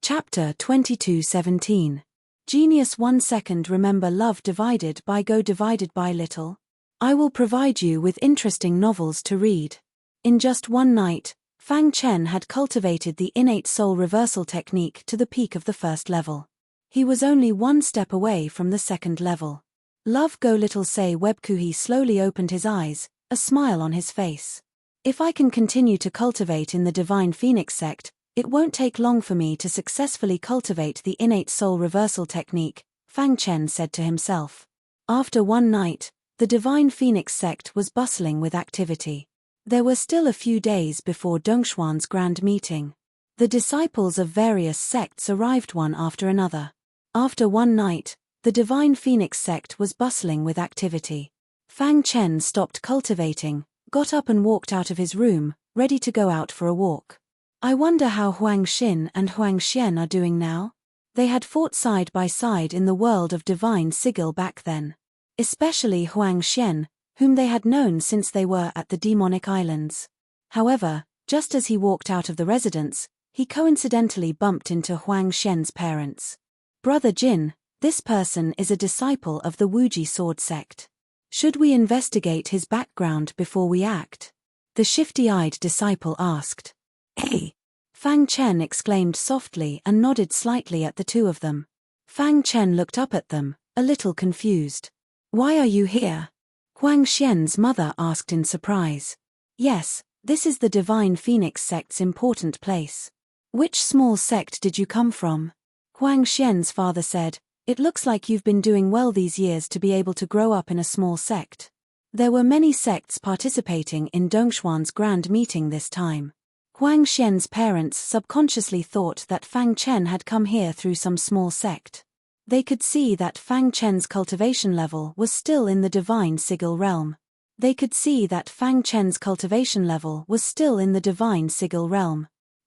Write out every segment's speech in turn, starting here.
Chapter 22:17. Genius 1 second. Remember love divided by go divided by little. I will provide you with interesting novels to read. In just one night, Fang Chen had cultivated the innate soul reversal technique to the peak of the first level. He was only one step away from the second level. Love go little say Webku. He slowly opened his eyes, a smile on his face. If I can continue to cultivate in the Divine Phoenix sect, it won't take long for me to successfully cultivate the innate soul reversal technique, Fang Chen said to himself. After one night, the Divine Phoenix sect was bustling with activity. There were still a few days before Dongshuan's grand meeting. The disciples of various sects arrived one after another. After one night, the Divine Phoenix sect was bustling with activity. Fang Chen stopped cultivating, got up and walked out of his room, ready to go out for a walk. I wonder how Huang Xin and Huang Xian are doing now? They had fought side by side in the world of divine sigil back then. Especially Huang Xian, whom they had known since they were at the Demonic Islands. However, just as he walked out of the residence, he coincidentally bumped into Huang Xian's parents. Brother Jin, this person is a disciple of the Wuji sword sect. Should we investigate his background before we act? The shifty-eyed disciple asked. Hey! Fang Chen exclaimed softly and nodded slightly at the two of them. Fang Chen looked up at them, a little confused. Why are you here? Huang Xian's mother asked in surprise. Yes, this is the Divine Phoenix sect's important place. Which small sect did you come from? Huang Xian's father said, it looks like you've been doing well these years to be able to grow up in a small sect. There were many sects participating in Dongshuan's grand meeting this time. Huang Xian's parents subconsciously thought that Fang Chen had come here through some small sect. They could see that Fang Chen's cultivation level was still in the divine sigil realm.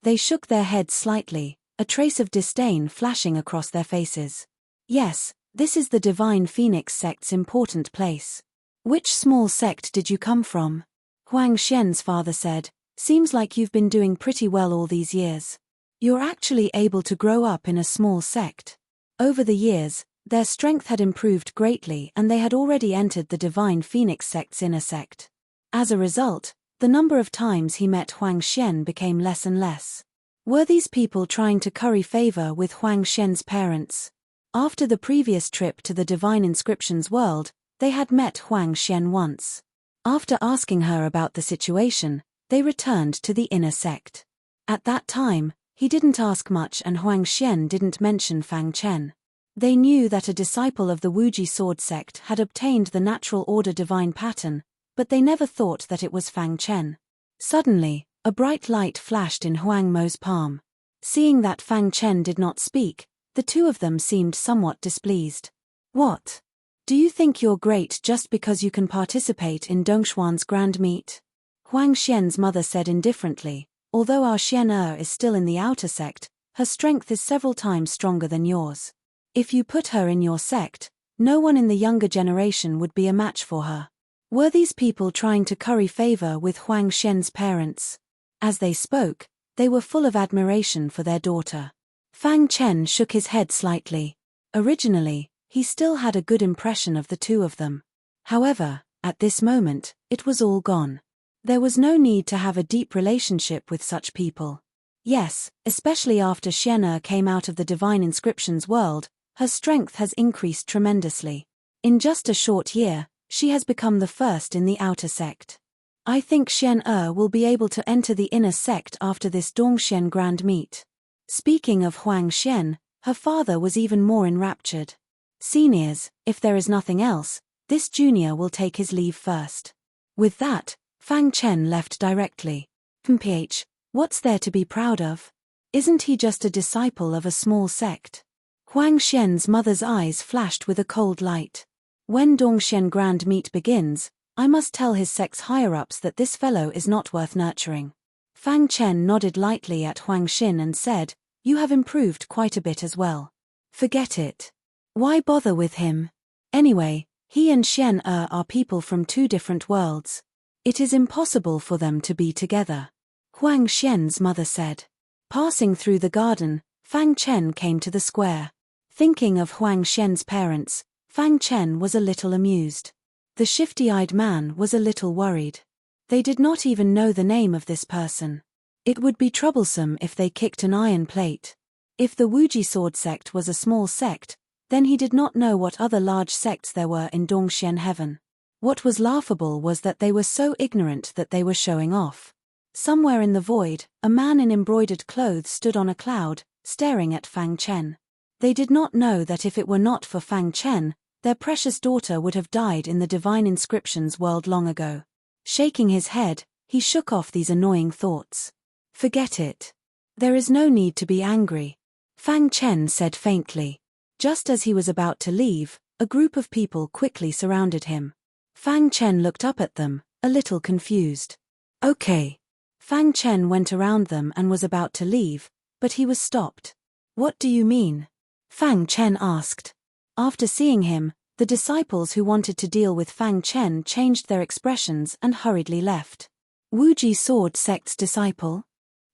They shook their heads slightly, a trace of disdain flashing across their faces. Yes, this is the Divine Phoenix sect's important place. Which small sect did you come from? Huang Xian's father said, seems like you've been doing pretty well all these years. You're actually able to grow up in a small sect. Over the years, their strength had improved greatly and they had already entered the Divine Phoenix sect's inner sect. As a result, the number of times he met Huang Xian became less and less. Were these people trying to curry favor with Huang Xian's parents? After the previous trip to the Divine Inscriptions world, they had met Huang Xian once. After asking her about the situation, they returned to the inner sect. At that time, he didn't ask much and Huang Xian didn't mention Fang Chen. They knew that a disciple of the Wuji sword sect had obtained the natural order divine pattern, but they never thought that it was Fang Chen. Suddenly, a bright light flashed in Huang Mo's palm. Seeing that Fang Chen did not speak, the two of them seemed somewhat displeased. What? Do you think you're great just because you can participate in Dongshuan's grand meet? Huang Xian's mother said indifferently, although our Xian is still in the outer sect, her strength is several times stronger than yours. If you put her in your sect, no one in the younger generation would be a match for her. Were these people trying to curry favor with Huang Xian's parents? As they spoke, they were full of admiration for their daughter. Fang Chen shook his head slightly. Originally, he still had a good impression of the two of them. However, at this moment, it was all gone. There was no need to have a deep relationship with such people. Yes, especially after Xian came out of the Divine Inscriptions world, her strength has increased tremendously. In just a short year, she has become the first in the outer sect. I think Xian will be able to enter the inner sect after this Dongxian grand meet. Speaking of Huang Xian, her father was even more enraptured. Seniors, if there is nothing else, this junior will take his leave first. With that, Fang Chen left directly. What's there to be proud of? Isn't he just a disciple of a small sect? Huang Xian's mother's eyes flashed with a cold light. When Dongxian grand meet begins, I must tell his sect's higher-ups that this fellow is not worth nurturing. Fang Chen nodded lightly at Huang Xin and said, you have improved quite a bit as well. Forget it. Why bother with him? Anyway, he and Xian are people from two different worlds. It is impossible for them to be together. Huang Xian's mother said. Passing through the garden, Fang Chen came to the square. Thinking of Huang Xian's parents, Fang Chen was a little amused. The shifty-eyed man was a little worried. They did not even know the name of this person. It would be troublesome if they kicked an iron plate. If the Wuji sword sect was a small sect, then he did not know what other large sects there were in Dongxian heaven. What was laughable was that they were so ignorant that they were showing off. Somewhere in the void, a man in embroidered clothes stood on a cloud, staring at Fang Chen. They did not know that if it were not for Fang Chen, their precious daughter would have died in the divine inscriptions world long ago. Shaking his head, he shook off these annoying thoughts. Forget it. There is no need to be angry, Fang Chen said faintly. Just as he was about to leave, a group of people quickly surrounded him. Fang Chen looked up at them, a little confused. Okay. Fang Chen went around them and was about to leave, but he was stopped. What do you mean? Fang Chen asked. After seeing him, the disciples who wanted to deal with Fang Chen changed their expressions and hurriedly left. Wuji sword sect's disciple?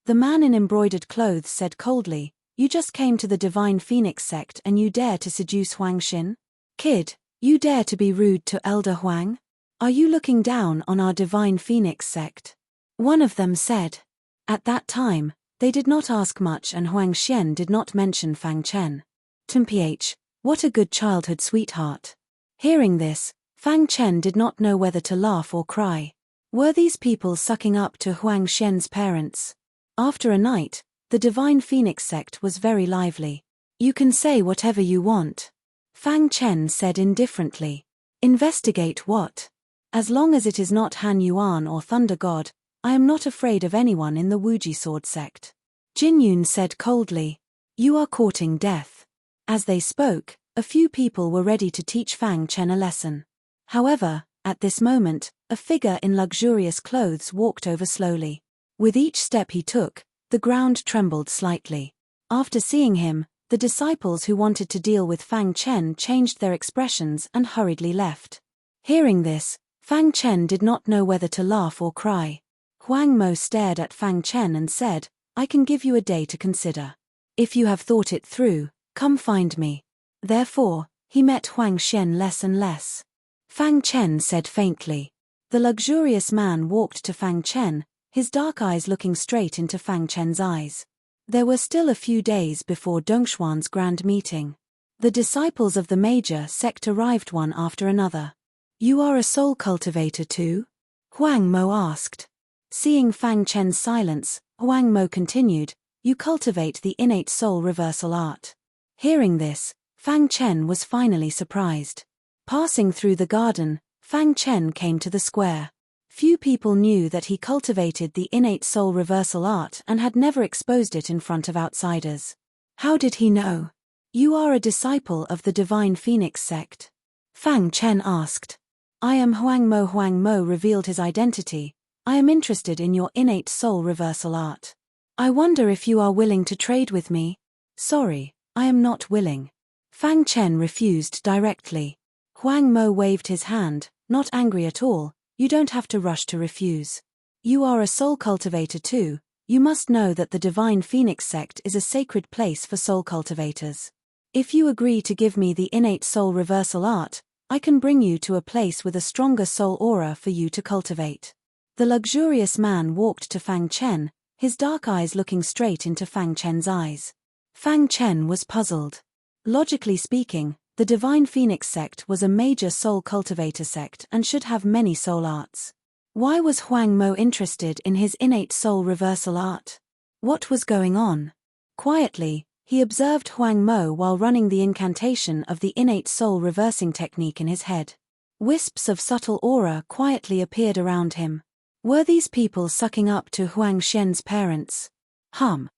The man in embroidered clothes said coldly, you just came to the Divine Phoenix sect and you dare to seduce Huang Xin? Kid, you dare to be rude to Elder Huang? Are you looking down on our Divine Phoenix sect? One of them said. At that time, they did not ask much and Huang Xian did not mention Fang Chen. Mph, what a good childhood sweetheart. Hearing this, Fang Chen did not know whether to laugh or cry. Were these people sucking up to Huang Xian's parents? After a night, the Divine Phoenix sect was very lively. You can say whatever you want, Fang Chen said indifferently. Investigate what? As long as it is not Han Yuan or Thunder God, I am not afraid of anyone in the Wuji sword sect. Jin Yun said coldly. You are courting death. As they spoke, a few people were ready to teach Fang Chen a lesson. However, at this moment, a figure in luxurious clothes walked over slowly. With each step he took, the ground trembled slightly. After seeing him, the disciples who wanted to deal with Fang Chen changed their expressions and hurriedly left. Hearing this, Fang Chen did not know whether to laugh or cry. Huang Mo stared at Fang Chen and said, I can give you a day to consider. If you have thought it through, come find me. Therefore, he met Huang Xian less and less. Fang Chen said faintly. The luxurious man walked to Fang Chen, his dark eyes looking straight into Fang Chen's eyes. There were still a few days before Dongshuan's grand meeting. The disciples of the major sect arrived one after another. You are a soul cultivator too? Huang Mo asked. Seeing Fang Chen's silence, Huang Mo continued, you cultivate the innate soul reversal art. Hearing this, Fang Chen was finally surprised. Passing through the garden, Fang Chen came to the square. Few people knew that he cultivated the innate soul reversal art and had never exposed it in front of outsiders. How did he know? You are a disciple of the Divine Phoenix sect? Fang Chen asked. I am Huang Mo. Huang Mo revealed his identity. I am interested in your innate soul reversal art. I wonder if you are willing to trade with me? Sorry, I am not willing. Fang Chen refused directly. Huang Mo waved his hand, not angry at all. You don't have to rush to refuse. You are a soul cultivator too. You must know that the Divine Phoenix sect is a sacred place for soul cultivators. If you agree to give me the innate soul reversal art, I can bring you to a place with a stronger soul aura for you to cultivate. The luxurious man walked to Fang Chen, his dark eyes looking straight into Fang Chen's eyes. Fang Chen was puzzled. Logically speaking, the Divine Phoenix sect was a major soul cultivator sect and should have many soul arts. Why was Huang Mo interested in his innate soul reversal art? What was going on? Quietly, he observed Huang Mo while running the incantation of the innate soul reversing technique in his head. Wisps of subtle aura quietly appeared around him. Were these people sucking up to Huang Xian's parents? Huang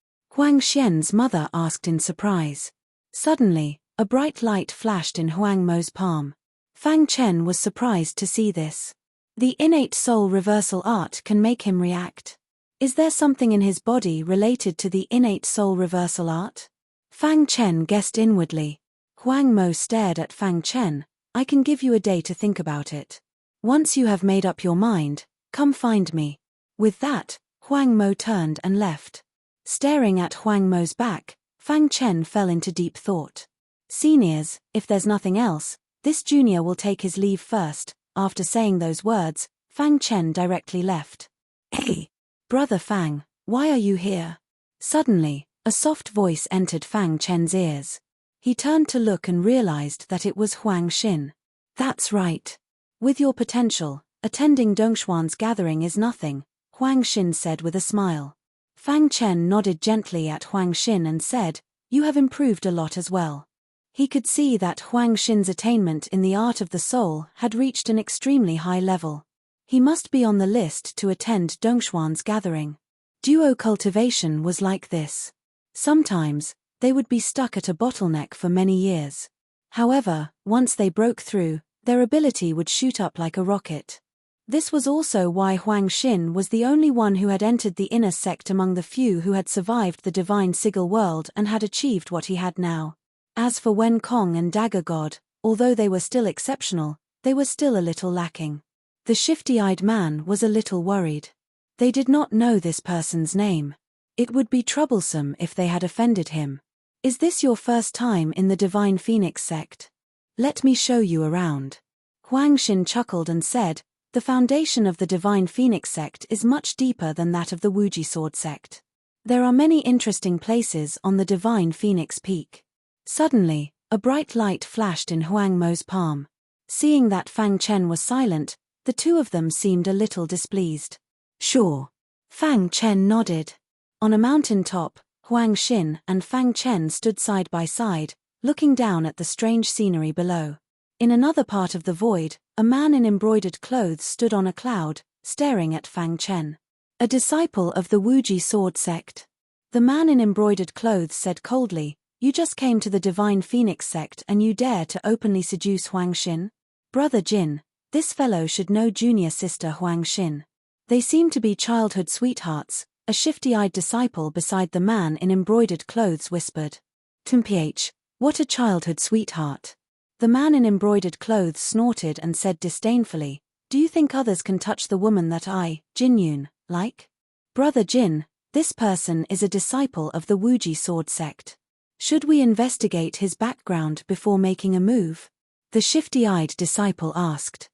Xian's mother asked in surprise. Suddenly, a bright light flashed in Huang Mo's palm. Fang Chen was surprised to see this. The innate soul reversal art can make him react. Is there something in his body related to the innate soul reversal art? Fang Chen guessed inwardly. Huang Mo stared at Fang Chen. I can give you a day to think about it. Once you have made up your mind, come find me. With that, Huang Mo turned and left. Staring at Huang Mo's back, Fang Chen fell into deep thought. Seniors, if there's nothing else, this junior will take his leave first. After saying those words, Fang Chen directly left. Hey, Brother Fang, why are you here? Suddenly, a soft voice entered Fang Chen's ears. He turned to look and realized that it was Huang Xin. That's right. With your potential, attending Dongshuan's gathering is nothing, Huang Xin said with a smile. Fang Chen nodded gently at Huang Xin and said, you have improved a lot as well. He could see that Huang Xin's attainment in the art of the soul had reached an extremely high level. He must be on the list to attend Dongshuan's gathering. Duo cultivation was like this. Sometimes, they would be stuck at a bottleneck for many years. However, once they broke through, their ability would shoot up like a rocket. This was also why Huang Xin was the only one who had entered the inner sect among the few who had survived the divine sigil world and had achieved what he had now. As for Wen Kong and Dagger God, although they were still exceptional, they were still a little lacking. The shifty-eyed man was a little worried. They did not know this person's name. It would be troublesome if they had offended him. Is this your first time in the Divine Phoenix sect? Let me show you around. Huang Xin chuckled and said, the foundation of the Divine Phoenix sect is much deeper than that of the Wuji Sword sect. There are many interesting places on the Divine Phoenix Peak. Suddenly, a bright light flashed in Huang Mo's palm. Seeing that Fang Chen was silent, the two of them seemed a little displeased. Sure. Fang Chen nodded. On a mountain top, Huang Xin and Fang Chen stood side by side, looking down at the strange scenery below. In another part of the void, a man in embroidered clothes stood on a cloud, staring at Fang Chen. A disciple of the Wuji Sword sect. The man in embroidered clothes said coldly, you just came to the Divine Phoenix sect and you dare to openly seduce Huang Xin? Brother Jin, this fellow should know junior sister Huang Xin. They seem to be childhood sweethearts, a shifty-eyed disciple beside the man in embroidered clothes whispered. Mph, what a childhood sweetheart. The man in embroidered clothes snorted and said disdainfully, do you think others can touch the woman that I, Jin Yun, like? Brother Jin, this person is a disciple of the Wuji Sword sect. Should we investigate his background before making a move? The shifty-eyed disciple asked.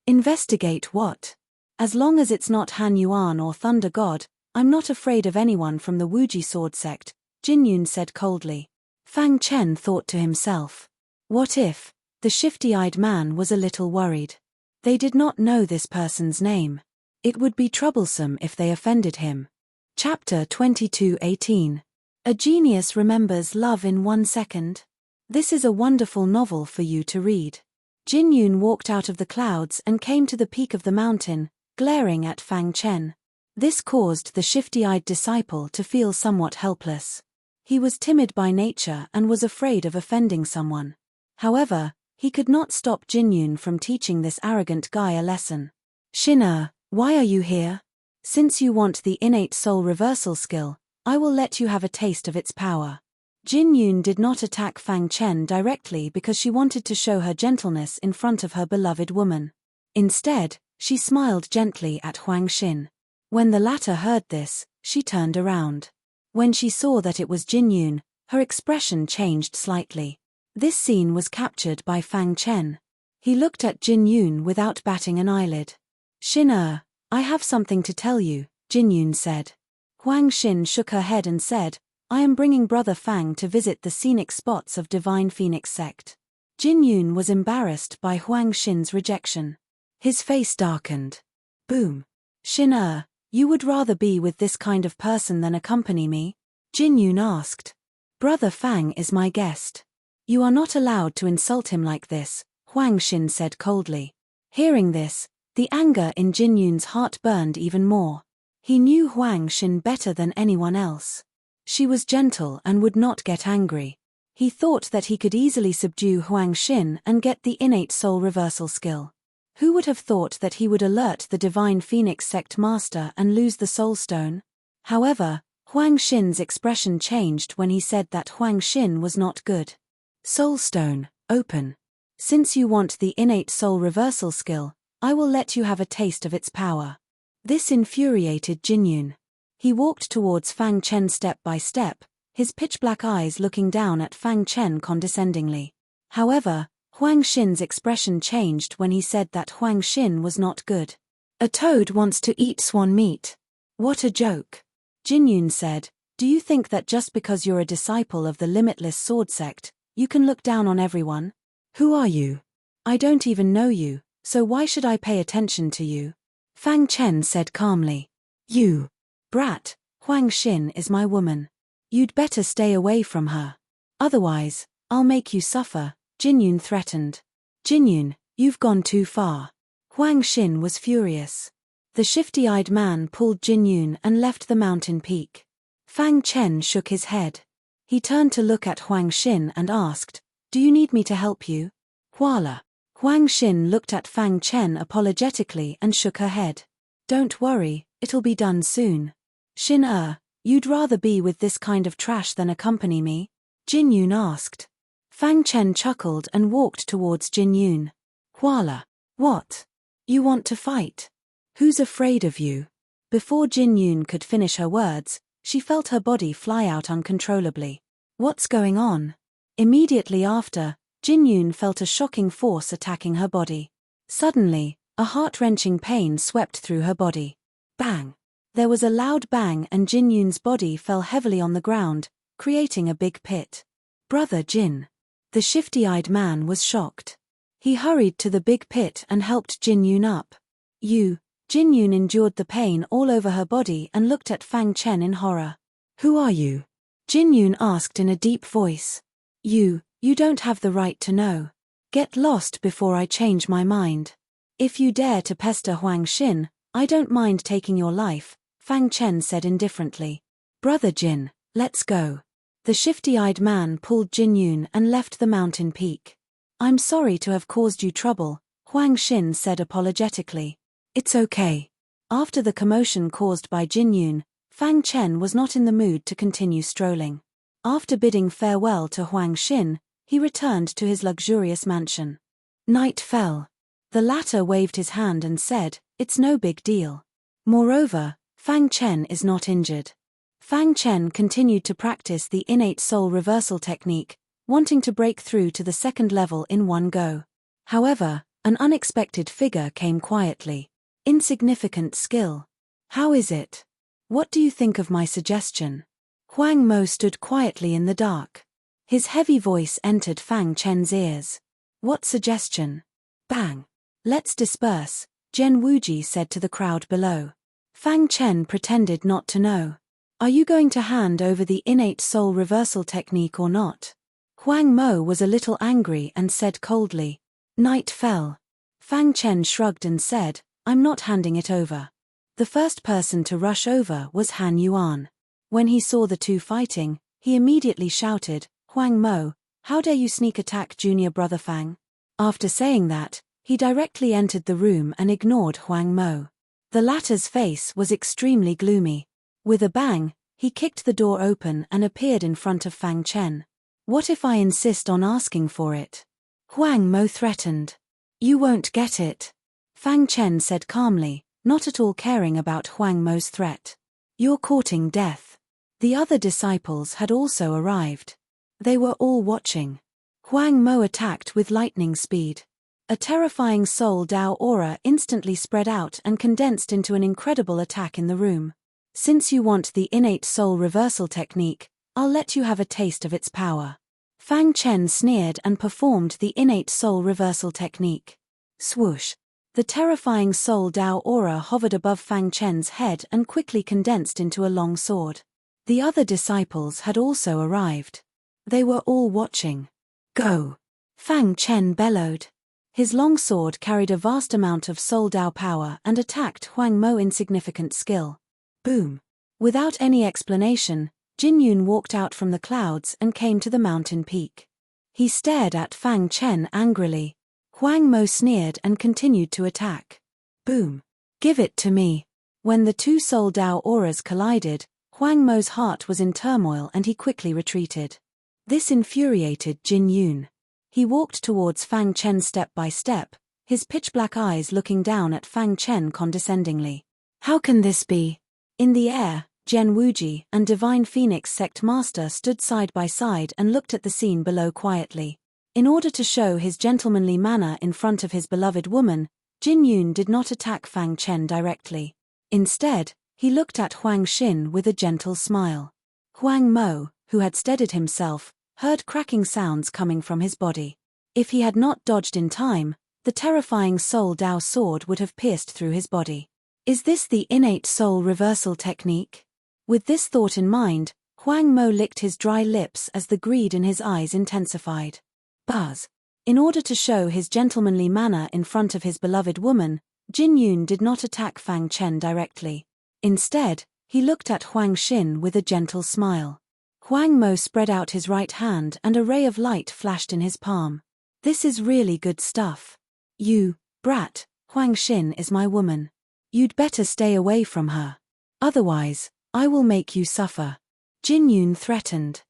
Investigate what? As long as it's not Han Yuan or Thunder God, I'm not afraid of anyone from the Wuji Sword sect, Jin Yun said coldly. Fang Chen thought to himself. What if? The shifty-eyed man was a little worried. They did not know this person's name. It would be troublesome if they offended him. Chapter 22:18. A genius remembers love in 1 second. This is a wonderful novel for you to read. Jin Yun walked out of the clouds and came to the peak of the mountain, glaring at Fang Chen. This caused the shifty-eyed disciple to feel somewhat helpless. He was timid by nature and was afraid of offending someone. However, he could not stop Jin Yun from teaching this arrogant guy a lesson. Xin, why are you here? Since you want the innate soul reversal skill, I will let you have a taste of its power. Jin Yun did not attack Fang Chen directly because she wanted to show her gentleness in front of her beloved woman. Instead, she smiled gently at Huang Xin. When the latter heard this, she turned around. When she saw that it was Jin Yun, her expression changed slightly. This scene was captured by Fang Chen. He looked at Jin Yun without batting an eyelid. Xin, I have something to tell you, Jin Yun said. Huang Xin shook her head and said, I am bringing Brother Fang to visit the scenic spots of Divine Phoenix sect. Jin Yun was embarrassed by Huang Xin's rejection. His face darkened. Boom. Xin, you would rather be with this kind of person than accompany me? Jin Yun asked. Brother Fang is my guest. You are not allowed to insult him like this, Huang Xin said coldly. Hearing this, the anger in Jin Yun's heart burned even more. He knew Huang Xin better than anyone else. She was gentle and would not get angry. He thought that he could easily subdue Huang Xin and get the innate soul reversal skill. Who would have thought that he would alert the Divine Phoenix sect master and lose the soul stone? However, Huang Xin's expression changed when he said that Huang Xin was not good. Soul stone, open. Since you want the innate soul reversal skill, I will let you have a taste of its power. This infuriated Jin Yun. He walked towards Fang Chen step by step, his pitch-black eyes looking down at Fang Chen condescendingly. However, Huang Xin's expression changed when he said that Huang Xin was not good. A toad wants to eat swan meat. What a joke. Jin Yun said, do you think that just because you're a disciple of the limitless sword sect, you can look down on everyone? Who are you? I don't even know you, so why should I pay attention to you? Fang Chen said calmly. You brat, Huang Xin is my woman. You'd better stay away from her. Otherwise, I'll make you suffer, Jin Yun threatened. Jin Yun, you've gone too far. Huang Xin was furious. The shifty-eyed man pulled Jin Yun and left the mountain peak. Fang Chen shook his head. He turned to look at Huang Xin and asked, do you need me to help you? Huala. Huang Xin looked at Fang Chen apologetically and shook her head. Don't worry, it'll be done soon. Xin you'd rather be with this kind of trash than accompany me? Jin Yun asked. Fang Chen chuckled and walked towards Jin Yun. Huala. What? You want to fight? Who's afraid of you? Before Jin Yun could finish her words, she felt her body fly out uncontrollably. What's going on? Immediately after, Jin Yun felt a shocking force attacking her body. Suddenly, a heart-wrenching pain swept through her body. Bang! There was a loud bang and Jin Yun's body fell heavily on the ground, creating a big pit. Brother Jin. The shifty-eyed man was shocked. He hurried to the big pit and helped Jin Yun up. Jin Yun endured the pain all over her body and looked at Fang Chen in horror. Who are you? Jin Yun asked in a deep voice. You don't have the right to know. Get lost before I change my mind. If you dare to pester Huang Xin, I don't mind taking your life, Fang Chen said indifferently. Brother Jin, let's go. The shifty-eyed man pulled Jin Yun and left the mountain peak. I'm sorry to have caused you trouble, Huang Xin said apologetically. It's okay. After the commotion caused by Jin Yun, Fang Chen was not in the mood to continue strolling. After bidding farewell to Huang Xin, he returned to his luxurious mansion. Night fell. The latter waved his hand and said, it's no big deal. Moreover, Fang Chen is not injured. Fang Chen continued to practice the innate soul reversal technique, wanting to break through to the second level in one go. However, an unexpected figure came quietly. Insignificant skill. How is it? What do you think of my suggestion? Huang Mo stood quietly in the dark. His heavy voice entered Fang Chen's ears. What suggestion? Bang. Let's disperse, Zhen Wuji said to the crowd below. Fang Chen pretended not to know. Are you going to hand over the innate soul reversal technique or not? Huang Mo was a little angry and said coldly. Night fell. Fang Chen shrugged and said, I'm not handing it over. The first person to rush over was Han Yuan. When he saw the two fighting, he immediately shouted, Huang Mo, how dare you sneak attack junior brother Fang? After saying that, he directly entered the room and ignored Huang Mo. The latter's face was extremely gloomy. With a bang, he kicked the door open and appeared in front of Fang Chen. What if I insist on asking for it? Huang Mo threatened. You won't get it. Fang Chen said calmly, not at all caring about Huang Mo's threat. You're courting death. The other disciples had also arrived. They were all watching. Huang Mo attacked with lightning speed. A terrifying soul Dao aura instantly spread out and condensed into an incredible attack in the room. Since you want the innate soul reversal technique, I'll let you have a taste of its power. Fang Chen sneered and performed the innate soul reversal technique. Swoosh. The terrifying soul Dao aura hovered above Fang Chen's head and quickly condensed into a long sword. The other disciples had also arrived. They were all watching. Go! Fang Chen bellowed. His long sword carried a vast amount of soul Dao power and attacked Huang Mo's insignificant skill. Boom! Without any explanation, Jin Yun walked out from the clouds and came to the mountain peak. He stared at Fang Chen angrily. Huang Mo sneered and continued to attack. Boom! Give it to me! When the two soul Dao auras collided, Huang Mo's heart was in turmoil and he quickly retreated. This infuriated Jin Yun. He walked towards Fang Chen step by step, his pitch-black eyes looking down at Fang Chen condescendingly. How can this be? In the air, Gen Wuji and Divine Phoenix Sect Master stood side by side and looked at the scene below quietly. In order to show his gentlemanly manner in front of his beloved woman, Jin Yun did not attack Fang Chen directly. Instead, he looked at Huang Xin with a gentle smile. Huang Mo, who had steadied himself, heard cracking sounds coming from his body. If he had not dodged in time, the terrifying Soul Dao sword would have pierced through his body. Is this the innate soul reversal technique? With this thought in mind, Huang Mo licked his dry lips as the greed in his eyes intensified. Buzz. In order to show his gentlemanly manner in front of his beloved woman, Jin Yun did not attack Fang Chen directly. Instead, he looked at Huang Xin with a gentle smile. Huang Mo spread out his right hand and a ray of light flashed in his palm. This is really good stuff. You, brat, Huang Xin is my woman. You'd better stay away from her. Otherwise, I will make you suffer. Jin Yun threatened.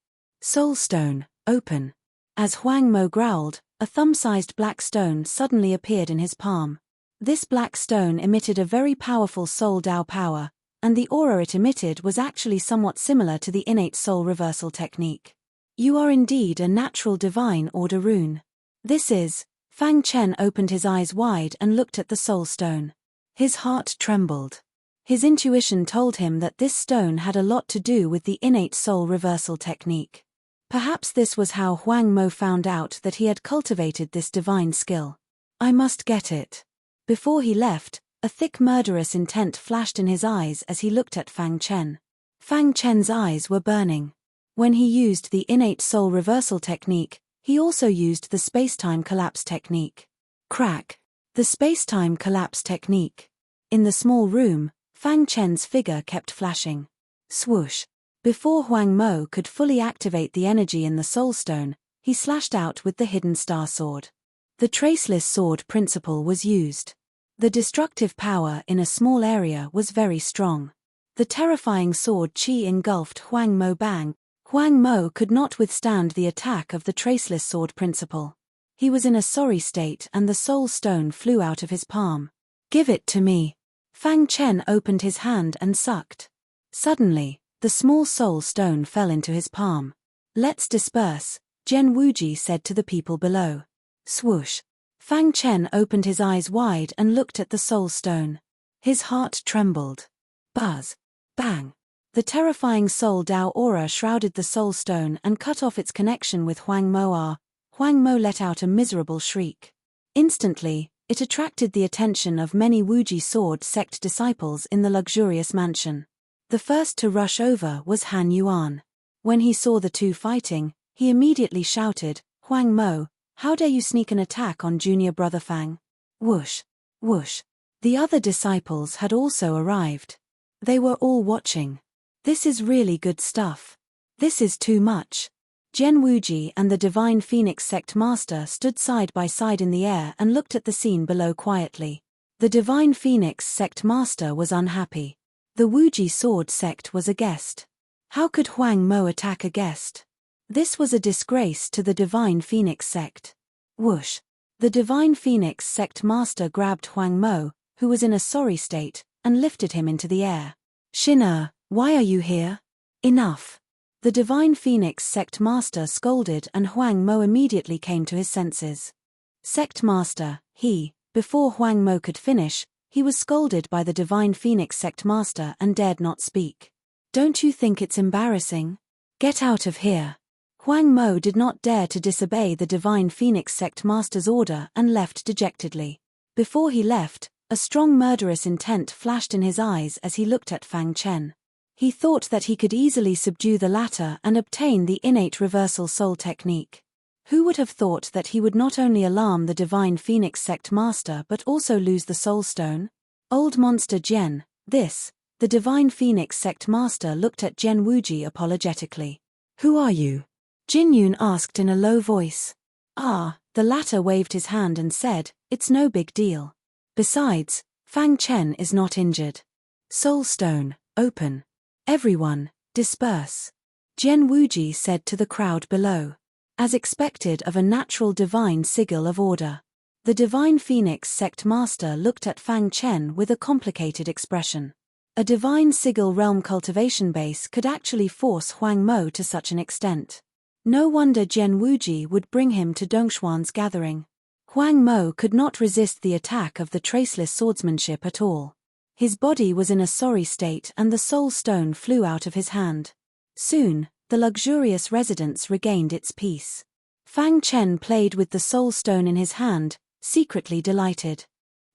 Soul Stone, open. As Huang Mo growled, a thumb-sized black stone suddenly appeared in his palm. This black stone emitted a very powerful Soul Dao power, and the aura it emitted was actually somewhat similar to the innate soul reversal technique. You are indeed a natural divine order rune. This is. Fang Chen opened his eyes wide and looked at the soul stone. His heart trembled. His intuition told him that this stone had a lot to do with the innate soul reversal technique. Perhaps this was how Huang Mo found out that he had cultivated this divine skill. I must get it. Before he left, a thick murderous intent flashed in his eyes as he looked at Fang Chen. Fang Chen's eyes were burning. When he used the innate soul reversal technique, he also used the space-time collapse technique. Crack. The space-time collapse technique. In the small room, Fang Chen's figure kept flashing. Swoosh. Before Huang Mo could fully activate the energy in the soul stone, he slashed out with the hidden star sword. The traceless sword principle was used. The destructive power in a small area was very strong. The terrifying sword chi engulfed Huang Mo bang. Huang Mo could not withstand the attack of the traceless sword principle. He was in a sorry state and the soul stone flew out of his palm. Give it to me. Fang Chen opened his hand and sucked. Suddenly, the small soul stone fell into his palm. Let's disperse, Gen Wuji said to the people below. Swoosh. Fang Chen opened his eyes wide and looked at the soul stone. His heart trembled. Buzz. Bang. The terrifying Soul Dao aura shrouded the soul stone and cut off its connection with Huang Mo. Huang Mo let out a miserable shriek. Instantly, it attracted the attention of many Wuji sword sect disciples in the luxurious mansion. The first to rush over was Han Yuan. When he saw the two fighting, he immediately shouted, Huang Mo, how dare you sneak an attack on junior brother Fang? Whoosh. Whoosh. The other disciples had also arrived. They were all watching. This is really good stuff. This is too much. Gen Wuji and the Divine Phoenix Sect Master stood side by side in the air and looked at the scene below quietly. The Divine Phoenix Sect Master was unhappy. The Wuji Sword Sect was a guest. How could Huang Mo attack a guest? This was a disgrace to the Divine Phoenix Sect. Whoosh. The Divine Phoenix Sect Master grabbed Huang Mo, who was in a sorry state, and lifted him into the air. Xin, why are you here? Enough. The Divine Phoenix Sect Master scolded and Huang Mo immediately came to his senses. Sect Master, before Huang Mo could finish, he was scolded by the Divine Phoenix Sect Master and dared not speak. Don't you think it's embarrassing? Get out of here. Huang Mo did not dare to disobey the Divine Phoenix Sect Master's order and left dejectedly. Before he left, a strong murderous intent flashed in his eyes as he looked at Fang Chen. He thought that he could easily subdue the latter and obtain the innate reversal soul technique. Who would have thought that he would not only alarm the Divine Phoenix Sect Master but also lose the Soul Stone? Old monster Gen, this. The Divine Phoenix Sect Master looked at Gen Wuji apologetically. Who are you? Jin Yun asked in a low voice. The latter waved his hand and said, it's no big deal. Besides, Fang Chen is not injured. Soul Stone, open. Everyone, disperse. Gen Wuji said to the crowd below. As expected of a natural divine sigil of order. The Divine Phoenix Sect Master looked at Fang Chen with a complicated expression. A divine sigil realm cultivation base could actually force Huang Mo to such an extent. No wonder Jian Wuji would bring him to Dongxuan's gathering. Huang Mo could not resist the attack of the traceless swordsmanship at all. His body was in a sorry state and the soul stone flew out of his hand. Soon, the luxurious residence regained its peace. Fang Chen played with the soul stone in his hand, secretly delighted.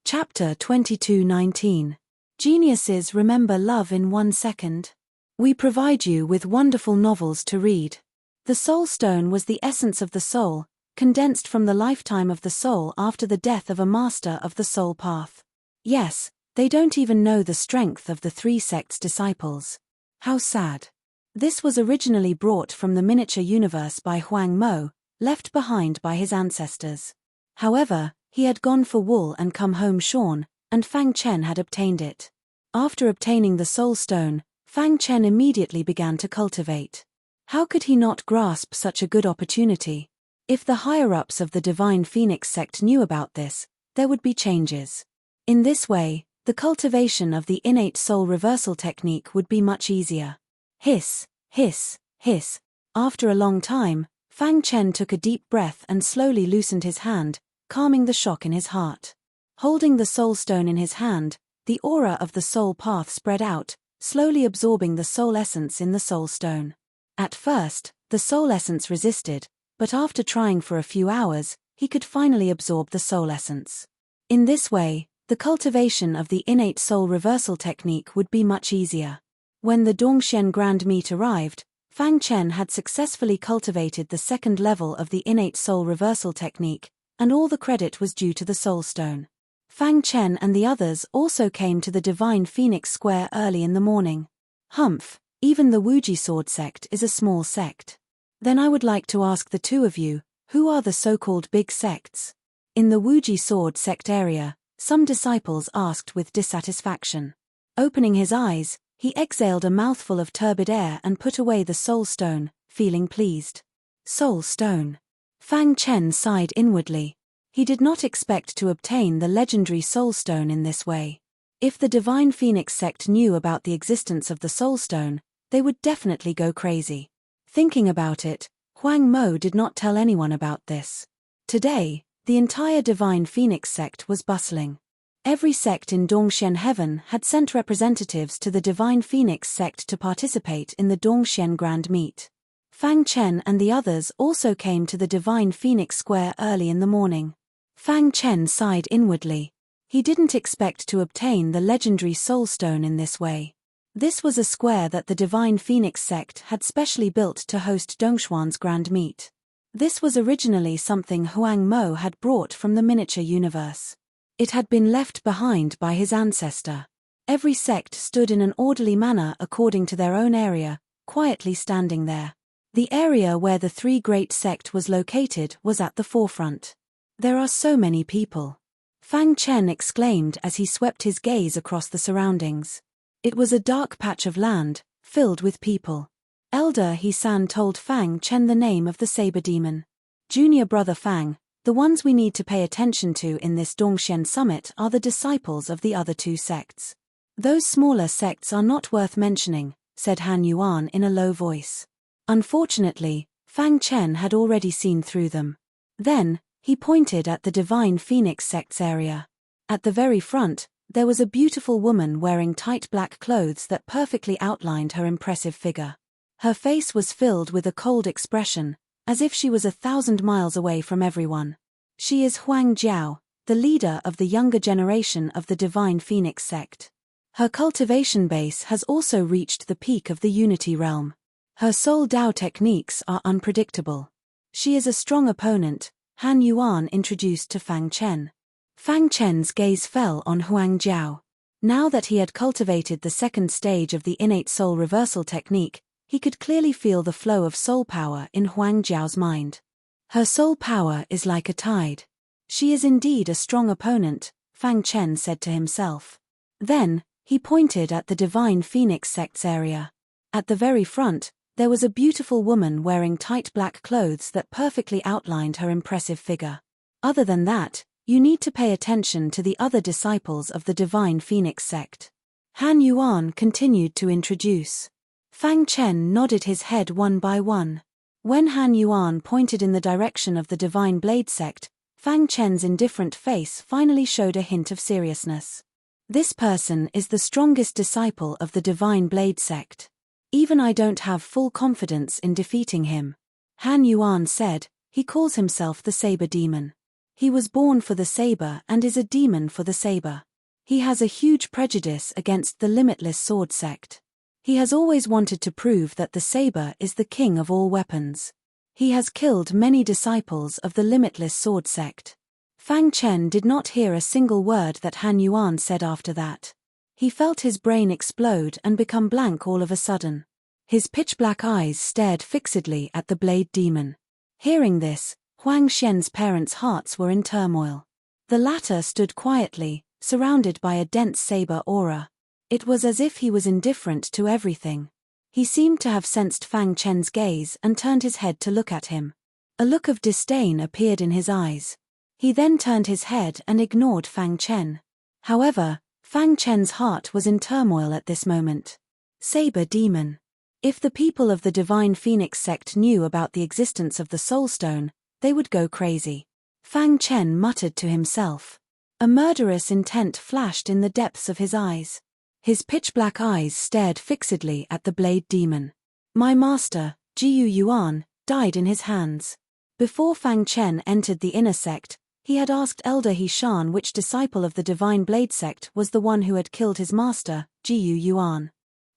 Chapter 22:19. Geniuses remember love in 1 second. We provide you with wonderful novels to read. The soul stone was the essence of the soul, condensed from the lifetime of the soul after the death of a master of the soul path. Yes, they don't even know the strength of the 3 sects' disciples. How sad. This was originally brought from the miniature universe by Huang Mo, left behind by his ancestors. However, he had gone for wool and come home shorn, and Fang Chen had obtained it. After obtaining the soul stone, Fang Chen immediately began to cultivate. How could he not grasp such a good opportunity? If the higher-ups of the Divine Phoenix sect knew about this, there would be changes. In this way, the cultivation of the innate soul reversal technique would be much easier. Hiss, hiss, hiss. After a long time, Fang Chen took a deep breath and slowly loosened his hand, calming the shock in his heart. Holding the soul stone in his hand, the aura of the soul path spread out, slowly absorbing the soul essence in the soul stone. At first, the soul essence resisted, but after trying for a few hours, he could finally absorb the soul essence. In this way, the cultivation of the innate soul reversal technique would be much easier. When the Dongxian Grand Meet arrived, Fang Chen had successfully cultivated the 2nd level of the innate soul reversal technique, and all the credit was due to the soul stone. Fang Chen and the others also came to the Divine Phoenix Square early in the morning. Humph, even the Wuji Sword sect is a small sect. Then I would like to ask the two of you, who are the so-called big sects? In the Wuji Sword sect area, some disciples asked with dissatisfaction. Opening his eyes, he exhaled a mouthful of turbid air and put away the soul stone, feeling pleased. Soul stone. Fang Chen sighed inwardly. He did not expect to obtain the legendary soul stone in this way. If the Divine Phoenix sect knew about the existence of the soul stone, they would definitely go crazy. Thinking about it, Huang Mo did not tell anyone about this. Today, the entire Divine Phoenix sect was bustling. Every sect in Dongxian Heaven had sent representatives to the Divine Phoenix sect to participate in the Dongxian Grand Meet. Fang Chen and the others also came to the Divine Phoenix Square early in the morning. Fang Chen sighed inwardly. He didn't expect to obtain the legendary soul stone in this way. This was a square that the Divine Phoenix sect had specially built to host Dongxuan's Grand Meet. This was originally something Huang Mo had brought from the miniature universe. It had been left behind by his ancestor. Every sect stood in an orderly manner according to their own area, quietly standing there. The area where the 3 great sect was located was at the forefront. There are so many people. Fang Chen exclaimed as he swept his gaze across the surroundings. It was a dark patch of land, filled with people. Elder He-san told Fang Chen the name of the saber demon. Junior brother Fang, the ones we need to pay attention to in this Dongxian summit are the disciples of the other 2 sects. Those smaller sects are not worth mentioning, said Han Yuan in a low voice. Unfortunately, Fang Chen had already seen through them. Then, he pointed at the Divine Phoenix sect's area. At the very front, there was a beautiful woman wearing tight black clothes that perfectly outlined her impressive figure. Her face was filled with a cold expression, as if she was 1,000 miles away from everyone. She is Huang Jiao, the leader of the younger generation of the Divine Phoenix sect. Her cultivation base has also reached the peak of the Unity realm. Her soul Dao techniques are unpredictable. She is a strong opponent, Han Yuan introduced to Fang Chen. Fang Chen's gaze fell on Huang Jiao. Now that he had cultivated the 2nd stage of the innate soul reversal technique, he could clearly feel the flow of soul power in Huang Jiao's mind. Her soul power is like a tide. She is indeed a strong opponent, Fang Chen said to himself. Then, he pointed at the Divine Phoenix sect's area. At the very front, there was a beautiful woman wearing tight black clothes that perfectly outlined her impressive figure. Other than that, you need to pay attention to the other disciples of the Divine Phoenix sect. Han Yuan continued to introduce. Fang Chen nodded his head one by one. When Han Yuan pointed in the direction of the Divine Blade sect, Fang Chen's indifferent face finally showed a hint of seriousness. This person is the strongest disciple of the Divine Blade sect. Even I don't have full confidence in defeating him. Han Yuan said. He calls himself the Saber Demon. He was born for the saber and is a demon for the saber. He has a huge prejudice against the Limitless Sword sect. He has always wanted to prove that the saber is the king of all weapons. He has killed many disciples of the Limitless Sword sect. Fang Chen did not hear a single word that Han Yuan said after that. He felt his brain explode and become blank all of a sudden. His pitch-black eyes stared fixedly at the Blade Demon. Hearing this, Huang Xian's parents' hearts were in turmoil. The latter stood quietly, surrounded by a dense saber aura. It was as if he was indifferent to everything. He seemed to have sensed Fang Chen's gaze and turned his head to look at him. A look of disdain appeared in his eyes. He then turned his head and ignored Fang Chen. However, Fang Chen's heart was in turmoil at this moment. Saber Demon. If the people of the Divine Phoenix sect knew about the existence of the Soul Stone, they would go crazy. Fang Chen muttered to himself. A murderous intent flashed in the depths of his eyes. His pitch-black eyes stared fixedly at the Blade Demon. My master, Jiyu Yuan, died in his hands. Before Fang Chen entered the inner sect, he had asked Elder He Shan which disciple of the Divine Blade sect was the one who had killed his master, Jiyu Yuan.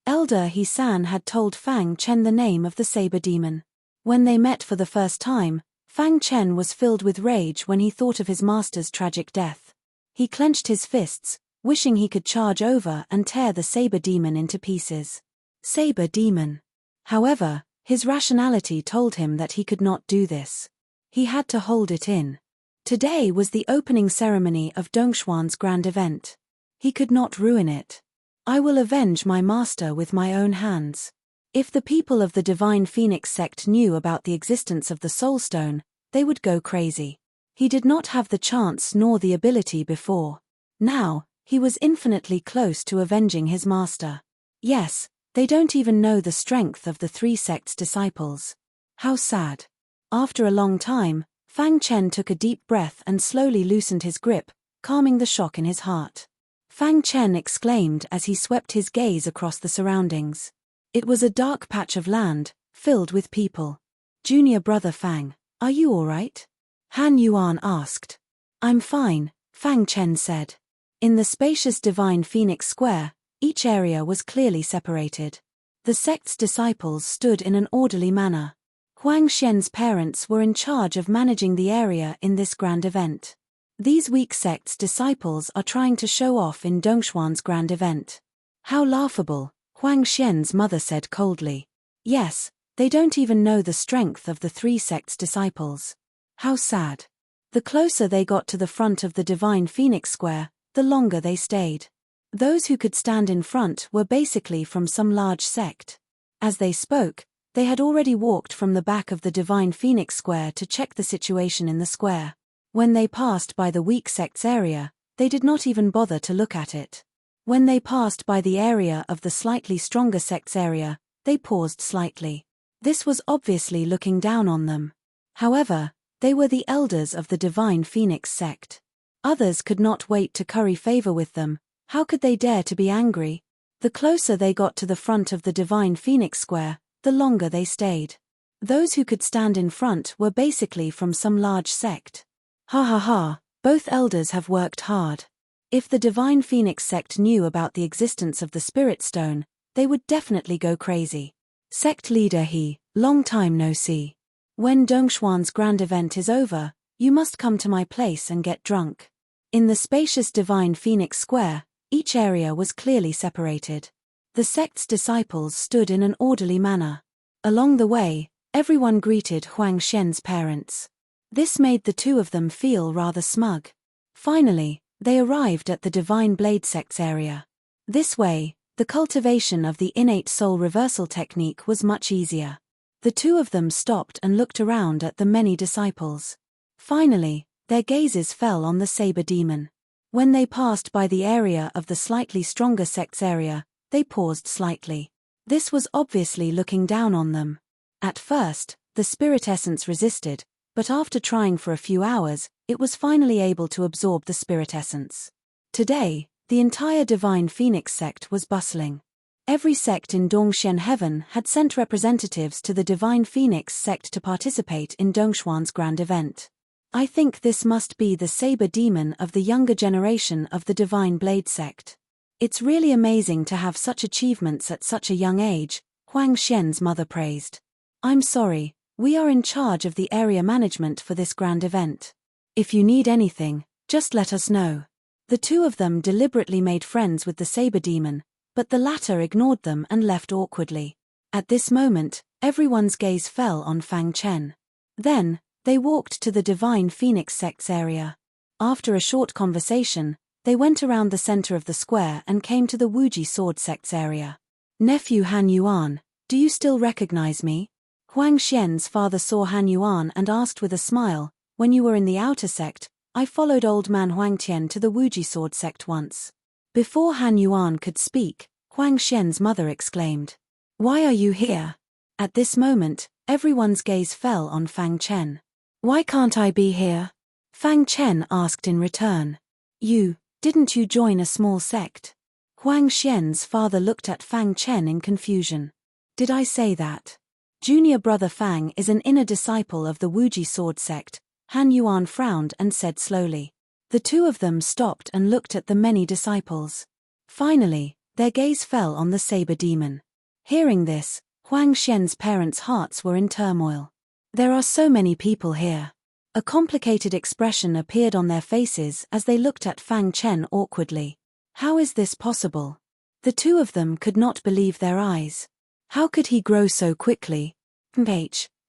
Elder He San had told Fang Chen the name of the Saber Demon. When they met for the first time, Fang Chen was filled with rage when he thought of his master's tragic death. He clenched his fists, wishing he could charge over and tear the Saber Demon into pieces. Saber Demon. However, his rationality told him that he could not do this. He had to hold it in. Today was the opening ceremony of Dongshuan's grand event. He could not ruin it. I will avenge my master with my own hands. If the people of the Divine Phoenix sect knew about the existence of the Soul Stone, they would go crazy. He did not have the chance nor the ability before. Now, he was infinitely close to avenging his master. Yes, they don't even know the strength of the three sect's disciples. How sad. After a long time, Fang Chen took a deep breath and slowly loosened his grip, calming the shock in his heart. Fang Chen exclaimed as he swept his gaze across the surroundings. It was a dark patch of land, filled with people. Junior brother Fang, are you all right? Han Yuan asked. I'm fine, Fang Chen said. In the spacious Divine Phoenix Square, each area was clearly separated. The sect's disciples stood in an orderly manner. Huang Xian's parents were in charge of managing the area in this grand event. These weak sect's disciples are trying to show off in Dongshuan's grand event. How laughable, Huang Xian's mother said coldly. Yes, they don't even know the strength of the three sect's disciples. How sad. The closer they got to the front of the Divine Phoenix Square, the longer they stayed. Those who could stand in front were basically from some large sect. As they spoke, they had already walked from the back of the Divine Phoenix Square to check the situation in the square. When they passed by the weak sect's area, they did not even bother to look at it. When they passed by the area of the slightly stronger sect's area, they paused slightly. This was obviously looking down on them. However, they were the elders of the Divine Phoenix sect. Others could not wait to curry favor with them. How could they dare to be angry? The closer they got to the front of the Divine Phoenix Square, the longer they stayed. Those who could stand in front were basically from some large sect. Ha ha ha, both elders have worked hard. If the Divine Phoenix sect knew about the existence of the Spirit Stone, they would definitely go crazy. Sect leader He, long time no see. When Dongshuan's grand event is over, you must come to my place and get drunk. In the spacious Divine Phoenix Square, each area was clearly separated. The sect's disciples stood in an orderly manner. Along the way, everyone greeted Huang Xian's parents. This made the two of them feel rather smug. Finally, they arrived at the Divine Blade sect's area. This way, the cultivation of the innate soul reversal technique was much easier. The two of them stopped and looked around at the many disciples. Finally, their gazes fell on the Saber Demon. When they passed by the area of the slightly stronger sect's area, they paused slightly. This was obviously looking down on them. At first, the spirit essence resisted, but after trying for a few hours, it was finally able to absorb the spirit essence. Today, the entire Divine Phoenix sect was bustling. Every sect in Dongxian Heaven had sent representatives to the Divine Phoenix sect to participate in Dongshuan's grand event. I think this must be the saber demon of the younger generation of the Divine Blade sect. It's really amazing to have such achievements at such a young age, Huang Xian's mother praised. I'm sorry, we are in charge of the area management for this grand event. If you need anything, just let us know. The two of them deliberately made friends with the saber demon, but the latter ignored them and left awkwardly. At this moment, everyone's gaze fell on Fang Chen. Then, they walked to the Divine Phoenix sect's area. After a short conversation, they went around the center of the square and came to the Wuji Sword sect's area. Nephew Han Yuan, do you still recognize me? Huang Xian's father saw Han Yuan and asked with a smile, when you were in the outer sect, I followed old man Huang Tian to the Wuji Sword sect once. Before Han Yuan could speak, Huang Xian's mother exclaimed, Why are you here? At this moment, everyone's gaze fell on Fang Chen. Why can't I be here? Fang Chen asked in return. Didn't you join a small sect? Huang Xian's father looked at Fang Chen in confusion. Did I say that? Junior brother Fang is an inner disciple of the Wuji Sword sect, Han Yuan frowned and said slowly. The two of them stopped and looked at the many disciples. Finally, their gaze fell on the saber demon. Hearing this, Huang Xian's parents' hearts were in turmoil. There are so many people here. A complicated expression appeared on their faces as they looked at Fang Chen awkwardly. How is this possible? The two of them could not believe their eyes. How could he grow so quickly?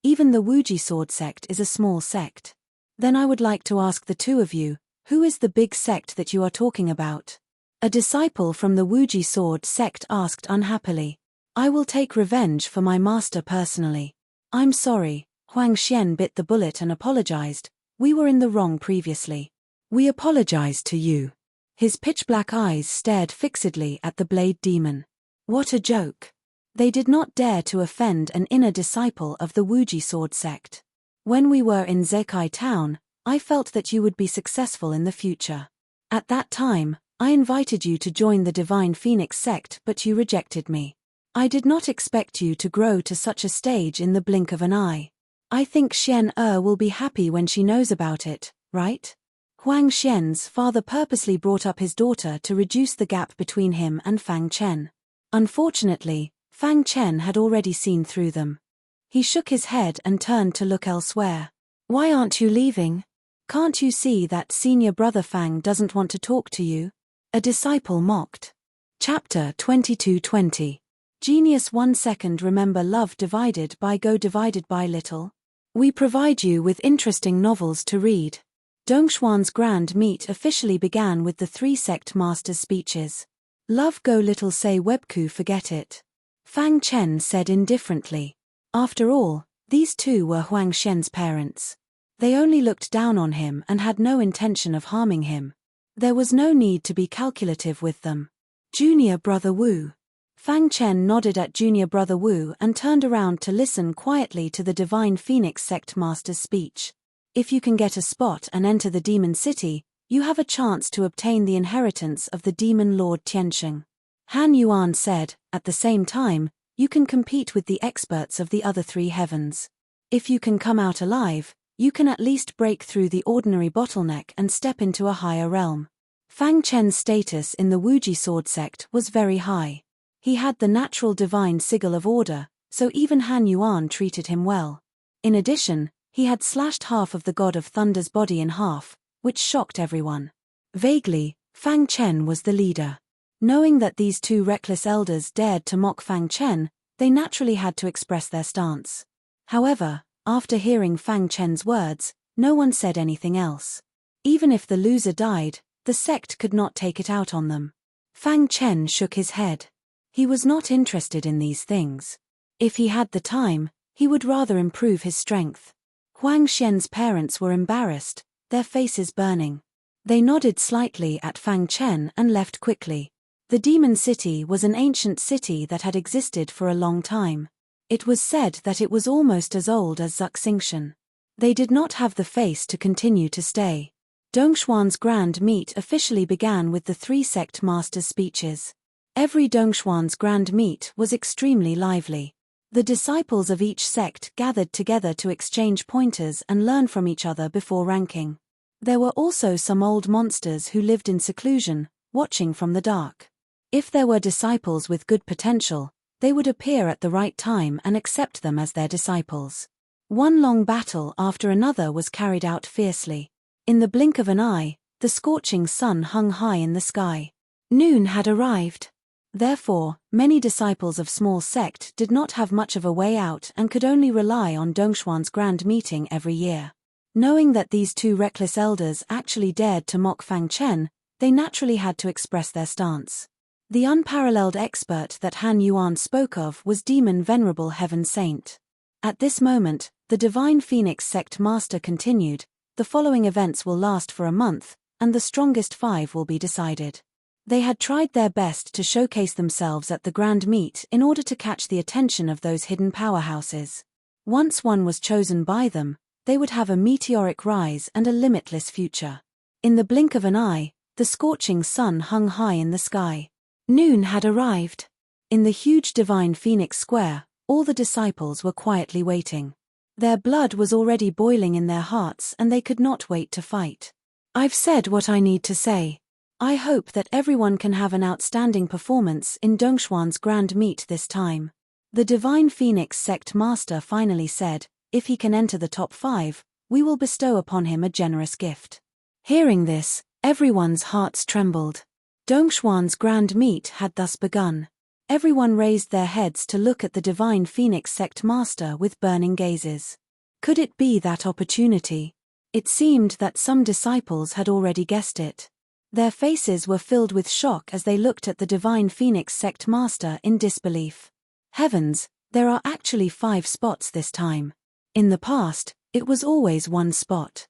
Even the Wuji Sword sect is a small sect. Then I would like to ask the two of you, who is the big sect that you are talking about? A disciple from the Wuji Sword sect asked unhappily. I will take revenge for my master personally. I'm sorry, Huang Xian bit the bullet and apologized. We were in the wrong previously. We apologize to you. His pitch-black eyes stared fixedly at the blade demon. What a joke. They did not dare to offend an inner disciple of the Wuji Sword sect. When we were in Zekai town, I felt that you would be successful in the future. At that time, I invited you to join the Divine Phoenix sect but you rejected me. I did not expect you to grow to such a stage in the blink of an eye. I think Xian will be happy when she knows about it, right? Huang Xian's father purposely brought up his daughter to reduce the gap between him and Fang Chen. Unfortunately, Fang Chen had already seen through them. He shook his head and turned to look elsewhere. Why aren't you leaving? Can't you see that senior brother Fang doesn't want to talk to you? A disciple mocked. Chapter 2220. Genius 1 second. Remember love divided by go divided by little? We provide you with interesting novels to read. Dongshuan's grand meet officially began with the 3 sect masters' speeches. Love go little say webku forget it. Fang Chen said indifferently. After all, these two were Huang Xian's parents. They only looked down on him and had no intention of harming him. There was no need to be calculative with them. Junior brother Wu. Fang Chen nodded at junior brother Wu and turned around to listen quietly to the Divine Phoenix sect master's speech. If you can get a spot and enter the demon city, you have a chance to obtain the inheritance of the demon lord Tiansheng. Han Yuan said, at the same time, you can compete with the experts of the other 3 heavens. If you can come out alive, you can at least break through the ordinary bottleneck and step into a higher realm. Fang Chen's status in the Wuji Sword sect was very high. He had the natural divine sigil of order, so even Han Yuan treated him well. In addition, he had slashed half of the god of thunder's body in half, which shocked everyone. Vaguely, Fang Chen was the leader. Knowing that these 2 reckless elders dared to mock Fang Chen, they naturally had to express their stance. However, after hearing Fang Chen's words, no one said anything else. Even if the loser died, the sect could not take it out on them. Fang Chen shook his head. He was not interested in these things. If he had the time, he would rather improve his strength. Huang Xian's parents were embarrassed, their faces burning. They nodded slightly at Fang Chen and left quickly. The Demon City was an ancient city that had existed for a long time. It was said that it was almost as old as Xuxingshan. They did not have the face to continue to stay. Dongshuan's grand meet officially began with the three sect masters' speeches. Every Dongshuan's grand meet was extremely lively. The disciples of each sect gathered together to exchange pointers and learn from each other before ranking. There were also some old monsters who lived in seclusion, watching from the dark. If there were disciples with good potential, they would appear at the right time and accept them as their disciples. One long battle after another was carried out fiercely. In the blink of an eye, the scorching sun hung high in the sky. Noon had arrived. Therefore, many disciples of small sect did not have much of a way out and could only rely on Dongshuan's grand meeting every year. Knowing that these two reckless elders actually dared to mock Fang Chen, they naturally had to express their stance. The unparalleled expert that Han Yuan spoke of was Demon Venerable Heaven Saint. At this moment, the Divine Phoenix Sect Master continued, the following events will last for a month, and the strongest 5 will be decided. They had tried their best to showcase themselves at the Grand Meet in order to catch the attention of those hidden powerhouses. Once one was chosen by them, they would have a meteoric rise and a limitless future. In the blink of an eye, the scorching sun hung high in the sky. Noon had arrived. In the huge Divine Phoenix Square, all the disciples were quietly waiting. Their blood was already boiling in their hearts and they could not wait to fight. I've said what I need to say. I hope that everyone can have an outstanding performance in Dongshuan's Grand Meet this time. The Divine Phoenix Sect Master finally said, if he can enter the top 5, we will bestow upon him a generous gift. Hearing this, everyone's hearts trembled. Dongshuan's Grand Meet had thus begun. Everyone raised their heads to look at the Divine Phoenix Sect Master with burning gazes. Could it be that opportunity? It seemed that some disciples had already guessed it. Their faces were filled with shock as they looked at the Divine Phoenix Sect Master in disbelief. Heavens, there are actually 5 spots this time. In the past, it was always 1 spot.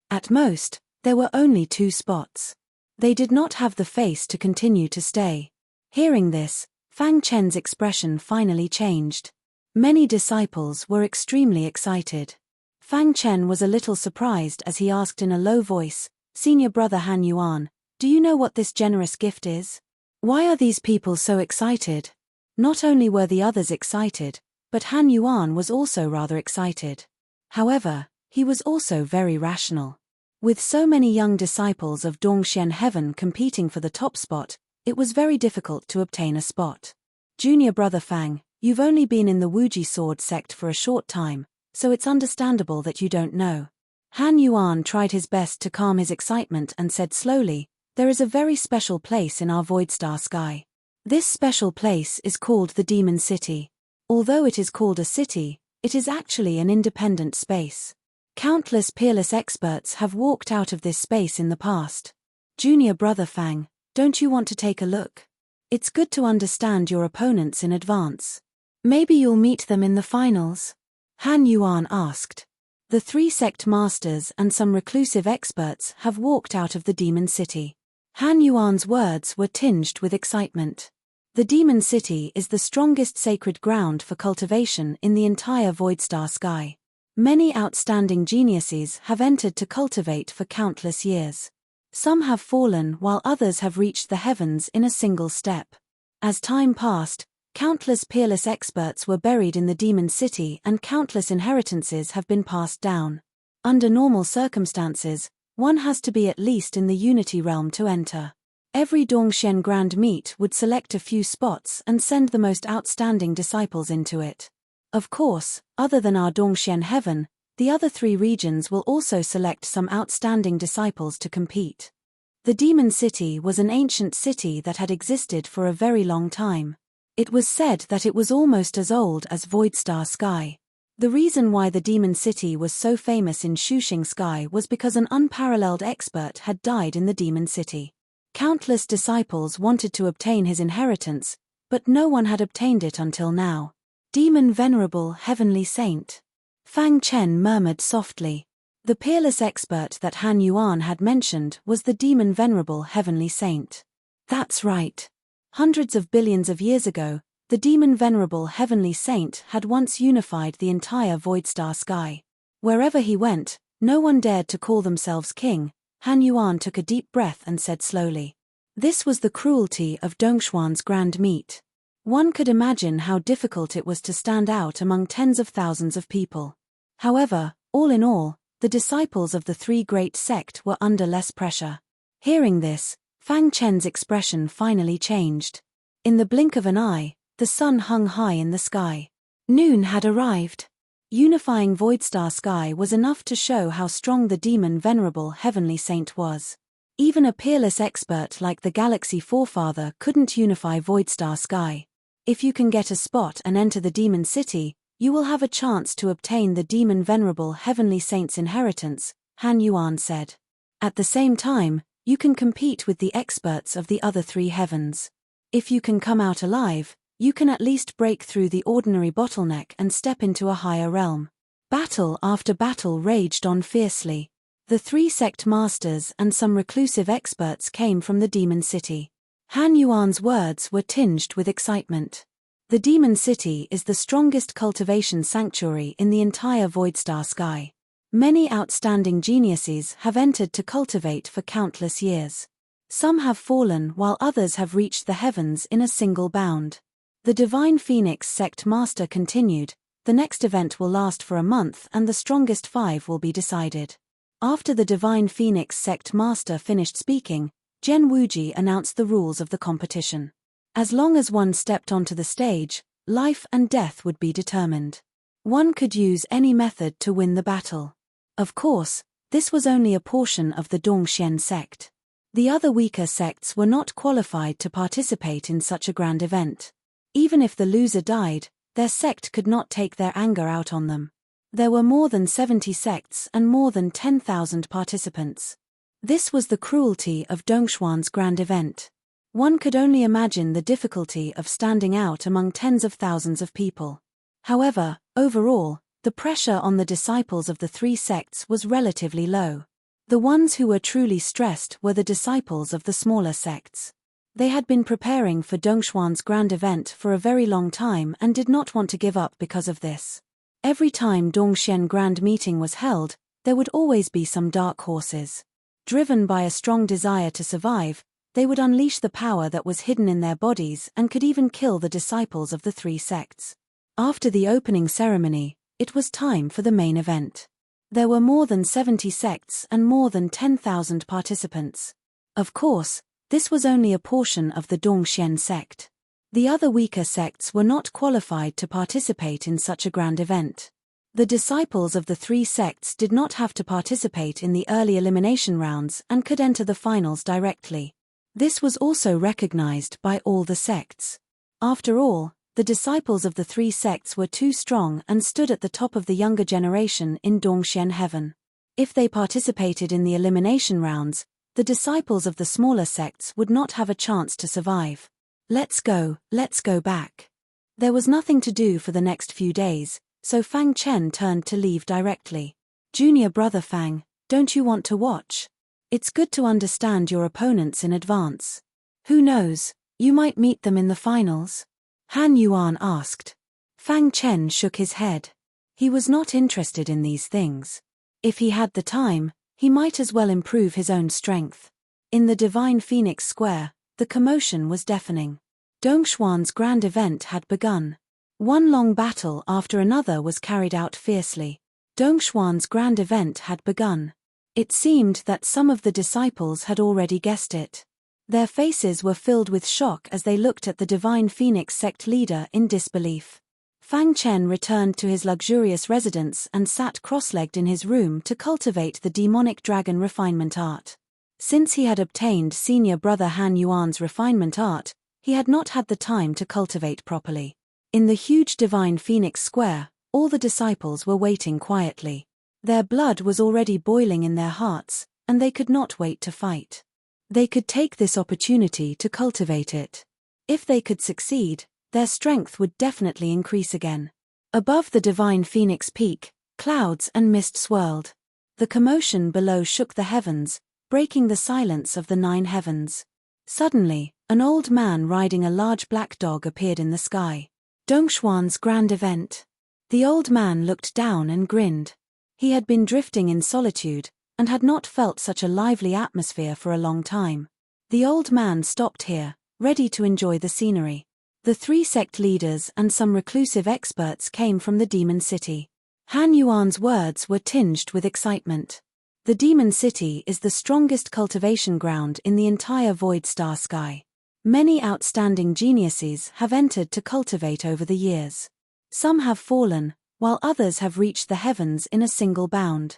At most, there were only 2 spots. They did not have the face to continue to stay. Hearing this, Fang Chen's expression finally changed. Many disciples were extremely excited. Fang Chen was a little surprised as he asked in a low voice, Senior Brother Han Yuan, do you know what this generous gift is? Why are these people so excited? Not only were the others excited, but Han Yuan was also rather excited. However, he was also very rational. With so many young disciples of Dongxian Heaven competing for the top spot, it was very difficult to obtain a spot. Junior Brother Fang, you've only been in the Wuji Sword sect for a short time, so it's understandable that you don't know. Han Yuan tried his best to calm his excitement and said slowly, there is a very special place in our Void Star sky. This special place is called the Demon City. Although it is called a city, it is actually an independent space. Countless peerless experts have walked out of this space in the past. Junior Brother Fang, don't you want to take a look? It's good to understand your opponents in advance. Maybe you'll meet them in the finals? Han Yuan asked. The 3 sect masters and some reclusive experts have walked out of the Demon City. Han Yuan's words were tinged with excitement. The Demon City is the strongest sacred ground for cultivation in the entire Void Star sky. Many outstanding geniuses have entered to cultivate for countless years. Some have fallen while others have reached the heavens in a single step. As time passed, countless peerless experts were buried in the Demon City and countless inheritances have been passed down. Under normal circumstances, one has to be at least in the Unity Realm to enter. Every Dongxian Grand Meet would select a few spots and send the most outstanding disciples into it. Of course, other than our Dongxian Heaven, the other 3 regions will also select some outstanding disciples to compete. The Demon City was an ancient city that had existed for a very long time. It was said that it was almost as old as Void Star Sky. The reason why the Demon City was so famous in Shuxing Sky was because an unparalleled expert had died in the Demon City. Countless disciples wanted to obtain his inheritance, but no one had obtained it until now. Demon Venerable Heavenly Saint. Fang Chen murmured softly. The peerless expert that Han Yuan had mentioned was the demon Venerable Heavenly Saint. That's right. Hundreds of billions of years ago, the demon Venerable Heavenly Saint had once unified the entire void star sky. Wherever he went, no one dared to call themselves king. Han Yuan took a deep breath and said slowly. This was the cruelty of Dongshuan's grand meat. One could imagine how difficult it was to stand out among tens of thousands of people. However, all in all, the disciples of the three great sect were under less pressure. Hearing this, Fang Chen's expression finally changed. In the blink of an eye, the sun hung high in the sky. Noon had arrived. Unifying void star sky was enough to show how strong the demon Venerable Heavenly Saint was. Even a peerless expert like the Galaxy Forefather couldn't unify void star sky. If you can get a spot and enter the demon city, you will have a chance to obtain the demon Venerable Heavenly Saint's inheritance, Han Yuan said. At the same time, you can compete with the experts of the other three heavens. If you can come out alive, you can at least break through the ordinary bottleneck and step into a higher realm. Battle after battle raged on fiercely. The three sect masters and some reclusive experts came from the demon city. Han Yuan's words were tinged with excitement. The demon city is the strongest cultivation sanctuary in the entire void star sky. Many outstanding geniuses have entered to cultivate for countless years. Some have fallen while others have reached the heavens in a single bound. The Divine Phoenix sect master continued, the next event will last for a month and the strongest 5 will be decided. After the Divine Phoenix sect master finished speaking, Zhen Wuji announced the rules of the competition. As long as one stepped onto the stage, life and death would be determined. One could use any method to win the battle. Of course, this was only a portion of the Dongxian sect. The other weaker sects were not qualified to participate in such a grand event. Even if the loser died, their sect could not take their anger out on them. There were more than 70 sects and more than 10,000 participants. This was the cruelty of Dongshuan's grand event. One could only imagine the difficulty of standing out among tens of thousands of people. However, overall, the pressure on the disciples of the three sects was relatively low. The ones who were truly stressed were the disciples of the smaller sects. They had been preparing for Dongshuan's grand event for a very long time and did not want to give up because of this. Every time Dongxian Grand Meeting was held, there would always be some dark horses. Driven by a strong desire to survive, they would unleash the power that was hidden in their bodies and could even kill the disciples of the three sects. After the opening ceremony, it was time for the main event. There were more than 70 sects and more than 10,000 participants. Of course, this was only a portion of the Dongxian sect. The other weaker sects were not qualified to participate in such a grand event. The disciples of the three sects did not have to participate in the early elimination rounds and could enter the finals directly. This was also recognized by all the sects. After all, the disciples of the three sects were too strong and stood at the top of the younger generation in Dongxian heaven. If they participated in the elimination rounds, the disciples of the smaller sects would not have a chance to survive. Let's go back. There was nothing to do for the next few days, so Fang Chen turned to leave directly. Junior brother Fang, don't you want to watch? It's good to understand your opponents in advance. Who knows, you might meet them in the finals? Han Yuan asked. Fang Chen shook his head. He was not interested in these things. If he had the time, he might as well improve his own strength. In the Divine Phoenix Square, the commotion was deafening. Dongshuan's grand event had begun. One long battle after another was carried out fiercely. Dongshuan's grand event had begun. It seemed that some of the disciples had already guessed it. Their faces were filled with shock as they looked at the Divine Phoenix sect leader in disbelief. Fang Chen returned to his luxurious residence and sat cross-legged in his room to cultivate the demonic dragon refinement art. Since he had obtained senior brother Han Yuan's refinement art, he had not had the time to cultivate properly. In the huge Divine Phoenix Square, all the disciples were waiting quietly. Their blood was already boiling in their hearts, and they could not wait to fight. They could take this opportunity to cultivate it. If they could succeed, their strength would definitely increase again. Above the Divine Phoenix Peak, clouds and mist swirled. The commotion below shook the heavens, breaking the silence of the 9 heavens. Suddenly, an old man riding a large black dog appeared in the sky. Dongxuan's grand event. The old man looked down and grinned. He had been drifting in solitude, and had not felt such a lively atmosphere for a long time. The old man stopped here, ready to enjoy the scenery. The 3 sect leaders and some reclusive experts came from the demon city. Han Yuan's words were tinged with excitement. The demon city is the strongest cultivation ground in the entire void star sky. Many outstanding geniuses have entered to cultivate over the years. Some have fallen, while others have reached the heavens in a single bound.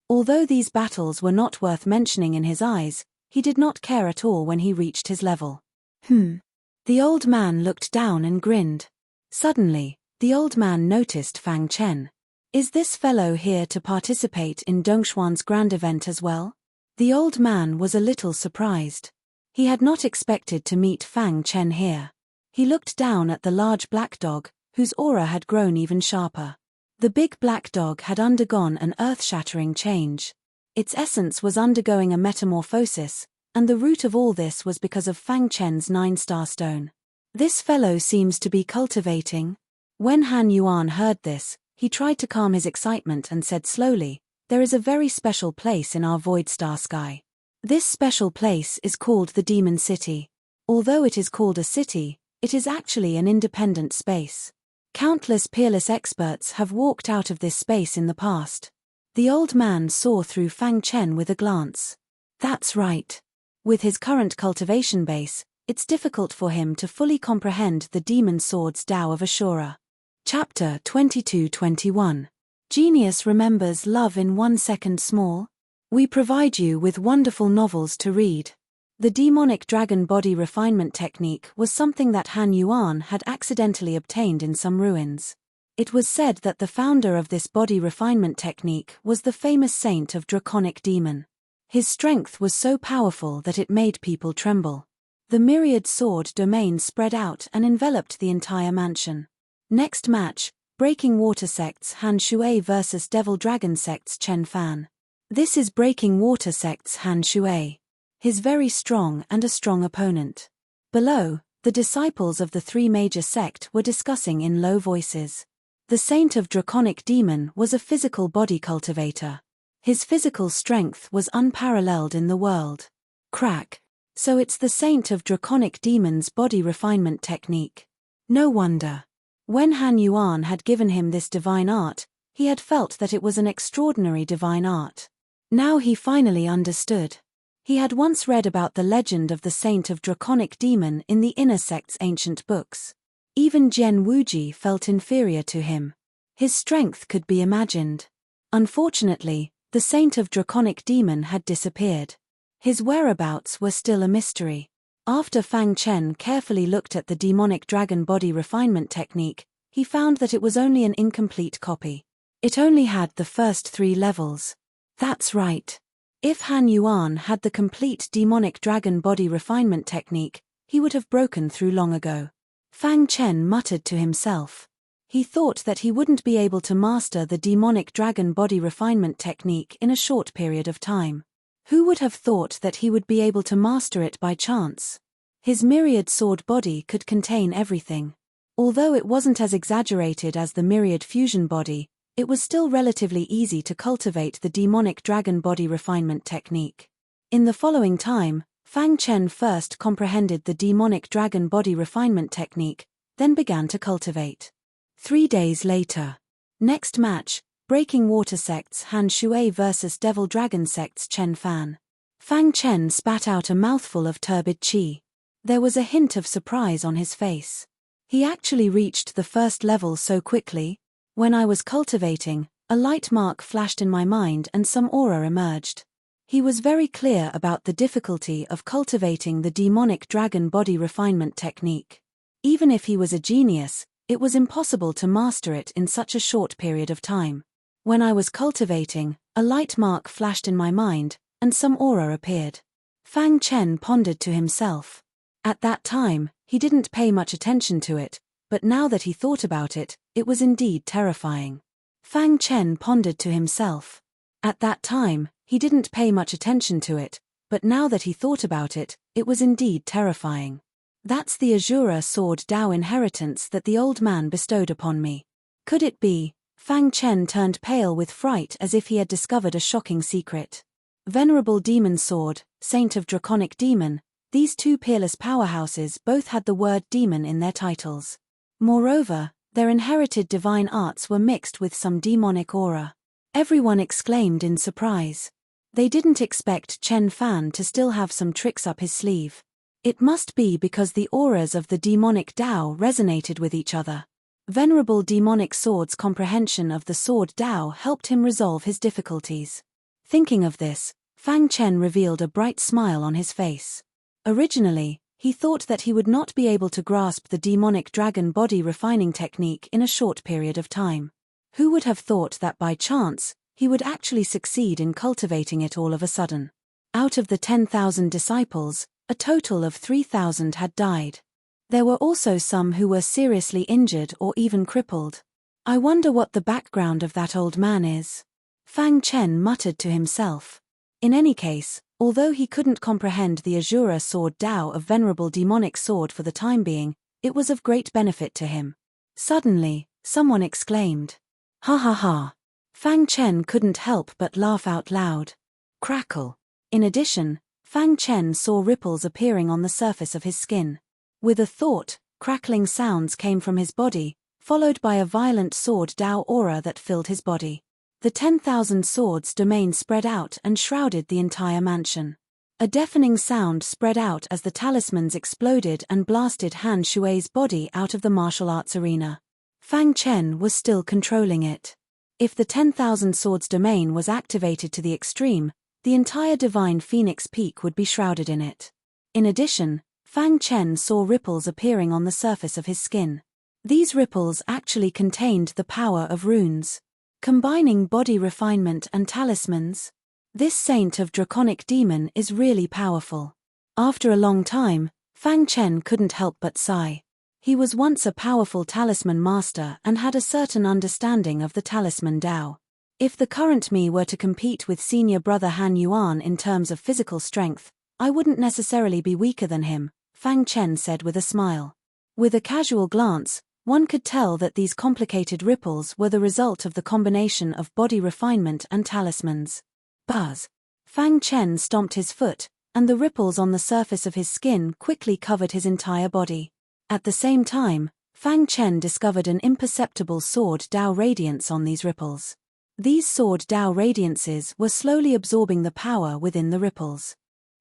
Although these battles were not worth mentioning in his eyes, he did not care at all when he reached his level. The old man looked down and grinned. Suddenly, the old man noticed Fang Chen. Is this fellow here to participate in Dongxuan's grand event as well? The old man was a little surprised. He had not expected to meet Fang Chen here. He looked down at the large black dog, whose aura had grown even sharper. The big black dog had undergone an earth-shattering change. Its essence was undergoing a metamorphosis, and the root of all this was because of Fang Chen's 9-star stone. This fellow seems to be cultivating. When Han Yuan heard this, he tried to calm his excitement and said slowly, "There is a very special place in our void star sky. This special place is called the Demon City. Although it is called a city, it is actually an independent space. Countless peerless experts have walked out of this space in the past." The old man saw through Fang Chen with a glance. That's right. With his current cultivation base, it's difficult for him to fully comprehend the demon sword's Tao of Ashura. Chapter 22-21. Genius remembers love in 1 second small? We provide you with wonderful novels to read. The demonic dragon body refinement technique was something that Han Yuan had accidentally obtained in some ruins. It was said that the founder of this body refinement technique was the famous saint of draconic demon. His strength was so powerful that it made people tremble. The myriad sword domain spread out and enveloped the entire mansion. Next match, Breaking Water Sect's Han Shui vs Devil Dragon Sect's Chen Fan. This is Breaking Water Sect's Han Shui. He's very strong and a strong opponent. Below, the disciples of the 3 major sect were discussing in low voices. The saint of draconic demon was a physical body cultivator. His physical strength was unparalleled in the world. Crack. So it's the saint of draconic demon's body refinement technique. No wonder. When Han Yuan had given him this divine art, he had felt that it was an extraordinary divine art. Now he finally understood. He had once read about the legend of the saint of draconic demon in the inner sect's ancient books. Even Jian Wuji felt inferior to him. His strength could be imagined. Unfortunately, the saint of draconic demon had disappeared. His whereabouts were still a mystery. After Fang Chen carefully looked at the demonic dragon body refinement technique, he found that it was only an incomplete copy. It only had the first 3 levels. That's right. If Han Yuan had the complete demonic dragon body refinement technique, he would have broken through long ago. Fang Chen muttered to himself. He thought that he wouldn't be able to master the demonic dragon body refinement technique in a short period of time. Who would have thought that he would be able to master it by chance? His myriad sword body could contain everything. Although it wasn't as exaggerated as the myriad fusion body, it was still relatively easy to cultivate the demonic dragon body refinement technique. In the following time, Fang Chen first comprehended the demonic dragon body refinement technique, then began to cultivate. 3 days later. Next match, Breaking Water Sect's Han Shui vs Devil Dragon Sect's Chen Fan. Fang Chen spat out a mouthful of turbid qi. There was a hint of surprise on his face. He actually reached the first level so quickly. When I was cultivating, a light mark flashed in my mind and some aura emerged. He was very clear about the difficulty of cultivating the demonic dragon body refinement technique. Even if he was a genius, it was impossible to master it in such a short period of time. When I was cultivating, a light mark flashed in my mind, and some aura appeared. Fang Chen pondered to himself. At that time, he didn't pay much attention to it, but now that he thought about it, it was indeed terrifying. Fang Chen pondered to himself. At that time, he didn't pay much attention to it, but now that he thought about it, it was indeed terrifying. That's the Azura Sword Dao inheritance that the old man bestowed upon me. Could it be? Fang Chen turned pale with fright as if he had discovered a shocking secret. Venerable Demon Sword, Saint of Draconic Demon, these two peerless powerhouses both had the word demon in their titles. Moreover, their inherited divine arts were mixed with some demonic aura. Everyone exclaimed in surprise. They didn't expect Chen Fan to still have some tricks up his sleeve. It must be because the auras of the demonic Dao resonated with each other. Venerable Demonic Sword's comprehension of the Sword Dao helped him resolve his difficulties. Thinking of this, Fang Chen revealed a bright smile on his face. Originally, he thought that he would not be able to grasp the demonic dragon body refining technique in a short period of time. Who would have thought that by chance, he would actually succeed in cultivating it all of a sudden? Out of the 10,000 disciples, a total of 3,000 had died. There were also some who were seriously injured or even crippled. I wonder what the background of that old man is. Fang Chen muttered to himself. In any case, although he couldn't comprehend the Azura Sword Dao of Venerable Demonic Sword for the time being, it was of great benefit to him. Suddenly, someone exclaimed. Ha ha ha. Fang Chen couldn't help but laugh out loud. Crackle. In addition, Fang Chen saw ripples appearing on the surface of his skin. With a thought, crackling sounds came from his body, followed by a violent sword Dao aura that filled his body. The 10,000 swords domain spread out and shrouded the entire mansion. A deafening sound spread out as the talismans exploded and blasted Han Shui's body out of the martial arts arena. Fang Chen was still controlling it. If the 10,000 swords domain was activated to the extreme, the entire divine phoenix peak would be shrouded in it. In addition, Fang Chen saw ripples appearing on the surface of his skin. These ripples actually contained the power of runes. Combining body refinement and talismans, this saint of draconic demon is really powerful. After a long time, Fang Chen couldn't help but sigh. He was once a powerful talisman master and had a certain understanding of the talisman Dao. If the current me were to compete with senior brother Han Yuan in terms of physical strength, I wouldn't necessarily be weaker than him, Fang Chen said with a smile. With a casual glance, one could tell that these complicated ripples were the result of the combination of body refinement and talismans. Buzz. Fang Chen stomped his foot, and the ripples on the surface of his skin quickly covered his entire body. At the same time, Fang Chen discovered an imperceptible sword Dao radiance on these ripples. These sword Dao radiances were slowly absorbing the power within the ripples.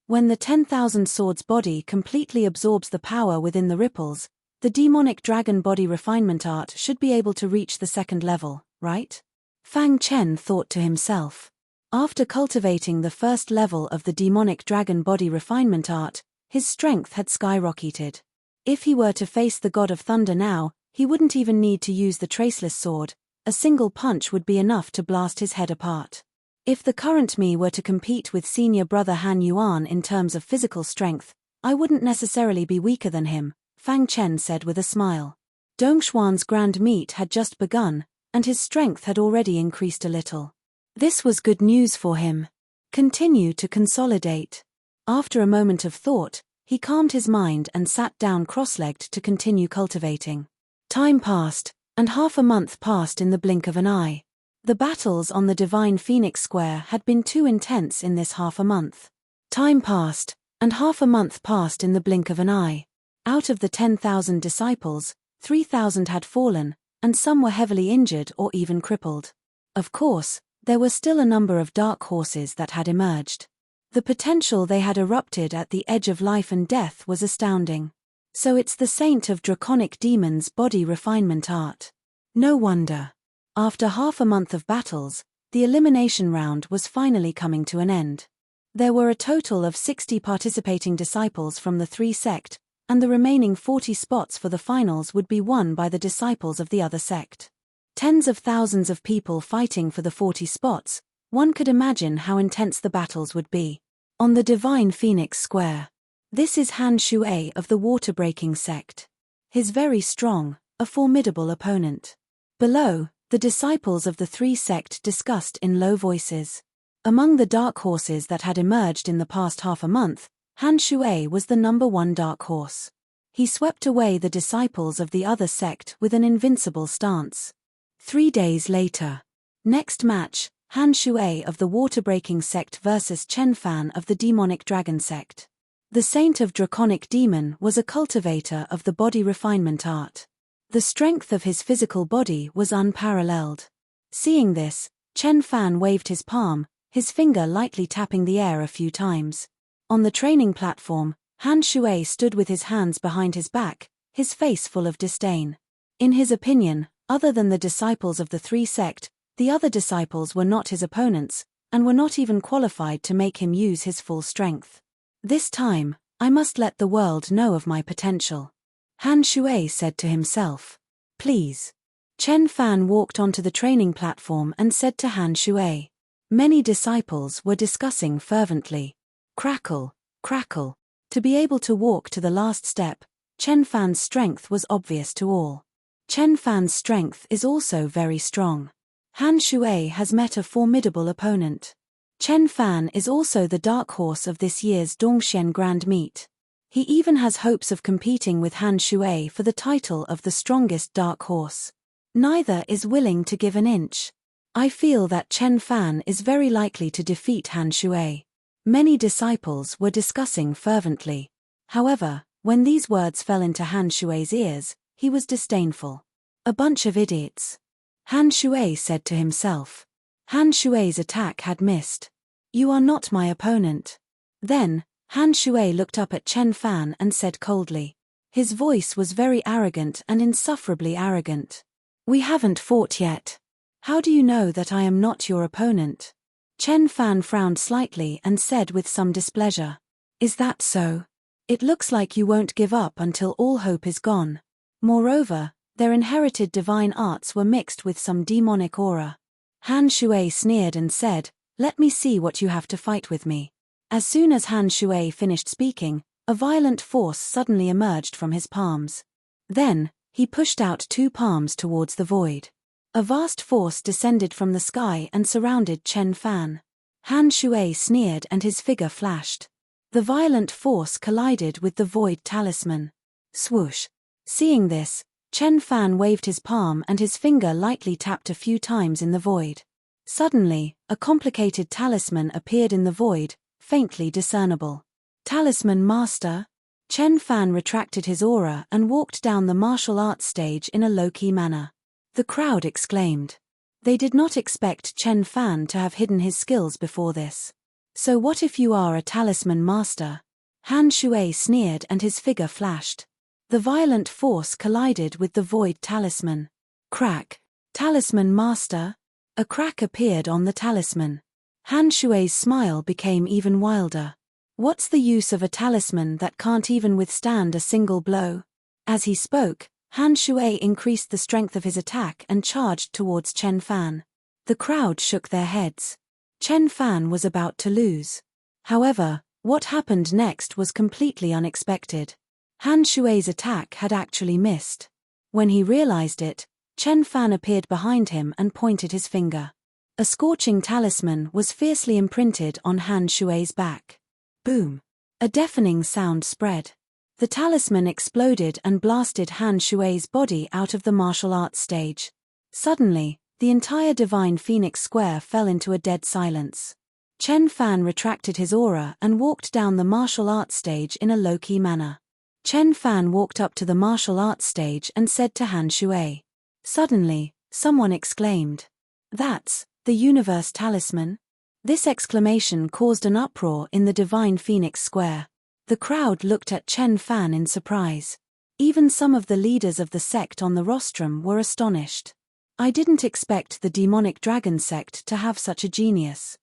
When the 10,000 swords body completely absorbs the power within the ripples, the demonic dragon body refinement art should be able to reach the second level, right? Fang Chen thought to himself. After cultivating the first level of the demonic dragon body refinement art, his strength had skyrocketed. If he were to face the god of thunder now, he wouldn't even need to use the traceless sword. A single punch would be enough to blast his head apart. If the current me were to compete with senior brother Han Yuan in terms of physical strength, I wouldn't necessarily be weaker than him, Fang Chen said with a smile. Dongshuan's grand meet had just begun, and his strength had already increased a little. This was good news for him. Continue to consolidate. After a moment of thought, he calmed his mind and sat down cross-legged to continue cultivating. Time passed, and half a month passed in the blink of an eye. The battles on the Divine Phoenix Square had been too intense in this half a month. Time passed, and half a month passed in the blink of an eye. Out of the 10,000 disciples, 3,000 had fallen, and some were heavily injured or even crippled. Of course, there were still a number of dark horses that had emerged. The potential they had erupted at the edge of life and death was astounding. So it's the saint of draconic demons' body refinement art. No wonder. After half a month of battles, the elimination round was finally coming to an end. There were a total of 60 participating disciples from the three sect, and the remaining 40 spots for the finals would be won by the disciples of the other sect. Tens of thousands of people fighting for the 40 spots, one could imagine how intense the battles would be. On the Divine Phoenix Square. This is Han Shui of the water-breaking sect. He's very strong, a formidable opponent. Below, the disciples of the three sect discussed in low voices. Among the dark horses that had emerged in the past half a month, Han Shui was the number one dark horse. He swept away the disciples of the other sect with an invincible stance. 3 days later. Next match, Han Shui of the water-breaking sect versus Chen Fan of the demonic dragon sect. The saint of draconic demon was a cultivator of the body refinement art. The strength of his physical body was unparalleled. Seeing this, Chen Fan waved his palm, his finger lightly tapping the air a few times. On the training platform, Han Shui stood with his hands behind his back, his face full of disdain. In his opinion, other than the disciples of the three sect, the other disciples were not his opponents, and were not even qualified to make him use his full strength. This time, I must let the world know of my potential. Han Shui said to himself. Please. Chen Fan walked onto the training platform and said to Han Shui. Many disciples were discussing fervently. Crackle, crackle. To be able to walk to the last step, Chen Fan's strength was obvious to all. Chen Fan's strength is also very strong. Han Shui has met a formidable opponent. Chen Fan is also the dark horse of this year's Dongxian Grand Meet. He even has hopes of competing with Han Shui for the title of the strongest dark horse. Neither is willing to give an inch. I feel that Chen Fan is very likely to defeat Han Shui. Many disciples were discussing fervently. However, when these words fell into Han Shui's ears, he was disdainful. A bunch of idiots. Han Shui said to himself. Han Shui's attack had missed. You are not my opponent. Then, Han Shui looked up at Chen Fan and said coldly. His voice was very arrogant and insufferably arrogant. We haven't fought yet. How do you know that I am not your opponent? Chen Fan frowned slightly and said with some displeasure. Is that so? It looks like you won't give up until all hope is gone. Moreover, their inherited divine arts were mixed with some demonic aura. Han Shui sneered and said, Let me see what you have to fight with me. As soon as Han Shui finished speaking, a violent force suddenly emerged from his palms. Then, he pushed out 2 palms towards the void. A vast force descended from the sky and surrounded Chen Fan. Han Shui sneered and his figure flashed. The violent force collided with the void talisman. Swoosh. Seeing this, Chen Fan waved his palm and his finger lightly tapped a few times in the void. Suddenly, a complicated talisman appeared in the void, faintly discernible. Talisman Master? Chen Fan retracted his aura and walked down the martial arts stage in a low-key manner. The crowd exclaimed. They did not expect Chen Fan to have hidden his skills before this. So what if you are a talisman master? Han Shui sneered and his figure flashed. The violent force collided with the void talisman. Crack. Talisman master? A crack appeared on the talisman. Han Shui's smile became even wilder. What's the use of a talisman that can't even withstand a single blow? As he spoke, Han Shui increased the strength of his attack and charged towards Chen Fan. The crowd shook their heads. Chen Fan was about to lose. However, what happened next was completely unexpected. Han Shui's attack had actually missed. When he realized it, Chen Fan appeared behind him and pointed his finger. A scorching talisman was fiercely imprinted on Han Shui's back. Boom! A deafening sound spread. The talisman exploded and blasted Han Shui's body out of the martial arts stage. Suddenly, the entire Divine Phoenix Square fell into a dead silence. Chen Fan retracted his aura and walked down the martial arts stage in a low-key manner. Chen Fan walked up to the martial arts stage and said to Han Shui. Suddenly, someone exclaimed. That's the universe talisman? This exclamation caused an uproar in the Divine Phoenix Square. The crowd looked at Chen Fan in surprise. Even some of the leaders of the sect on the rostrum were astonished. I didn't expect the demonic dragon sect to have such a genius.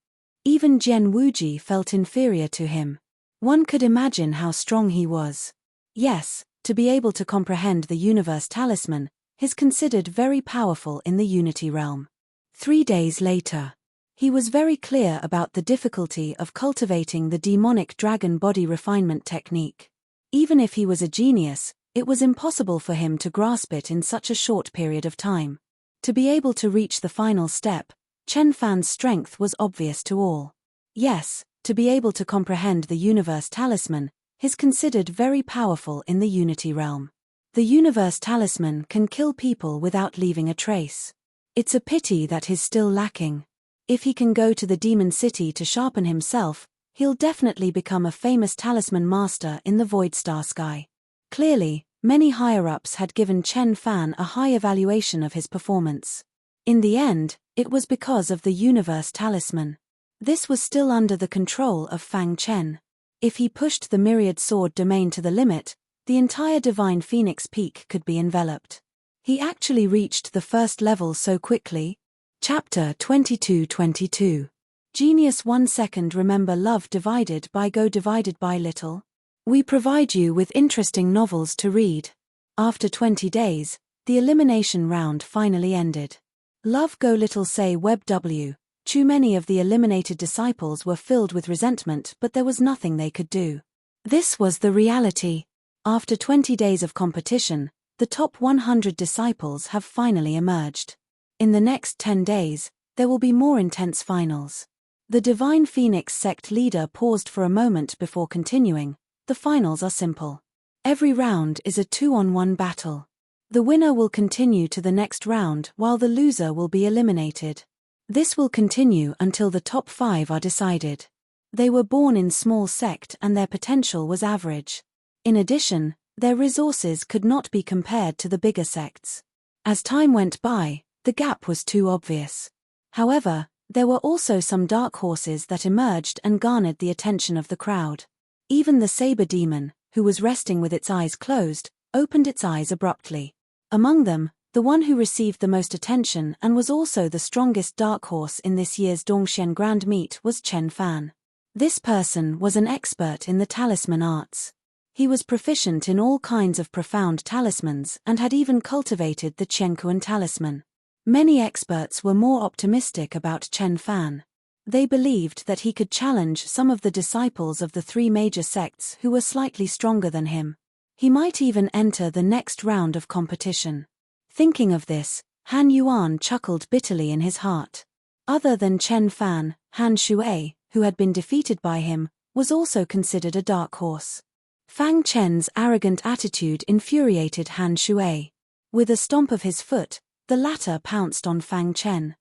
Even Jian Wuji felt inferior to him. One could imagine how strong he was. Yes, to be able to comprehend the universe talisman is considered very powerful in the Unity realm. 3 days later. He was very clear about the difficulty of cultivating the demonic dragon body refinement technique. Even if he was a genius, it was impossible for him to grasp it in such a short period of time. To be able to reach the final step, Chen Fan's strength was obvious to all. Yes, to be able to comprehend the universe talisman is considered very powerful in the Unity realm. The universe talisman can kill people without leaving a trace. It's a pity that he's still lacking. If he can go to the Demon City to sharpen himself, he'll definitely become a famous talisman master in the Void Star Sky. Clearly, many higher-ups had given Chen Fan a high evaluation of his performance. In the end, it was because of the universe talisman. This was still under the control of Fang Chen. If he pushed the Myriad Sword domain to the limit, the entire Divine Phoenix Peak could be enveloped. He actually reached the first level so quickly. Chapter 22-22. Genius 1 second. Remember love divided by go divided by little? We provide you with interesting novels to read. After 20 days, the elimination round finally ended. Love go little say Web W. Too many of the eliminated disciples were filled with resentment, but there was nothing they could do. This was the reality. After 20 days of competition, the top 100 disciples have finally emerged. In the next 10 days, there will be more intense finals. The Divine Phoenix sect leader paused for a moment before continuing. The finals are simple. Every round is a 2-on-1 battle. The winner will continue to the next round while the loser will be eliminated. This will continue until the top 5 are decided. They were born in small sect and their potential was average. In addition, their resources could not be compared to the bigger sects. As time went by, the gap was too obvious. However, there were also some dark horses that emerged and garnered the attention of the crowd. Even the saber demon, who was resting with its eyes closed, opened its eyes abruptly. Among them, the one who received the most attention and was also the strongest dark horse in this year's Dongxian Grand Meet was Chen Fan. This person was an expert in the talisman arts. He was proficient in all kinds of profound talismans and had even cultivated the Qianquan talisman. Many experts were more optimistic about Chen Fan. They believed that he could challenge some of the disciples of the 3 major sects who were slightly stronger than him. He might even enter the next round of competition. Thinking of this, Han Yuan chuckled bitterly in his heart. Other than Chen Fan, Han Shui, who had been defeated by him, was also considered a dark horse. Fang Chen's arrogant attitude infuriated Han Shui. With a stomp of his foot, the latter pounced on Fang Chen.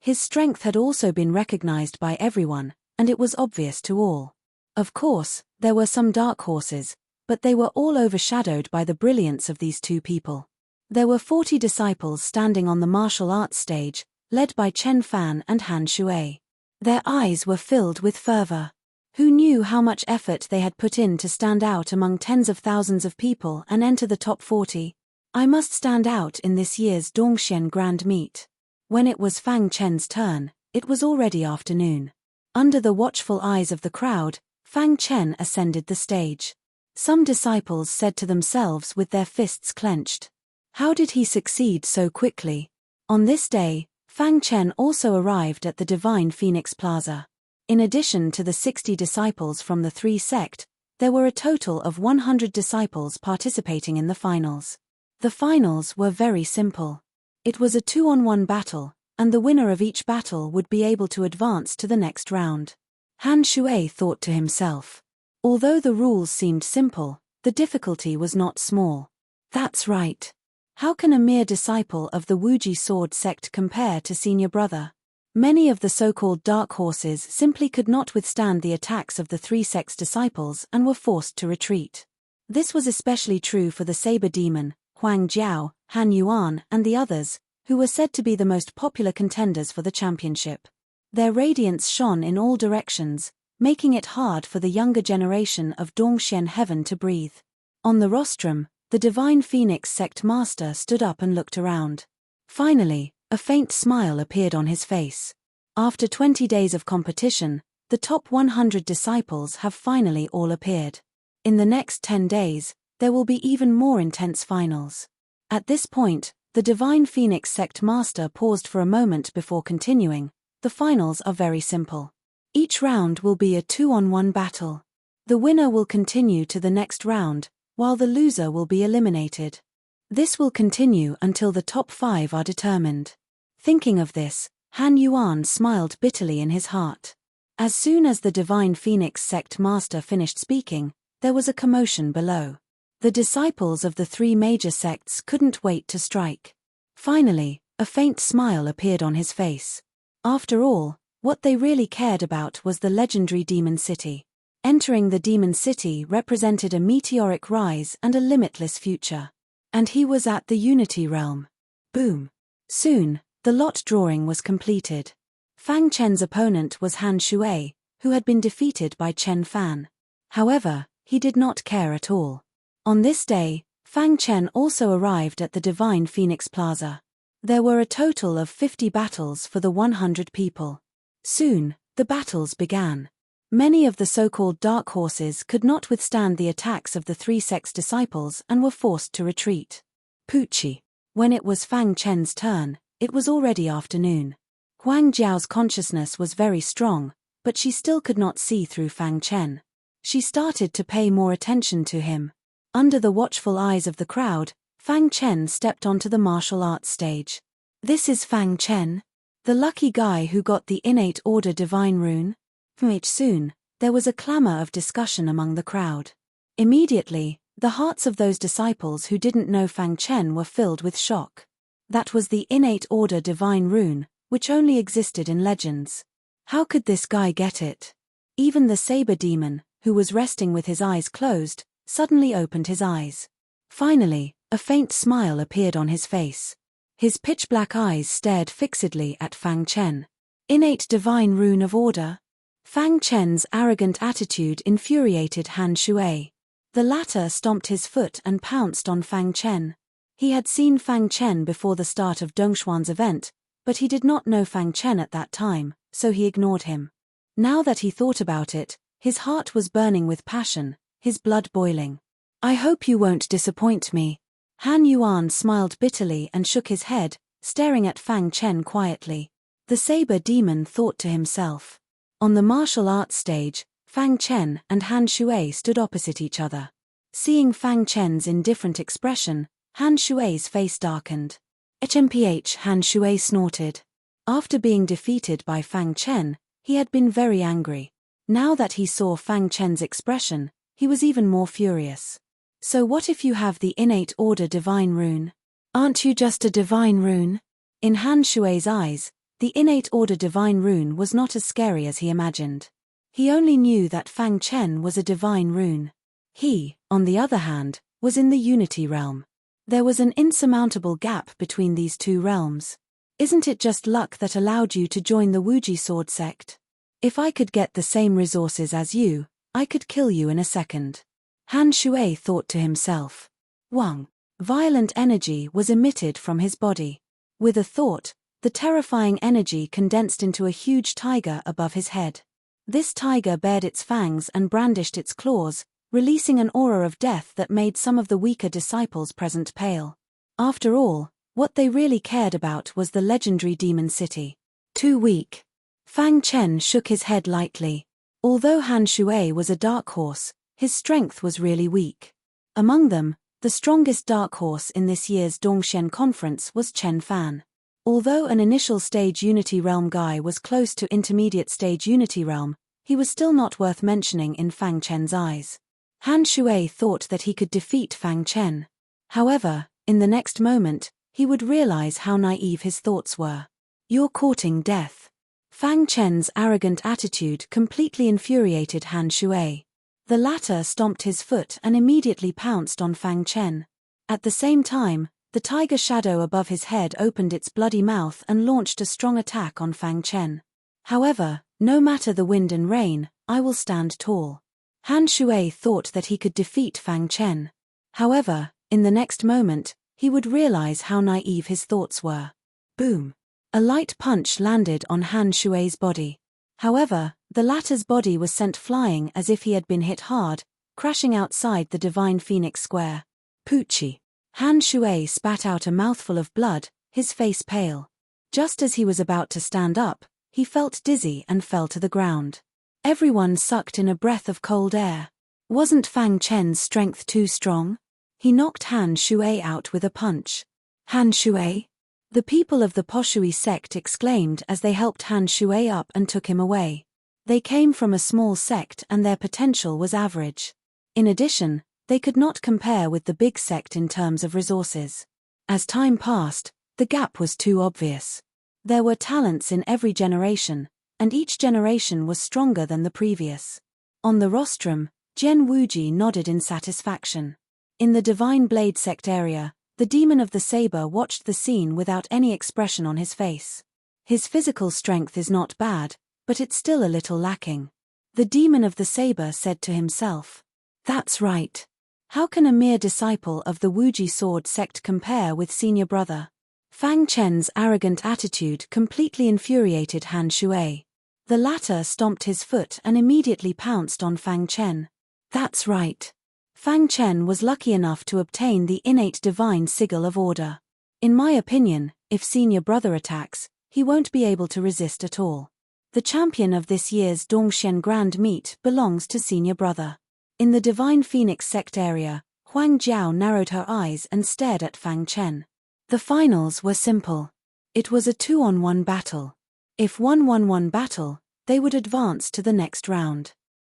His strength had also been recognized by everyone, and it was obvious to all. Of course, there were some dark horses, but they were all overshadowed by the brilliance of these two people. There were 40 disciples standing on the martial arts stage, led by Chen Fan and Han Shui. Their eyes were filled with fervor. Who knew how much effort they had put in to stand out among tens of thousands of people and enter the top 40? I must stand out in this year's Dongxian Grand Meet. When it was Fang Chen's turn, it was already afternoon. Under the watchful eyes of the crowd, Fang Chen ascended the stage. Some disciples said to themselves with their fists clenched, "How did he succeed so quickly?" On this day, Fang Chen also arrived at the Divine Phoenix Plaza. In addition to the 60 disciples from the 3 sect, there were a total of 100 disciples participating in the finals. The finals were very simple. It was a 2-on-1 battle, and the winner of each battle would be able to advance to the next round. Han Shui thought to himself. Although the rules seemed simple, the difficulty was not small. That's right. How can a mere disciple of the Wuji Sword sect compare to senior brother? Many of the so-called dark horses simply could not withstand the attacks of the 3 sects' disciples and were forced to retreat. This was especially true for the saber demon, Huang Jiao, Han Yuan, and the others, who were said to be the most popular contenders for the championship. Their radiance shone in all directions, making it hard for the younger generation of Dongxian heaven to breathe. On the rostrum, the Divine Phoenix sect master stood up and looked around. Finally, a faint smile appeared on his face. After 20 days of competition, the top 100 disciples have finally all appeared. In the next 10 days, there will be even more intense finals. At this point, the Divine Phoenix sect master paused for a moment before continuing. The finals are very simple. Each round will be a 2-on-1 battle. The winner will continue to the next round, while the loser will be eliminated. This will continue until the top 5 are determined. Thinking of this, Han Yuan smiled bitterly in his heart. As soon as the Divine Phoenix sect master finished speaking, there was a commotion below. The disciples of the three major sects couldn't wait to strike. Finally, a faint smile appeared on his face. After all, what they really cared about was the legendary Demon City. Entering the Demon City represented a meteoric rise and a limitless future. And he was at the Unity Realm. Boom. Soon, the lot drawing was completed. Fang Chen's opponent was Han Shui, who had been defeated by Chen Fan. However, he did not care at all. On this day, Fang Chen also arrived at the Divine Phoenix Plaza. There were a total of 50 battles for the 100 people. Soon, the battles began. Many of the so-called dark horses could not withstand the attacks of the three sects' disciples and were forced to retreat. Poochie. When it was Fang Chen's turn, it was already afternoon. Huang Jiao's consciousness was very strong, but she still could not see through Fang Chen. She started to pay more attention to him. Under the watchful eyes of the crowd, Fang Chen stepped onto the martial arts stage. This is Fang Chen, the lucky guy who got the innate order divine rune. Soon, there was a clamor of discussion among the crowd. Immediately, the hearts of those disciples who didn't know Fang Chen were filled with shock. That was the innate order divine rune, which only existed in legends. How could this guy get it? Even the saber demon, who was resting with his eyes closed, suddenly opened his eyes. Finally, a faint smile appeared on his face. His pitch-black eyes stared fixedly at Fang Chen. Innate divine rune of order? Fang Chen's arrogant attitude infuriated Han Shui. The latter stomped his foot and pounced on Fang Chen. He had seen Fang Chen before the start of Dongshuan's event, but he did not know Fang Chen at that time, so he ignored him. Now that he thought about it, his heart was burning with passion, his blood boiling. I hope you won't disappoint me. Han Yuan smiled bitterly and shook his head, staring at Fang Chen quietly. The saber demon thought to himself. On the martial arts stage, Fang Chen and Han Shui stood opposite each other. Seeing Fang Chen's indifferent expression, Han Shui's face darkened. HMPH, Han Shui snorted. After being defeated by Fang Chen, he had been very angry. Now that he saw Fang Chen's expression, he was even more furious. So what if you have the innate order divine rune? Aren't you just a divine rune? In Han Shui's eyes, the innate order divine rune was not as scary as he imagined. He only knew that Fang Chen was a divine rune. He, on the other hand, was in the Unity realm. There was an insurmountable gap between these two realms. Isn't it just luck that allowed you to join the Wuji sword sect? If I could get the same resources as you, I could kill you in a second. Han Shui thought to himself. Wang. Violent energy was emitted from his body. With a thought, the terrifying energy condensed into a huge tiger above his head. This tiger bared its fangs and brandished its claws, releasing an aura of death that made some of the weaker disciples present pale. After all, what they really cared about was the legendary Demon City. Too weak. Fang Chen shook his head lightly. Although Han Shui was a dark horse, his strength was really weak. Among them, the strongest dark horse in this year's Dongxian conference was Chen Fan. Although an initial stage Unity Realm guy was close to intermediate stage Unity Realm, he was still not worth mentioning in Fang Chen's eyes. Han Shui thought that he could defeat Fang Chen. However, in the next moment, he would realize how naive his thoughts were. You're courting death. Fang Chen's arrogant attitude completely infuriated Han Shui. The latter stomped his foot and immediately pounced on Fang Chen. At the same time, the tiger shadow above his head opened its bloody mouth and launched a strong attack on Fang Chen. However, no matter the wind and rain, I will stand tall. Han Shui thought that he could defeat Fang Chen. However, in the next moment, he would realize how naive his thoughts were. Boom! A light punch landed on Han Shui's body. However, the latter's body was sent flying as if he had been hit hard, crashing outside the Divine Phoenix Square. Poochie. Han Shui spat out a mouthful of blood, his face pale. Just as he was about to stand up, he felt dizzy and fell to the ground. Everyone sucked in a breath of cold air. Wasn't Fang Chen's strength too strong? He knocked Han Shui out with a punch. Han Shui? The people of the Poshui sect exclaimed as they helped Han Shui up and took him away. They came from a small sect and their potential was average. In addition, they could not compare with the big sect in terms of resources. As time passed, the gap was too obvious. There were talents in every generation, and each generation was stronger than the previous. On the rostrum, Jian Wuji nodded in satisfaction. In the Divine Blade sect area, the demon of the saber watched the scene without any expression on his face. His physical strength is not bad, but it's still a little lacking. The demon of the saber said to himself. That's right. How can a mere disciple of the Wuji sword sect compare with senior brother? Fang Chen's arrogant attitude completely infuriated Han Shui. The latter stomped his foot and immediately pounced on Fang Chen. That's right. Fang Chen was lucky enough to obtain the innate divine sigil of order. In my opinion, if senior brother attacks, he won't be able to resist at all. The champion of this year's Dongxian Grand Meet belongs to senior brother. In the Divine Phoenix sect area, Huang Jiao narrowed her eyes and stared at Fang Chen. The finals were simple. It was a 2-on-1 battle. If 1-1-1 battle, they would advance to the next round.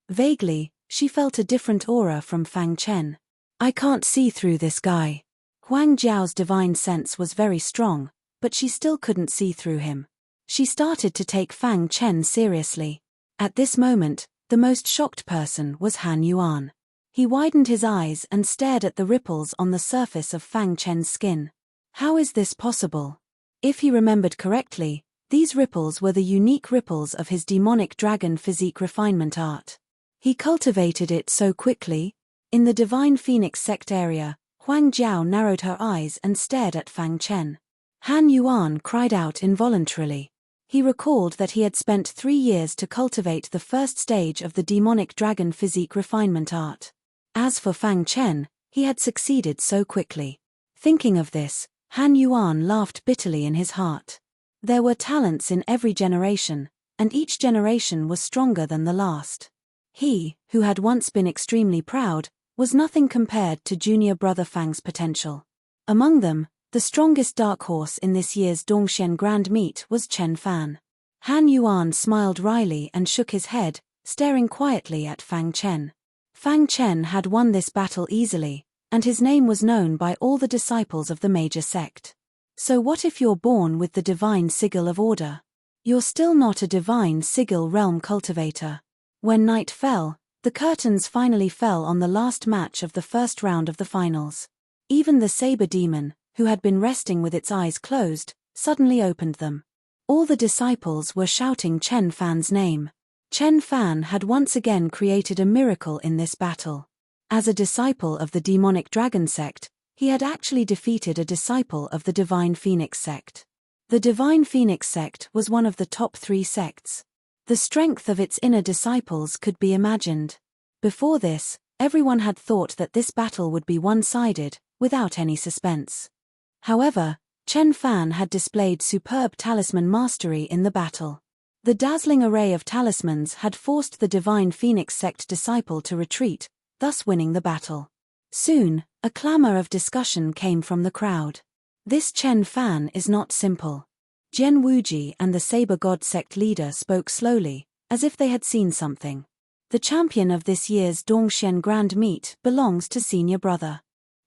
Vaguely, she felt a different aura from Fang Chen. I can't see through this guy. Huang Jiao's divine sense was very strong, but she still couldn't see through him. She started to take Fang Chen seriously. At this moment, the most shocked person was Han Yuan. He widened his eyes and stared at the ripples on the surface of Fang Chen's skin. How is this possible? If he remembered correctly, these ripples were the unique ripples of his demonic dragon physique refinement art. He cultivated it so quickly. In the Divine Phoenix sect area, Huang Jiao narrowed her eyes and stared at Fang Chen. Han Yuan cried out involuntarily. He recalled that he had spent 3 years to cultivate the first stage of the demonic dragon physique refinement art. As for Fang Chen, he had succeeded so quickly. Thinking of this, Han Yuan laughed bitterly in his heart. There were talents in every generation, and each generation was stronger than the last. He, who had once been extremely proud, was nothing compared to junior brother Fang's potential. Among them, the strongest dark horse in this year's Dongxian Grand Meet was Chen Fan. Han Yuan smiled wryly and shook his head, staring quietly at Fang Chen. Fang Chen had won this battle easily, and his name was known by all the disciples of the major sect. So what if you're born with the divine sigil of order? You're still not a divine sigil realm cultivator. When night fell, the curtains finally fell on the last match of the first round of the finals. Even the saber demon, who had been resting with its eyes closed, suddenly opened them. All the disciples were shouting Chen Fan's name. Chen Fan had once again created a miracle in this battle. As a disciple of the demonic dragon sect, he had actually defeated a disciple of the Divine Phoenix sect. The Divine Phoenix sect was one of the top 3 sects. The strength of its inner disciples could be imagined. Before this, everyone had thought that this battle would be one-sided, without any suspense. However, Chen Fan had displayed superb talisman mastery in the battle. The dazzling array of talismans had forced the Divine Phoenix sect disciple to retreat, thus winning the battle. Soon, a clamor of discussion came from the crowd. This Chen Fan is not simple. Jian Wuji and the Saber God sect leader spoke slowly, as if they had seen something. The champion of this year's Dongxian Grand Meet belongs to senior brother.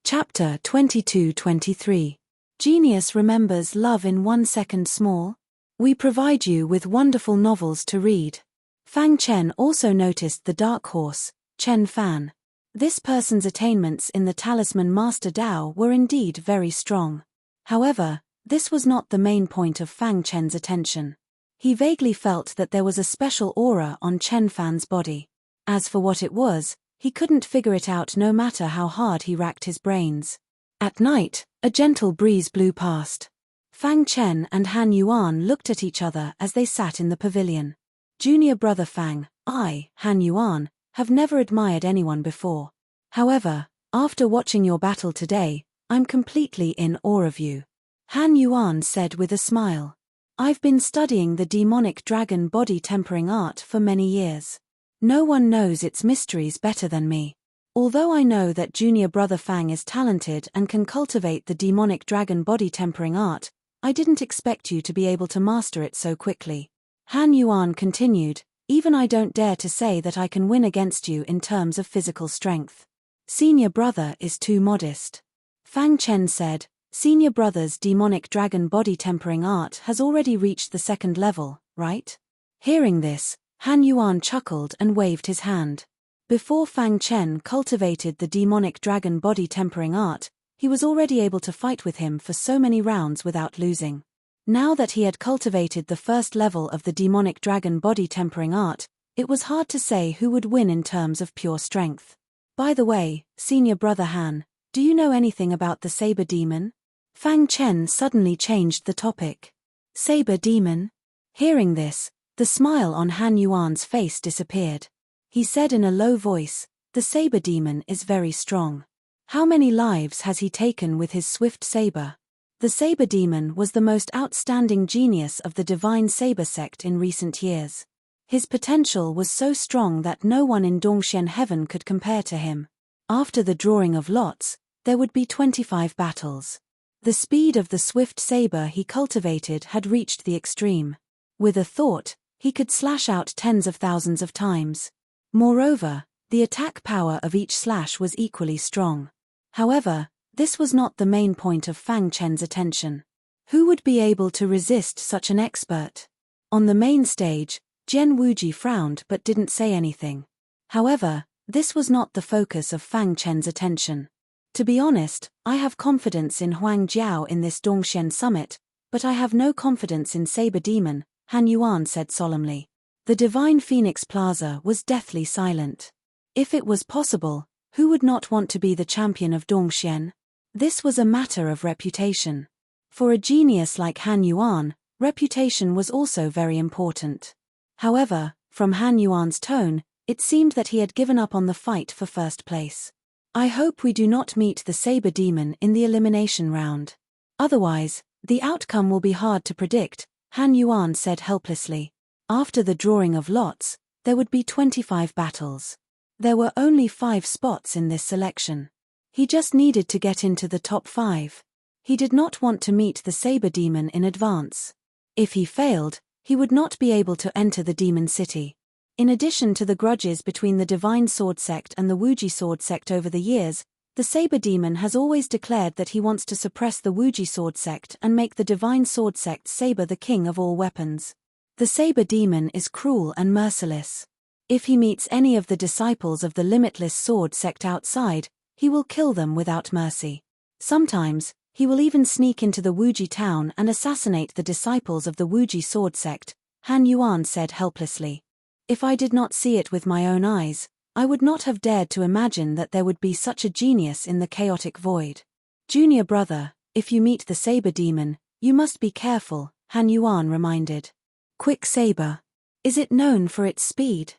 Chapter 22-23. Genius remembers love in 1 second small? We provide you with wonderful novels to read. Fang Chen also noticed the dark horse, Chen Fan. This person's attainments in the Talisman Master Dao were indeed very strong. However, this was not the main point of Fang Chen's attention. He vaguely felt that there was a special aura on Chen Fan's body. As for what it was, he couldn't figure it out no matter how hard he racked his brains. At night, a gentle breeze blew past. Fang Chen and Han Yuan looked at each other as they sat in the pavilion. Junior brother Fang, Han Yuan, have never admired anyone before. However, after watching your battle today, I'm completely in awe of you. Han Yuan said with a smile. I've been studying the demonic dragon body tempering art for many years. No one knows its mysteries better than me. Although I know that junior brother Fang is talented and can cultivate the demonic dragon body tempering art, I didn't expect you to be able to master it so quickly. Han Yuan continued, even I don't dare to say that I can win against you in terms of physical strength. Senior brother is too modest. Fang Chen said, senior brother's demonic dragon body tempering art has already reached the 2nd level, right? Hearing this, Han Yuan chuckled and waved his hand. Before Fang Chen cultivated the demonic dragon body tempering art, he was already able to fight with him for so many rounds without losing. Now that he had cultivated the 1st level of the demonic dragon body tempering art, it was hard to say who would win in terms of pure strength. By the way, senior brother Han, do you know anything about the saber demon? Fang Chen suddenly changed the topic. Saber demon? Hearing this, the smile on Han Yuan's face disappeared. He said in a low voice, the saber demon is very strong. How many lives has he taken with his swift saber? The saber demon was the most outstanding genius of the divine saber sect in recent years. His potential was so strong that no one in Dongxian heaven could compare to him. After the drawing of lots, there would be 25 battles. The speed of the swift saber he cultivated had reached the extreme. With a thought, he could slash out tens of thousands of times. Moreover, the attack power of each slash was equally strong. However, this was not the main point of Fang Chen's attention. Who would be able to resist such an expert? On the main stage, Jian Wuji frowned but didn't say anything. However, this was not the focus of Fang Chen's attention. To be honest, I have confidence in Huang Jiao in this Dongxian summit, but I have no confidence in Saber Demon, Han Yuan said solemnly. The Divine Phoenix Plaza was deathly silent. If it was possible, who would not want to be the champion of Dongxian? This was a matter of reputation. For a genius like Han Yuan, reputation was also very important. However, from Han Yuan's tone, it seemed that he had given up on the fight for 1st place. I hope we do not meet the Saber Demon in the elimination round. Otherwise, the outcome will be hard to predict, Han Yuan said helplessly. After the drawing of lots, there would be 25 battles. There were only 5 spots in this selection. He just needed to get into the top 5. He did not want to meet the Saber Demon in advance. If he failed, he would not be able to enter the Demon City. In addition to the grudges between the Divine Sword Sect and the Wuji Sword Sect over the years, the Saber Demon has always declared that he wants to suppress the Wuji Sword Sect and make the Divine Sword Sect Saber the king of all weapons. The Saber Demon is cruel and merciless. If he meets any of the disciples of the Limitless Sword Sect outside, he will kill them without mercy. Sometimes, he will even sneak into the Wuji town and assassinate the disciples of the Wuji Sword Sect, Han Yuan said helplessly. If I did not see it with my own eyes, I would not have dared to imagine that there would be such a genius in the chaotic void. Junior brother, if you meet the Saber Demon, you must be careful, Han Yuan reminded. Quick saber. Is it known for its speed?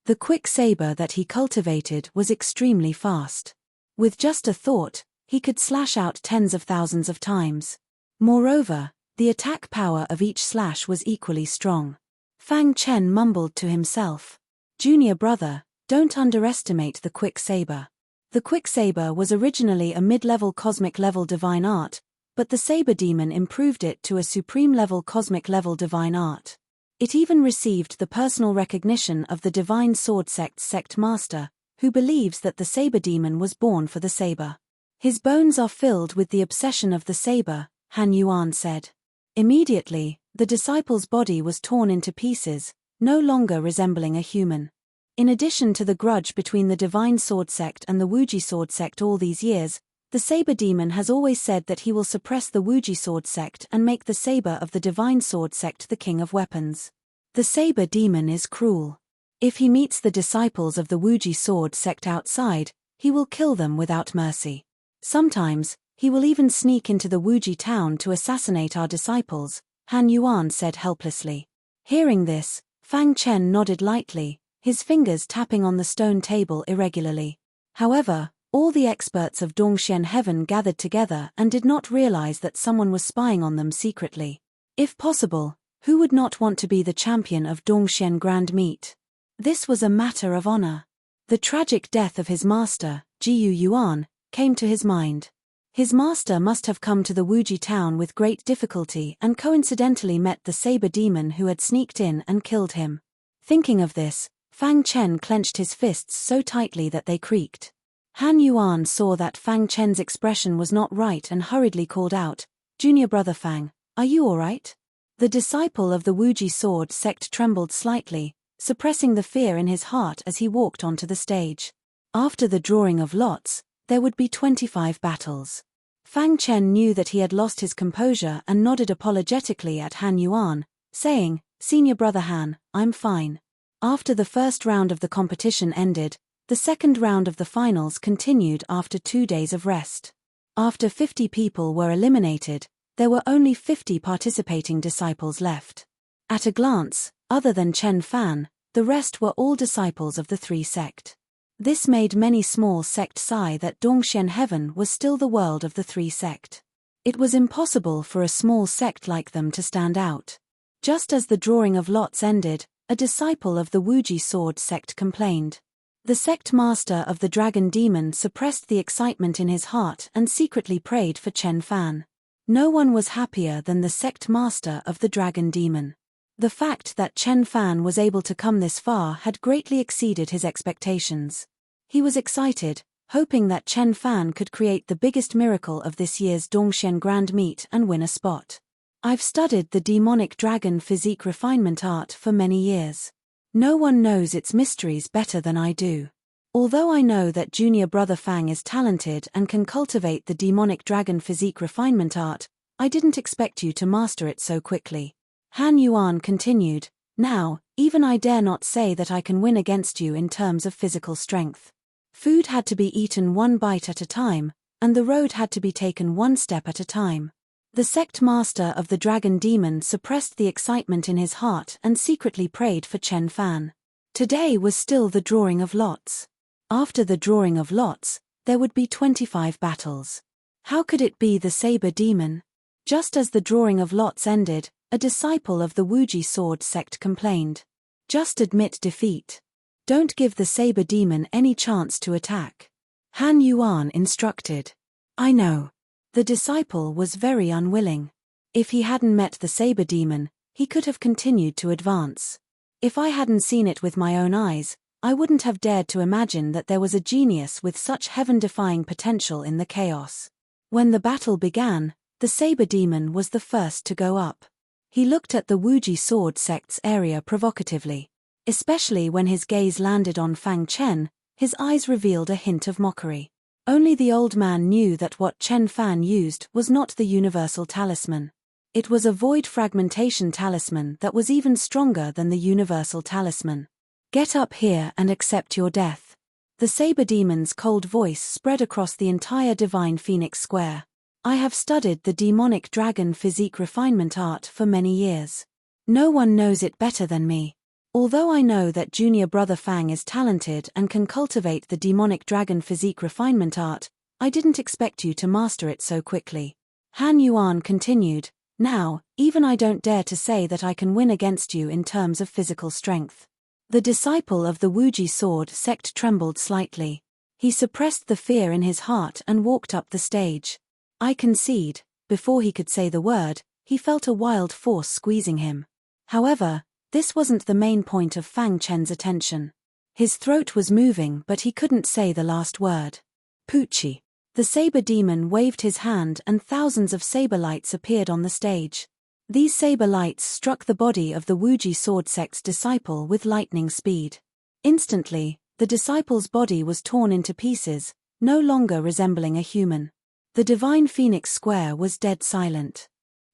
The quick saber that he cultivated was extremely fast. With just a thought, he could slash out tens of thousands of times. Moreover, the attack power of each slash was equally strong. Fang Chen mumbled to himself. Junior brother, don't underestimate the quick saber. The quick saber was originally a mid-level cosmic level divine art, but the Saber Demon improved it to a supreme level cosmic level divine art. It even received the personal recognition of the Divine Sword Sect's sect master, who believes that the Saber Demon was born for the saber. His bones are filled with the obsession of the saber, Han Yuan said. Immediately, the disciple's body was torn into pieces, no longer resembling a human. In addition to the grudge between the Divine Sword Sect and the Wuji Sword Sect all these years, the Saber Demon has always said that he will suppress the Wuji Sword Sect and make the saber of the Divine Sword Sect the king of weapons. The Saber Demon is cruel. If he meets the disciples of the Wuji Sword Sect outside, he will kill them without mercy. Sometimes, he will even sneak into the Wuji town to assassinate our disciples, Han Yuan said helplessly. Hearing this, Fang Chen nodded lightly, his fingers tapping on the stone table irregularly. However, all the experts of Dongxian heaven gathered together and did not realize that someone was spying on them secretly. If possible, who would not want to be the champion of Dongxian Grand Meet? This was a matter of honor. The tragic death of his master, Jiyu Yuan, came to his mind. His master must have come to the Wuji town with great difficulty and coincidentally met the saber demon who had sneaked in and killed him. Thinking of this, Fang Chen clenched his fists so tightly that they creaked. Han Yuan saw that Fang Chen's expression was not right and hurriedly called out, "Junior brother Fang, are you all right?" The disciple of the Wuji sword sect trembled slightly, suppressing the fear in his heart as he walked onto the stage. After the drawing of lots, there would be 25 battles. Fang Chen knew that he had lost his composure and nodded apologetically at Han Yuan, saying, "Senior brother Han, I'm fine." After the first round of the competition ended, the second round of the finals continued after 2 days of rest. After 50 people were eliminated, there were only 50 participating disciples left. At a glance, other than Chen Fan, the rest were all disciples of the three sect. This made many small sects sigh that Dongxian Heaven was still the world of the three sect. It was impossible for a small sect like them to stand out. Just as the drawing of lots ended, a disciple of the Wuji sword sect complained. The sect master of the dragon demon suppressed the excitement in his heart and secretly prayed for Chen Fan. No one was happier than the sect master of the dragon demon. The fact that Chen Fan was able to come this far had greatly exceeded his expectations. He was excited, hoping that Chen Fan could create the biggest miracle of this year's Dongxian Grand Meet and win a spot. "I've studied the demonic dragon physique refinement art for many years. No one knows its mysteries better than I do. Although I know that junior brother Fang is talented and can cultivate the demonic dragon physique refinement art, I didn't expect you to master it so quickly." Han Yuan continued, "Now, even I dare not say that I can win against you in terms of physical strength. Food had to be eaten one bite at a time, and the road had to be taken one step at a time." The sect master of the dragon demon suppressed the excitement in his heart and secretly prayed for Chen Fan. Today was still the drawing of lots. After the drawing of lots, there would be 25 battles. How could it be the saber demon? Just as the drawing of lots ended, a disciple of the Wuji sword sect complained. "Just admit defeat. Don't give the saber demon any chance to attack." Han Yuan instructed. "I know." The disciple was very unwilling. If he hadn't met the saber demon, he could have continued to advance. "If I hadn't seen it with my own eyes, I wouldn't have dared to imagine that there was a genius with such heaven-defying potential in the chaos." When the battle began, the saber demon was the first to go up. He looked at the Wuji sword sect's area provocatively. Especially when his gaze landed on Fang Chen, his eyes revealed a hint of mockery. Only the old man knew that what Chen Fan used was not the universal talisman. It was a void fragmentation talisman that was even stronger than the universal talisman. "Get up here and accept your death." The saber demon's cold voice spread across the entire divine phoenix square. "I have studied the demonic dragon physique refinement art for many years. No one knows it better than me. Although I know that junior brother Fang is talented and can cultivate the demonic dragon physique refinement art, I didn't expect you to master it so quickly." Han Yuan continued, "Now, even I don't dare to say that I can win against you in terms of physical strength." The disciple of the Wuji sword sect trembled slightly. He suppressed the fear in his heart and walked up the stage. "I concede." Before he could say the word, he felt a wild force squeezing him. However, this wasn't the main point of Fang Chen's attention. His throat was moving but he couldn't say the last word. "Poochie." The saber demon waved his hand and thousands of saber lights appeared on the stage. These saber lights struck the body of the Wuji sword sect's disciple with lightning speed. Instantly, the disciple's body was torn into pieces, no longer resembling a human. The divine phoenix square was dead silent.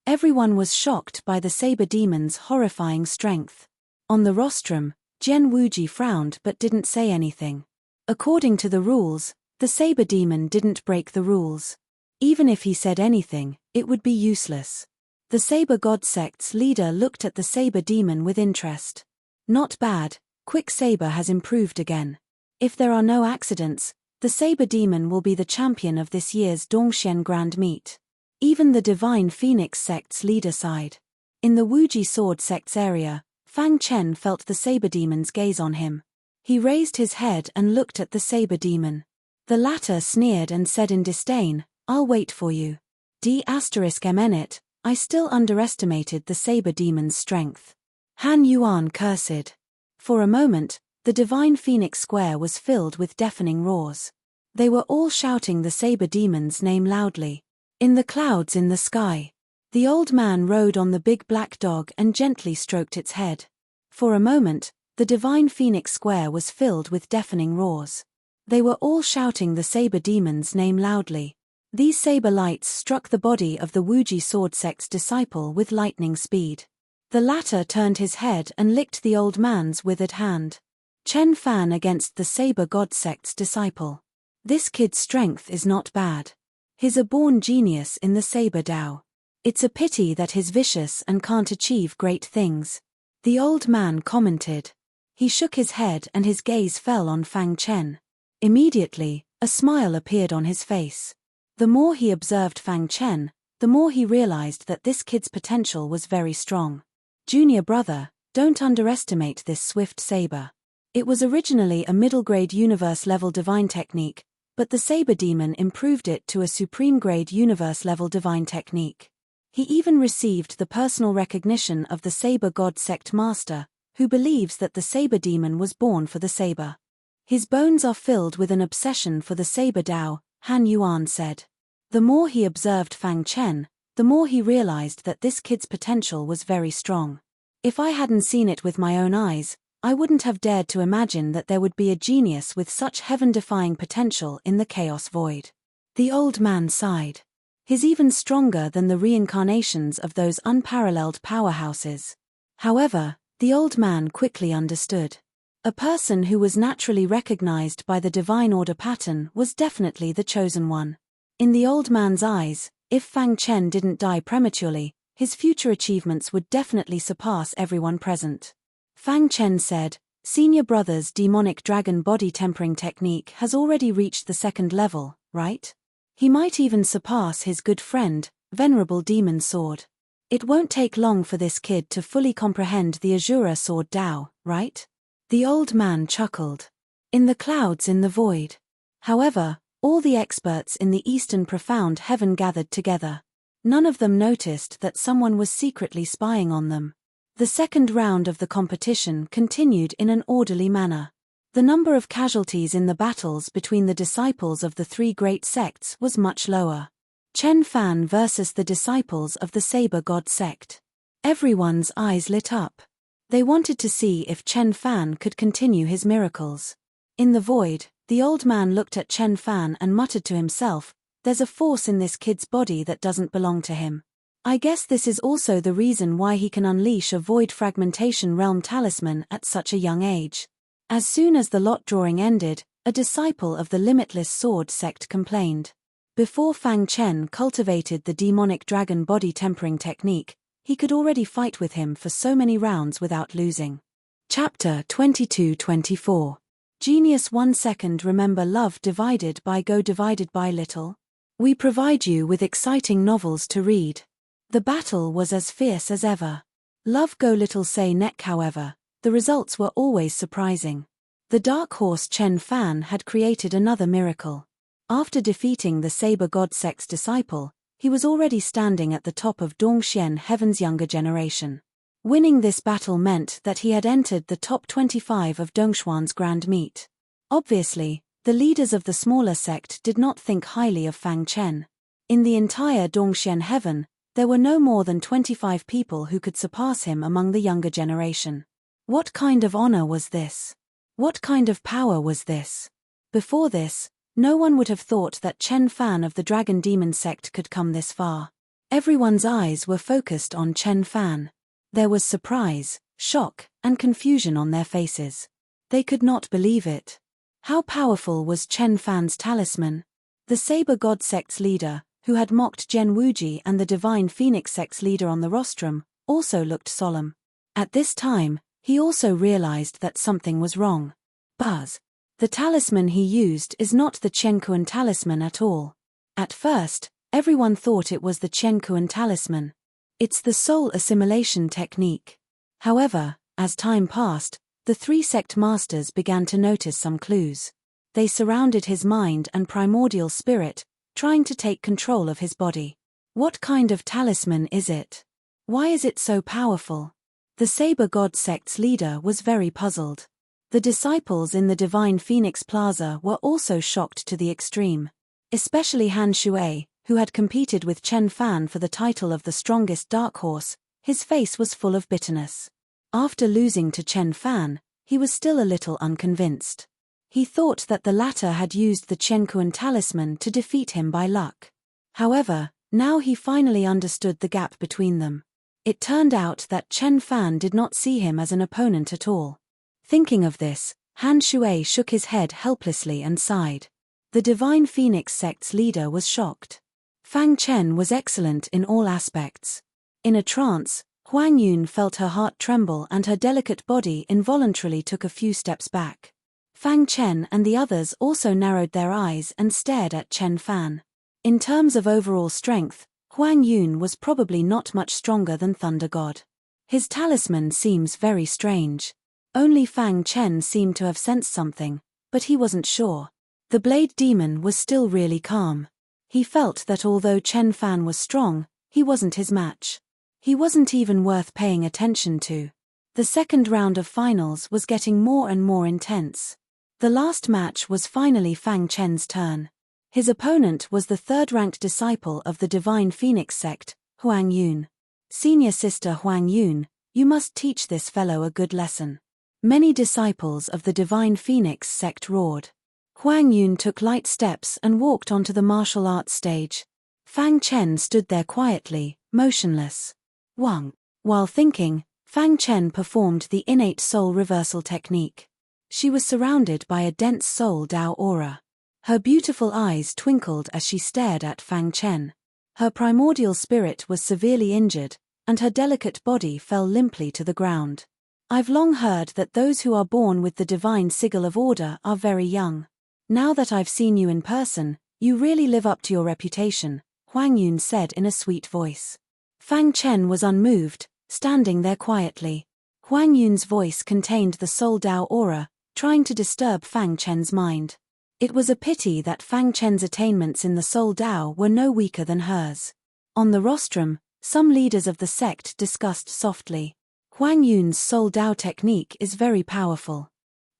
Everyone was shocked by the saber demon's horrifying strength. On the rostrum, Jian Wuji frowned but didn't say anything. According to the rules, the saber demon didn't break the rules. Even if he said anything, it would be useless. The saber god sect's leader looked at the saber demon with interest. "Not bad, Quick Saber has improved again. If there are no accidents, the saber demon will be the champion of this year's Dongxian Grand Meet." Even the divine phoenix sect's leader sighed. In the Wuji sword sect's area, Fang Chen felt the saber demon's gaze on him. He raised his head and looked at the saber demon. The latter sneered and said in disdain, I'll wait for you. D**mnit, I still underestimated the saber demon's strength. Han Yuan cursed. For a moment, the divine phoenix square was filled with deafening roars. They were all shouting the saber demon's name loudly. In the clouds in the sky, the old man rode on the big black dog and gently stroked its head. For a moment, the divine phoenix square was filled with deafening roars. They were all shouting the saber demon's name loudly. These saber lights struck the body of the Wuji sword sect's disciple with lightning speed. The latter turned his head and licked the old man's withered hand. Chen Fan against the saber god sect's disciple. This kid's strength is not bad. He's a born genius in the saber Dao. It's a pity that he's vicious and can't achieve great things. The old man commented. He shook his head and his gaze fell on Fang Chen. Immediately, a smile appeared on his face. The more he observed Fang Chen, the more he realized that this kid's potential was very strong. Junior brother, don't underestimate this swift saber. It was originally a middle-grade universe-level divine technique, but the saber demon improved it to a supreme-grade universe-level divine technique. He even received the personal recognition of the saber god sect master, who believes that the saber demon was born for the saber. His bones are filled with an obsession for the saber Dao, Han Yuan said. The more he observed Fang Chen, the more he realized that this kid's potential was very strong. If I hadn't seen it with my own eyes, I wouldn't have dared to imagine that there would be a genius with such heaven-defying potential in the chaos void. The old man sighed. He's even stronger than the reincarnations of those unparalleled powerhouses. However, the old man quickly understood. A person who was naturally recognized by the divine order pattern was definitely the chosen one. In the old man's eyes, if Fang Chen didn't die prematurely, his future achievements would definitely surpass everyone present. Fang Chen said, Senior brother's demonic dragon body tempering technique has already reached the 2nd level, right? He might even surpass his good friend, Venerable demon sword. It won't take long for this kid to fully comprehend the Azura sword Dao, right? The old man chuckled. In the clouds in the void. However, all the experts in the eastern profound heaven gathered together. None of them noticed that someone was secretly spying on them. The 2nd round of the competition continued in an orderly manner. The number of casualties in the battles between the disciples of the 3 great sects was much lower. Chen Fan versus the disciples of the Saber God sect. Everyone's eyes lit up. They wanted to see if Chen Fan could continue his miracles. In the void, the old man looked at Chen Fan and muttered to himself, there's a force in this kid's body that doesn't belong to him. I guess this is also the reason why he can unleash a void fragmentation realm talisman at such a young age. As soon as the lot drawing ended, a disciple of the Limitless Sword sect complained. Before Fang Chen cultivated the demonic dragon body tempering technique, he could already fight with him for so many rounds without losing. Chapter 22-24. Genius 1 second. Remember love divided by go divided by little? We provide you with exciting novels to read. The battle was as fierce as ever. Love go little say neck. However, the results were always surprising. The dark horse Chen Fan had created another miracle. After defeating the Saber God sect's disciple, he was already standing at the top of Dongxian Heaven's younger generation. Winning this battle meant that he had entered the top 25 of Dongshuan's Grand Meet. Obviously, the leaders of the smaller sect did not think highly of Fang Chen. In the entire Dongxian Heaven, there were no more than 25 people who could surpass him among the younger generation. What kind of honor was this? What kind of power was this? Before this, no one would have thought that Chen Fan of the Dragon Demon sect could come this far. Everyone's eyes were focused on Chen Fan. There was surprise, shock, and confusion on their faces. They could not believe it. How powerful was Chen Fan's talisman? The Saber God sect's leader, who had mocked Gen Wuji and the Divine Phoenix sect's leader on the rostrum, also looked solemn. At this time, he also realized that something was wrong. Buzz. The talisman he used is not the Chenkuan talisman at all. At first, everyone thought it was the Chenkuan talisman. It's the soul assimilation technique. However, as time passed, the 3 sect masters began to notice some clues. They surrounded his mind and primordial spirit, trying to take control of his body. What kind of talisman is it? Why is it so powerful? The Saber God sect's leader was very puzzled. The disciples in the Divine Phoenix Plaza were also shocked to the extreme. Especially Han Shui, who had competed with Chen Fan for the title of the strongest dark horse. His face was full of bitterness. After losing to Chen Fan, he was still a little unconvinced. He thought that the latter had used the Chenkuan talisman to defeat him by luck. However, now he finally understood the gap between them. It turned out that Chen Fan did not see him as an opponent at all. Thinking of this, Han Shui shook his head helplessly and sighed. The Divine Phoenix sect's leader was shocked. Fang Chen was excellent in all aspects. In a trance, Huang Yun felt her heart tremble and her delicate body involuntarily took a few steps back. Fang Chen and the others also narrowed their eyes and stared at Chen Fan. In terms of overall strength, Huang Yun was probably not much stronger than Thunder God. His talisman seems very strange. Only Fang Chen seemed to have sensed something, but he wasn't sure. The Blade Demon was still really calm. He felt that although Chen Fan was strong, he wasn't his match. He wasn't even worth paying attention to. The second round of finals was getting more and more intense. The last match was finally Fang Chen's turn. His opponent was the third-ranked disciple of the Divine Phoenix sect, Huang Yun. Senior sister Huang Yun, you must teach this fellow a good lesson. Many disciples of the Divine Phoenix sect roared. Huang Yun took light steps and walked onto the martial arts stage. Fang Chen stood there quietly, motionless. While thinking, Fang Chen performed the innate soul reversal technique. She was surrounded by a dense soul Dao aura. Her beautiful eyes twinkled as she stared at Fang Chen. Her primordial spirit was severely injured, and her delicate body fell limply to the ground. I've long heard that those who are born with the divine sigil of order are very young. Now that I've seen you in person, you really live up to your reputation, Huang Yun said in a sweet voice. Fang Chen was unmoved, standing there quietly. Huang Yun's voice contained the soul Dao aura, trying to disturb Fang Chen's mind. It was a pity that Fang Chen's attainments in the soul Dao were no weaker than hers. On the rostrum, some leaders of the sect discussed softly. Huang Yun's soul Dao technique is very powerful.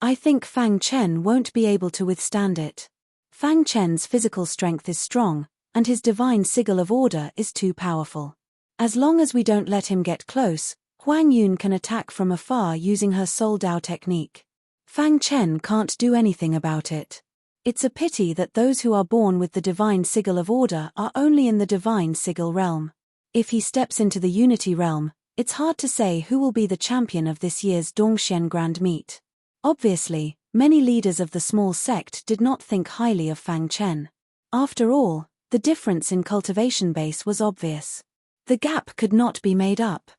I think Fang Chen won't be able to withstand it. Fang Chen's physical strength is strong, and his divine sigil of order is too powerful. As long as we don't let him get close, Huang Yun can attack from afar using her soul Dao technique. Fang Chen can't do anything about it. It's a pity that those who are born with the divine sigil of order are only in the divine sigil realm. If he steps into the unity realm, it's hard to say who will be the champion of this year's Dongxian Grand Meet. Obviously, many leaders of the small sect did not think highly of Fang Chen. After all, the difference in cultivation base was obvious. The gap could not be made up.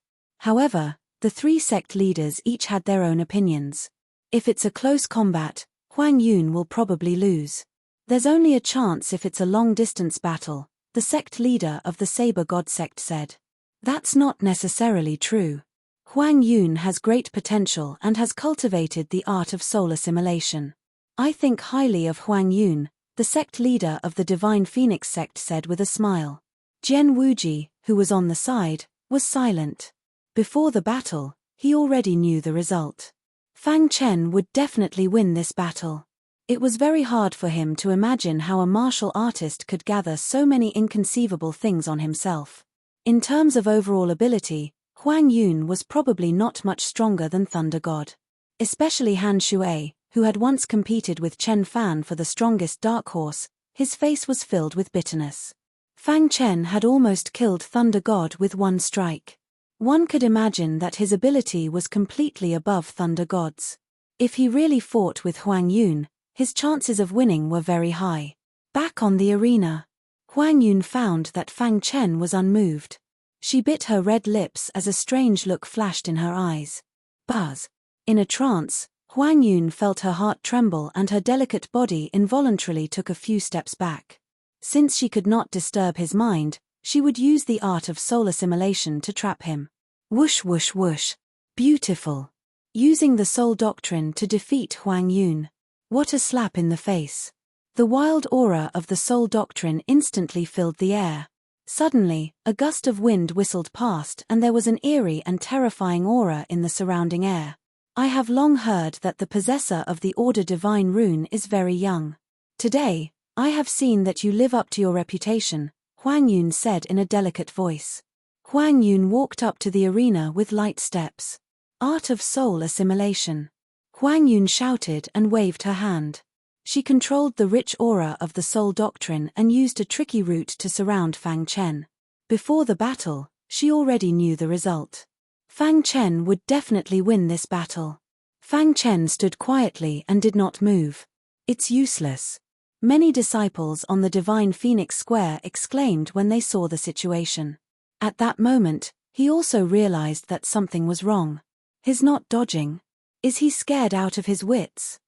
However, the three sect leaders each had their own opinions. If it's a close combat, Huang Yun will probably lose. There's only a chance if it's a long-distance battle, the sect leader of the Saber God sect said. That's not necessarily true. Huang Yun has great potential and has cultivated the art of soul assimilation. I think highly of Huang Yun, the sect leader of the Divine Phoenix sect said with a smile. Jian Wuji, who was on the side, was silent. Before the battle, he already knew the result. Fang Chen would definitely win this battle. It was very hard for him to imagine how a martial artist could gather so many inconceivable things on himself. In terms of overall ability, Huang Yun was probably not much stronger than Thunder God. Especially Han Shui, who had once competed with Chen Fan for the strongest dark horse, his face was filled with bitterness. Fang Chen had almost killed Thunder God with one strike. One could imagine that his ability was completely above Thunder God's. If he really fought with Huang Yun, his chances of winning were very high. Back on the arena, Huang Yun found that Fang Chen was unmoved. She bit her red lips as a strange look flashed in her eyes. Buzz. In a trance, Huang Yun felt her heart tremble and her delicate body involuntarily took a few steps back. Since she could not disturb his mind, she would use the art of soul assimilation to trap him. Whoosh whoosh whoosh. Beautiful. Using the soul doctrine to defeat Huang Yun. What a slap in the face. The wild aura of the soul doctrine instantly filled the air. Suddenly, a gust of wind whistled past and there was an eerie and terrifying aura in the surrounding air. I have long heard that the possessor of the Order Divine Rune is very young. Today, I have seen that you live up to your reputation, Huang Yun said in a delicate voice. Huang Yun walked up to the arena with light steps. Art of soul assimilation. Huang Yun shouted and waved her hand. She controlled the rich aura of the soul doctrine and used a tricky route to surround Fang Chen. Before the battle, she already knew the result. Fang Chen would definitely win this battle. Fang Chen stood quietly and did not move. It's useless. Many disciples on the Divine Phoenix Square exclaimed when they saw the situation. At that moment, he also realized that something was wrong. He's not dodging. Is he scared out of his wits?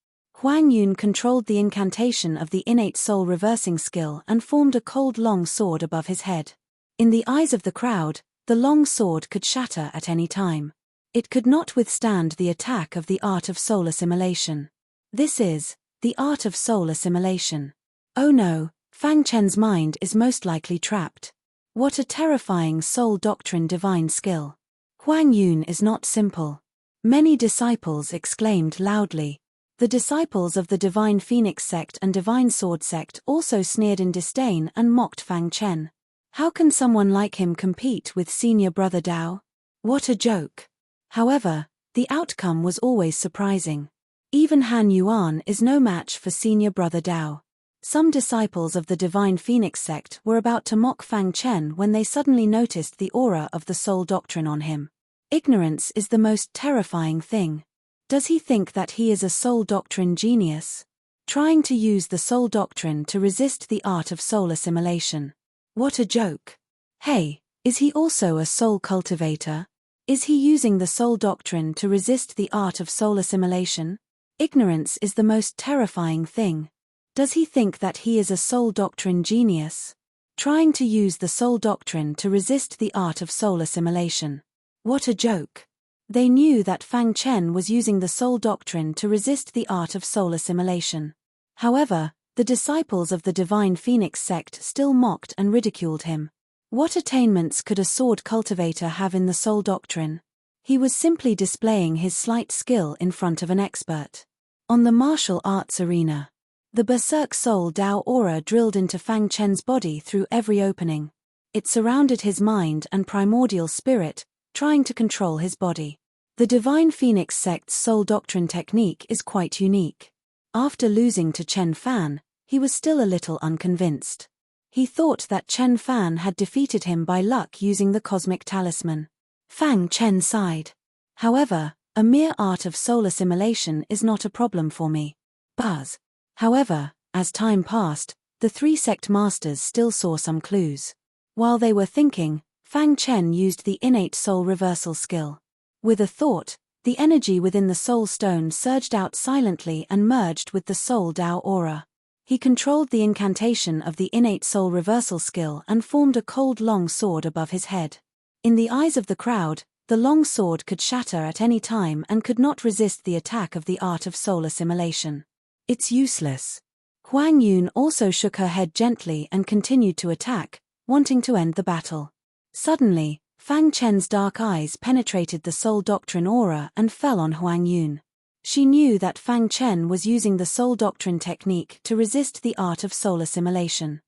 Huang Yun controlled the incantation of the innate soul reversing skill and formed a cold long sword above his head. In the eyes of the crowd, the long sword could shatter at any time. It could not withstand the attack of the art of soul assimilation. This is the art of soul assimilation. Oh no, Fang Chen's mind is most likely trapped. What a terrifying soul doctrine divine skill. Huang Yun is not simple. Many disciples exclaimed loudly. The disciples of the Divine Phoenix sect and Divine Sword sect also sneered in disdain and mocked Fang Chen. How can someone like him compete with senior brother Dao? What a joke. However, the outcome was always surprising. Even Han Yuan is no match for senior brother Dao. Some disciples of the Divine Phoenix sect were about to mock Fang Chen when they suddenly noticed the aura of the soul doctrine on him. Ignorance is the most terrifying thing. Does he think that he is a soul doctrine genius? Trying to use the soul doctrine to resist the art of soul assimilation. What a joke. Hey, is he also a soul cultivator? Is he using the soul doctrine to resist the art of soul assimilation? Ignorance is the most terrifying thing. Does he think that he is a soul doctrine genius? Trying to use the soul doctrine to resist the art of soul assimilation. What a joke. They knew that Fang Chen was using the soul doctrine to resist the art of soul assimilation. However, the disciples of the Divine Phoenix sect still mocked and ridiculed him. What attainments could a sword cultivator have in the soul doctrine? He was simply displaying his slight skill in front of an expert. On the martial arts arena, the Berserk Soul Dao aura drilled into Fang Chen's body through every opening. It surrounded his mind and primordial spirit, trying to control his body. The Divine Phoenix sect's soul doctrine technique is quite unique. After losing to Chen Fan, he was still a little unconvinced. He thought that Chen Fan had defeated him by luck using the cosmic talisman. Fang Chen sighed. However, a mere art of soul assimilation is not a problem for me. Buzz. However, as time passed, the three sect masters still saw some clues. While they were thinking, Fang Chen used the innate soul reversal skill. With a thought, the energy within the soul stone surged out silently and merged with the soul Dao aura. He controlled the incantation of the innate soul reversal skill and formed a cold long sword above his head. In the eyes of the crowd, the long sword could shatter at any time and could not resist the attack of the art of soul assimilation. It's useless. Huang Yun also shook her head gently and continued to attack, wanting to end the battle. Suddenly, Fang Chen's dark eyes penetrated the soul doctrine aura and fell on Huang Yun. She knew that Fang Chen was using the soul doctrine technique to resist the art of soul assimilation.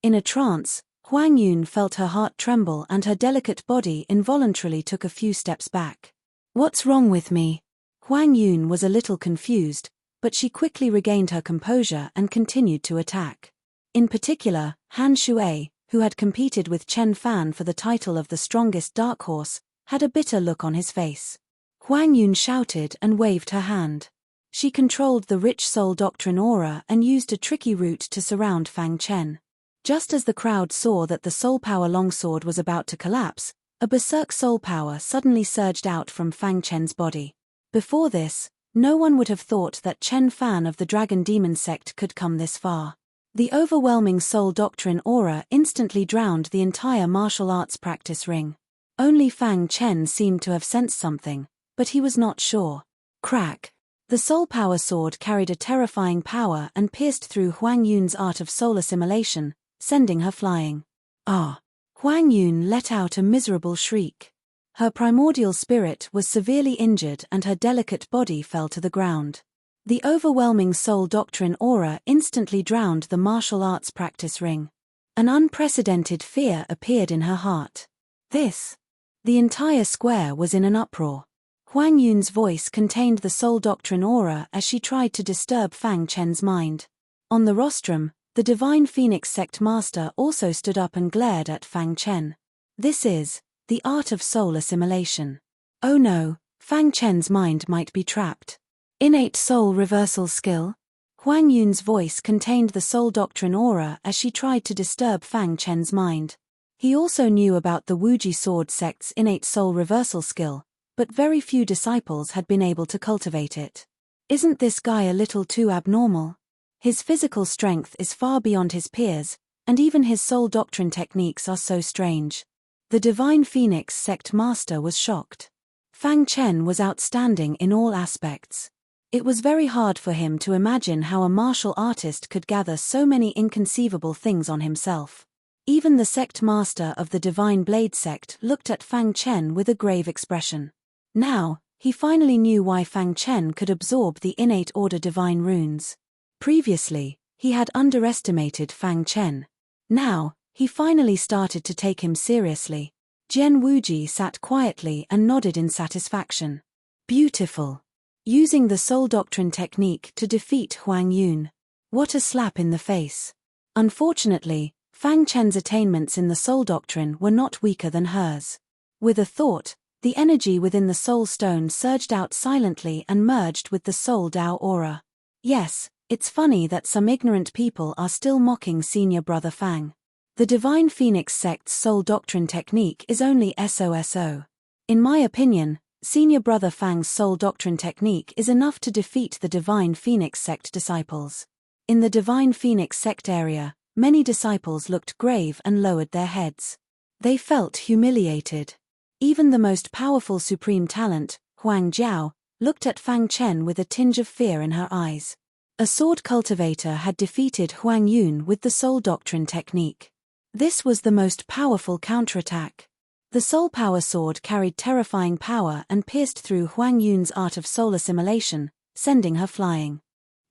In a trance, Huang Yun felt her heart tremble and her delicate body involuntarily took a few steps back. What's wrong with me? Huang Yun was a little confused, but she quickly regained her composure and continued to attack. In particular, Han Shui, who had competed with Chen Fan for the title of the strongest dark horse, had a bitter look on his face. Huang Yun shouted and waved her hand. She controlled the rich soul doctrine aura and used a tricky route to surround Fang Chen. Just as the crowd saw that the soul power longsword was about to collapse, a berserk soul power suddenly surged out from Fang Chen's body. Before this, no one would have thought that Chen Fan of the Dragon Demon sect could come this far. The overwhelming soul doctrine aura instantly drowned the entire martial arts practice ring. Only Fang Chen seemed to have sensed something, but he was not sure. Crack. The soul power sword carried a terrifying power and pierced through Huang Yun's art of soul assimilation, sending her flying. Ah! Huang Yun let out a miserable shriek. Her primordial spirit was severely injured and her delicate body fell to the ground. The overwhelming soul doctrine aura instantly drowned the martial arts practice ring. An unprecedented fear appeared in her heart. The entire square was in an uproar. Huang Yun's voice contained the soul doctrine aura as she tried to disturb Fang Chen's mind. On the rostrum, the Divine Phoenix Sect Master also stood up and glared at Fang Chen. This is the art of soul assimilation. Oh no, Fang Chen's mind might be trapped. Innate soul reversal skill? Huang Yun's voice contained the soul doctrine aura as she tried to disturb Fang Chen's mind. He also knew about the Wuji Sword Sect's innate soul reversal skill, but very few disciples had been able to cultivate it. Isn't this guy a little too abnormal? His physical strength is far beyond his peers, and even his soul doctrine techniques are so strange. The Divine Phoenix Sect Master was shocked. Fang Chen was outstanding in all aspects. It was very hard for him to imagine how a martial artist could gather so many inconceivable things on himself. Even the sect master of the Divine Blade Sect looked at Fang Chen with a grave expression. Now, he finally knew why Fang Chen could absorb the innate order divine runes. Previously, he had underestimated Fang Chen. Now, he finally started to take him seriously. Jian Wuji sat quietly and nodded in satisfaction. Beautiful. Using the soul doctrine technique to defeat Huang Yun. What a slap in the face. Unfortunately, Fang Chen's attainments in the soul doctrine were not weaker than hers. With a thought, the energy within the soul stone surged out silently and merged with the soul Dao aura. Yes, it's funny that some ignorant people are still mocking senior brother Fang. The Divine Phoenix Sect's soul doctrine technique is only SOSO. In my opinion, senior brother Fang's soul doctrine technique is enough to defeat the Divine Phoenix Sect disciples. In the Divine Phoenix Sect area, many disciples looked grave and lowered their heads. They felt humiliated. Even the most powerful supreme talent, Huang Jiao, looked at Fang Chen with a tinge of fear in her eyes. A sword cultivator had defeated Huang Yun with the soul doctrine technique. This was the most powerful counterattack. The soul power sword carried terrifying power and pierced through Huang Yun's art of soul assimilation, sending her flying.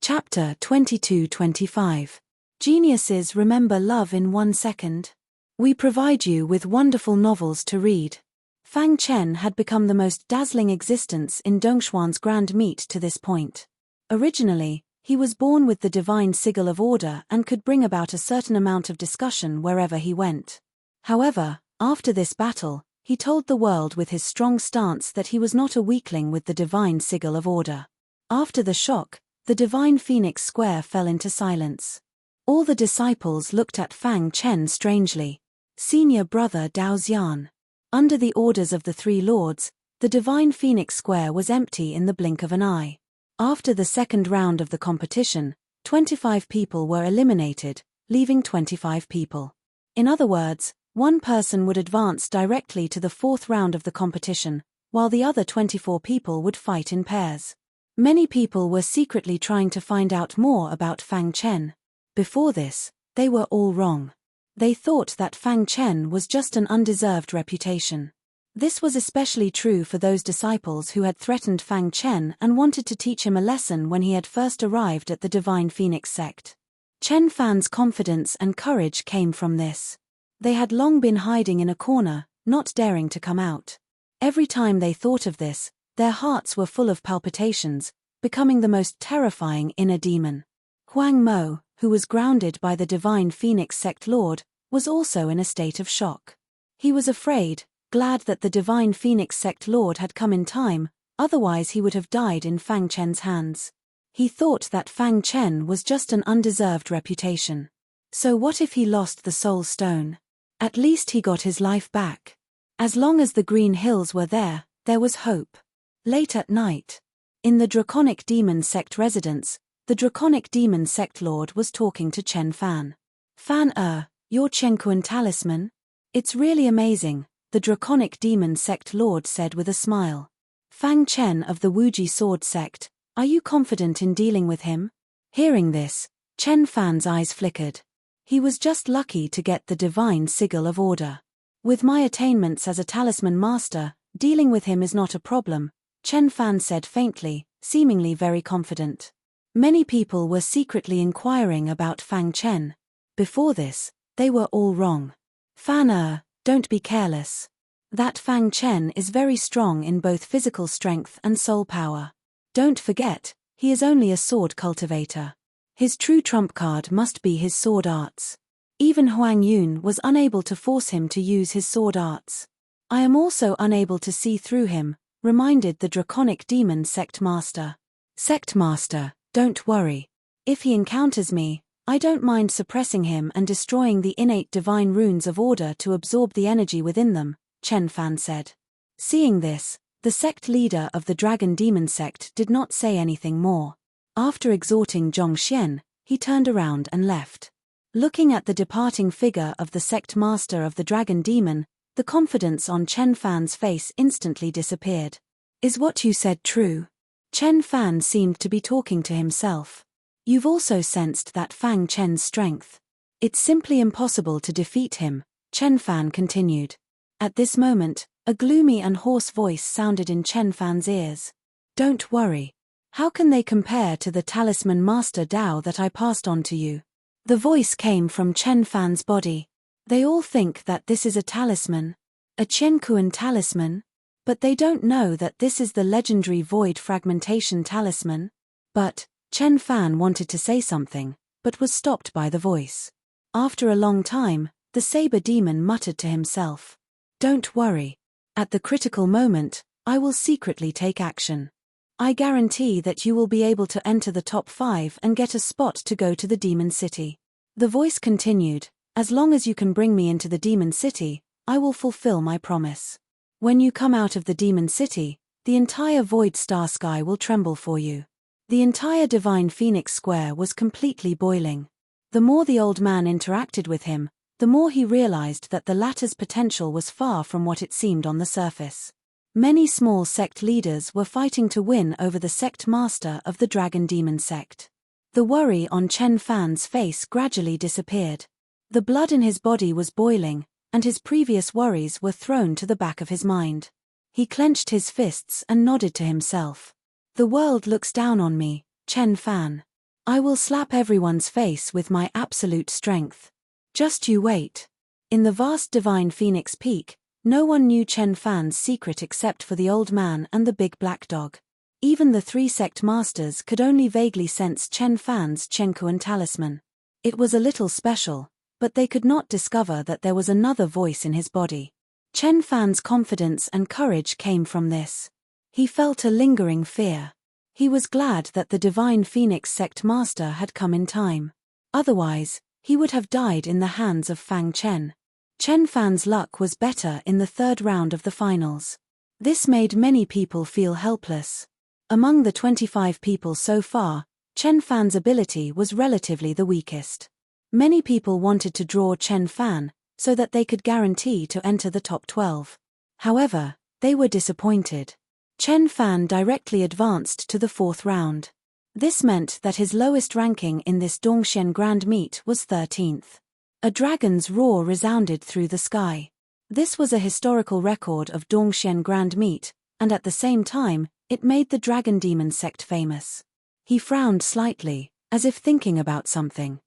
Chapter 22-25. Geniuses remember love in 1 second. We provide you with wonderful novels to read. Fang Chen had become the most dazzling existence in Dongshuan's grand meet to this point. Originally, he was born with the divine sigil of order and could bring about a certain amount of discussion wherever he went. However, after this battle, he told the world with his strong stance that he was not a weakling with the divine sigil of order. After the shock, the Divine Phoenix Square fell into silence. All the disciples looked at Fang Chen strangely. Senior brother Dao Xian. Under the orders of the three lords, the Divine Phoenix Square was empty in the blink of an eye. After the second round of the competition, 25 people were eliminated, leaving 25 people. In other words, one person would advance directly to the fourth round of the competition, while the other 24 people would fight in pairs. Many people were secretly trying to find out more about Fang Chen. Before this, they were all wrong. They thought that Fang Chen was just an undeserved reputation. This was especially true for those disciples who had threatened Fang Chen and wanted to teach him a lesson when he had first arrived at the Divine Phoenix Sect. Chen Fan's confidence and courage came from this. They had long been hiding in a corner, not daring to come out. Every time they thought of this, their hearts were full of palpitations, becoming the most terrifying inner demon. Huang Mo, who was grounded by the Divine Phoenix Sect Lord, was also in a state of shock. He was afraid, glad that the Divine Phoenix Sect Lord had come in time, otherwise he would have died in Fang Chen's hands. He thought that Fang Chen was just an undeserved reputation. So what if he lost the Soul Stone? At least he got his life back. As long as the Green Hills were there was hope. Late at night. In the Draconic Demon Sect residence, the Draconic Demon Sect Lord was talking to Chen Fan. Fan your Chenkuan talisman? It's really amazing, the Draconic Demon Sect Lord said with a smile. Fang Chen of the Wuji Sword Sect, Are you confident in dealing with him? Hearing this, Chen Fan's eyes flickered. He was just lucky to get the divine sigil of order. With my attainments as a talisman master, dealing with him is not a problem, Chen Fan said faintly, seemingly very confident. Many people were secretly inquiring about Fang Chen. Before this, they were all wrong. Fan don't be careless. That Fang Chen is very strong in both physical strength and soul power. Don't forget, he is only a sword cultivator. His true trump card must be his sword arts. Even Huang Yun was unable to force him to use his sword arts. I am also unable to see through him, reminded the draconic demon sect master. Sect master, don't worry. If he encounters me, I don't mind suppressing him and destroying the innate divine runes of order to absorb the energy within them, Chen Fan said. Seeing this, the sect leader of the dragon demon sect did not say anything more. After exhorting Zhongxian, he turned around and left. Looking at the departing figure of the sect master of the dragon demon, the confidence on Chen Fan's face instantly disappeared. Is what you said true? Chen Fan seemed to be talking to himself. You've also sensed that Fang Chen's strength. It's simply impossible to defeat him, Chen Fan continued. At this moment, a gloomy and hoarse voice sounded in Chen Fan's ears. Don't worry. How can they compare to the talisman master Dao that I passed on to you? The voice came from Chen Fan's body. They all think that this is a talisman, a Qiankuan talisman, but they don't know that this is the legendary void fragmentation talisman. But, Chen Fan wanted to say something, but was stopped by the voice. After a long time, the saber demon muttered to himself. Don't worry. At the critical moment, I will secretly take action. I guarantee that you will be able to enter the top 5 and get a spot to go to the demon city. The voice continued, as long as you can bring me into the demon city, I will fulfill my promise. When you come out of the demon city, the entire void star sky will tremble for you. The entire divine phoenix square was completely boiling. The more the old man interacted with him, the more he realized that the latter's potential was far from what it seemed on the surface. Many small sect leaders were fighting to win over the sect master of the dragon demon sect. The worry on Chen Fan's face gradually disappeared. The blood in his body was boiling, and his previous worries were thrown to the back of his mind. He clenched his fists and nodded to himself. The world looks down on me, Chen Fan. I will slap everyone's face with my absolute strength. Just you wait. In the vast divine phoenix peak, no one knew Chen Fan's secret except for the old man and the big black dog. Even the 3 sect masters could only vaguely sense Chen Fan's Qiankuan talisman. It was a little special, but they could not discover that there was another voice in his body. Chen Fan's confidence and courage came from this. He felt a lingering fear. He was glad that the divine phoenix sect master had come in time. Otherwise, he would have died in the hands of Fang Chen. Chen Fan's luck was better in the 3rd round of the finals. This made many people feel helpless. Among the 25 people so far, Chen Fan's ability was relatively the weakest. Many people wanted to draw Chen Fan, so that they could guarantee to enter the top 12. However, they were disappointed. Chen Fan directly advanced to the 4th round. This meant that his lowest ranking in this Dongxian Grand Meet was 13th. A dragon's roar resounded through the sky. This was a historical record of Dongxian Grand Meet, and at the same time, it made the dragon demon sect famous. He frowned slightly, as if thinking about something.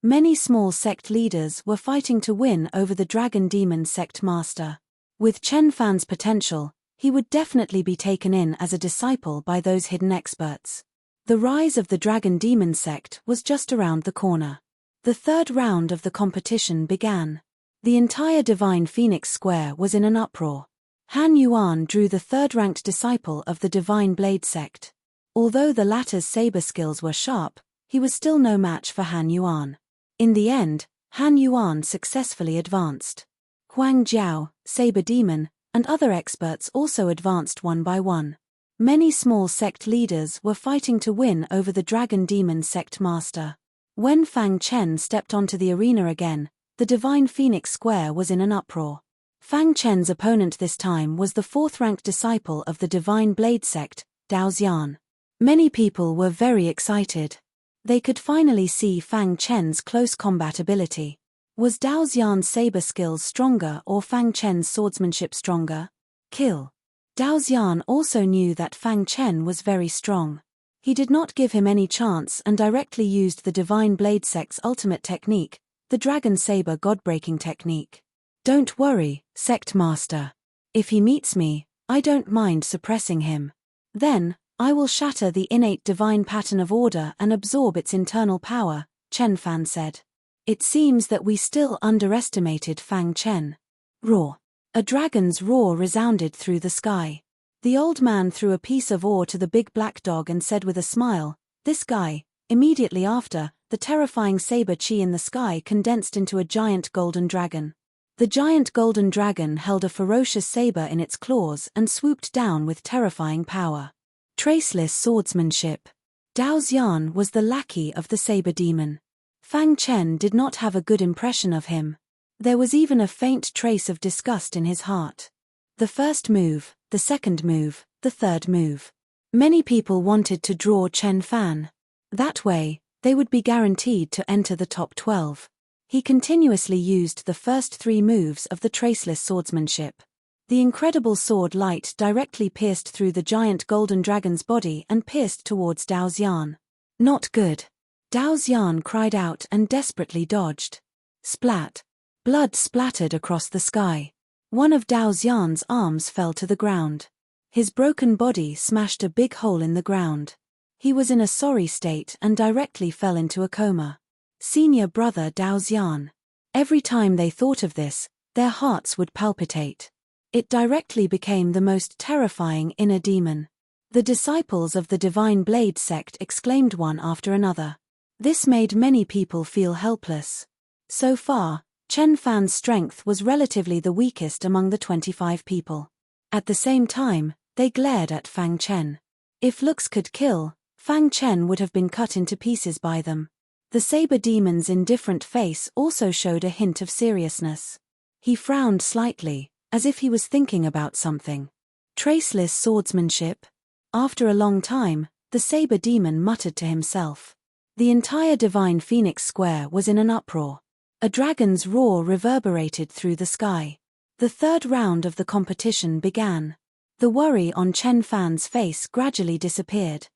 Many small sect leaders were fighting to win over the dragon demon sect master. With Chen Fan's potential, he would definitely be taken in as a disciple by those hidden experts. The rise of the dragon demon sect was just around the corner. The 3rd round of the competition began. The entire divine phoenix square was in an uproar. Han Yuan drew the 3rd-ranked disciple of the divine blade sect. Although the latter's saber skills were sharp, he was still no match for Han Yuan. In the end, Han Yuan successfully advanced. Huang Jiao, saber demon, and other experts also advanced one by one. Many small sect leaders were fighting to win over the dragon demon sect master. When Fang Chen stepped onto the arena again, the divine phoenix square was in an uproar. Fang Chen's opponent this time was the 4th-ranked disciple of the divine blade sect, Dao Xian. Many people were very excited. They could finally see Fang Chen's close combat ability. Was Dao Xian's saber skills stronger or Fang Chen's swordsmanship stronger? Kill. Dao Xian also knew that Fang Chen was very strong. He did not give him any chance and directly used the Divine Blade Sect's ultimate technique, the Dragon Saber Godbreaking technique. Don't worry, Sect Master. If he meets me, I don't mind suppressing him. Then, I will shatter the innate divine pattern of order and absorb its internal power, Chen Fan said. It seems that we still underestimated Fang Chen. Roar. A dragon's roar resounded through the sky. The old man threw a piece of ore to the big black dog and said with a smile, "This guy." Immediately after, the terrifying saber chi in the sky condensed into a giant golden dragon. The giant golden dragon held a ferocious saber in its claws and swooped down with terrifying power. Traceless swordsmanship. Dao Xian was the lackey of the saber demon. Fang Chen did not have a good impression of him. There was even a faint trace of disgust in his heart. The first move, the second move, the third move. Many people wanted to draw Chen Fan. That way, they would be guaranteed to enter the top 12. He continuously used the first 3 moves of the traceless swordsmanship. The incredible sword light directly pierced through the giant golden dragon's body and pierced towards Dao Xian. Not good. Dao Xian cried out and desperately dodged. Splat. Blood splattered across the sky. One of Dao Xian's arms fell to the ground. His broken body smashed a big hole in the ground. He was in a sorry state and directly fell into a coma. Senior brother Dao Xian. Every time they thought of this, their hearts would palpitate. It directly became the most terrifying inner demon. The disciples of the Divine Blade sect exclaimed one after another. This made many people feel helpless. So far, Chen Fan's strength was relatively the weakest among the 25 people. At the same time, they glared at Fang Chen. If looks could kill, Fang Chen would have been cut into pieces by them. The saber demon's indifferent face also showed a hint of seriousness. He frowned slightly, as if he was thinking about something. Traceless swordsmanship? After a long time, the saber demon muttered to himself. The entire Divine Phoenix Square was in an uproar. A dragon's roar reverberated through the sky. The third round of the competition began. The worry on Chen Fan's face gradually disappeared.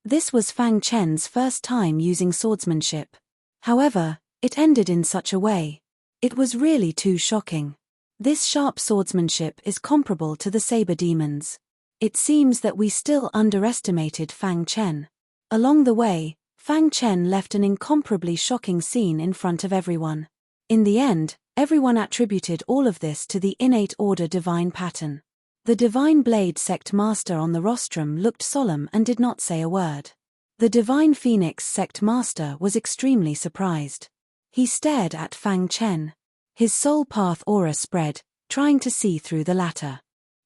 This was Fang Chen's first time using swordsmanship. However, it ended in such a way. It was really too shocking. This sharp swordsmanship is comparable to the saber demons. It seems that we still underestimated Fang Chen. Along the way, Fang Chen left an incomparably shocking scene in front of everyone. In the end, everyone attributed all of this to the innate order divine pattern. The Divine Blade sect master on the rostrum looked solemn and did not say a word. The Divine Phoenix sect master was extremely surprised. He stared at Fang Chen. His soul path aura spread, trying to see through the latter.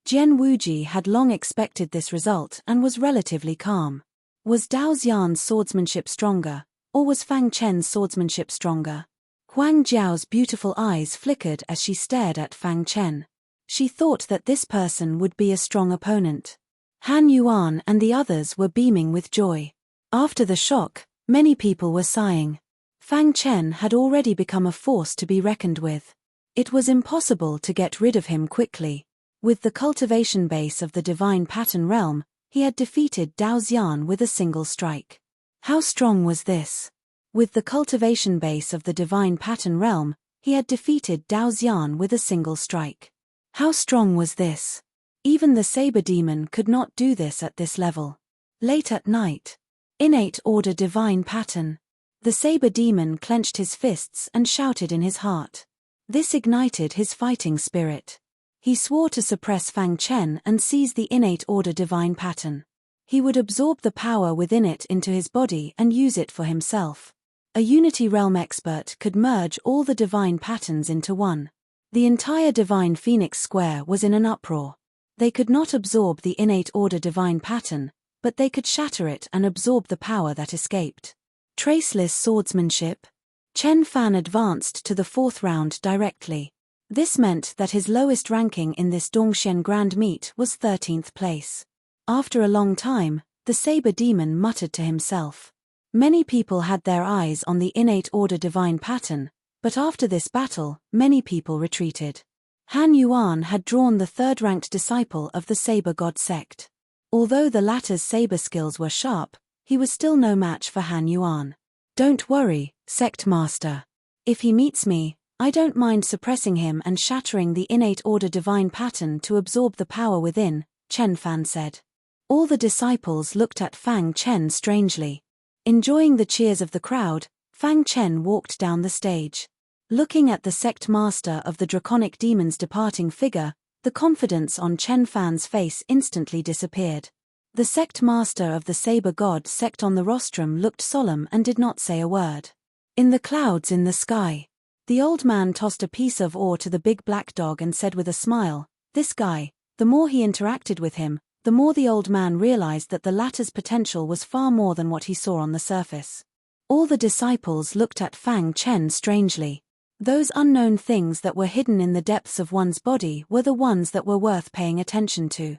Jian Wuji had long expected this result and was relatively calm. Was Dao Xian's swordsmanship stronger, or was Fang Chen's swordsmanship stronger? Huang Jiao's beautiful eyes flickered as she stared at Fang Chen. She thought that this person would be a strong opponent. Han Yuan and the others were beaming with joy. After the shock, many people were sighing. Fang Chen had already become a force to be reckoned with. It was impossible to get rid of him quickly. With the cultivation base of the Divine Pattern Realm, he had defeated Dao Xian with a single strike. How strong was this? With the cultivation base of the Divine Pattern Realm, he had defeated Dao Xian with a single strike. How strong was this? Even the saber demon could not do this at this level. Late at night. Innate order divine pattern. The saber demon clenched his fists and shouted in his heart. This ignited his fighting spirit. He swore to suppress Fang Chen and seize the innate order divine pattern. He would absorb the power within it into his body and use it for himself. A Unity Realm expert could merge all the divine patterns into one. The entire Divine Phoenix Square was in an uproar. They could not absorb the innate order divine pattern, but they could shatter it and absorb the power that escaped. Traceless swordsmanship. Chen Fan advanced to the 4th round directly. This meant that his lowest ranking in this Dongxian Grand Meet was 13th place. After a long time, The saber demon muttered to himself. Many people had their eyes on the innate order divine pattern, but after this battle, many people retreated. Han Yuan had drawn the third-ranked disciple of the Saber God sect. Although the latter's saber skills were sharp, he was still no match for Han Yuan. Don't worry, sect master. If he meets me, I don't mind suppressing him and shattering the innate order divine pattern to absorb the power within, Chen Fan said. All the disciples looked at Fang Chen strangely. Enjoying the cheers of the crowd, Fang Chen walked down the stage. Looking at the sect master of the draconic demon's departing figure, the confidence on Chen Fan's face instantly disappeared. The sect master of the Saber God sect on the rostrum looked solemn and did not say a word. In the clouds in the sky, the old man tossed a piece of ore to the big black dog and said with a smile, "This guy," the more he interacted with him, the more the old man realized that the latter's potential was far more than what he saw on the surface. All the disciples looked at Fang Chen strangely. Those unknown things that were hidden in the depths of one's body were the ones that were worth paying attention to.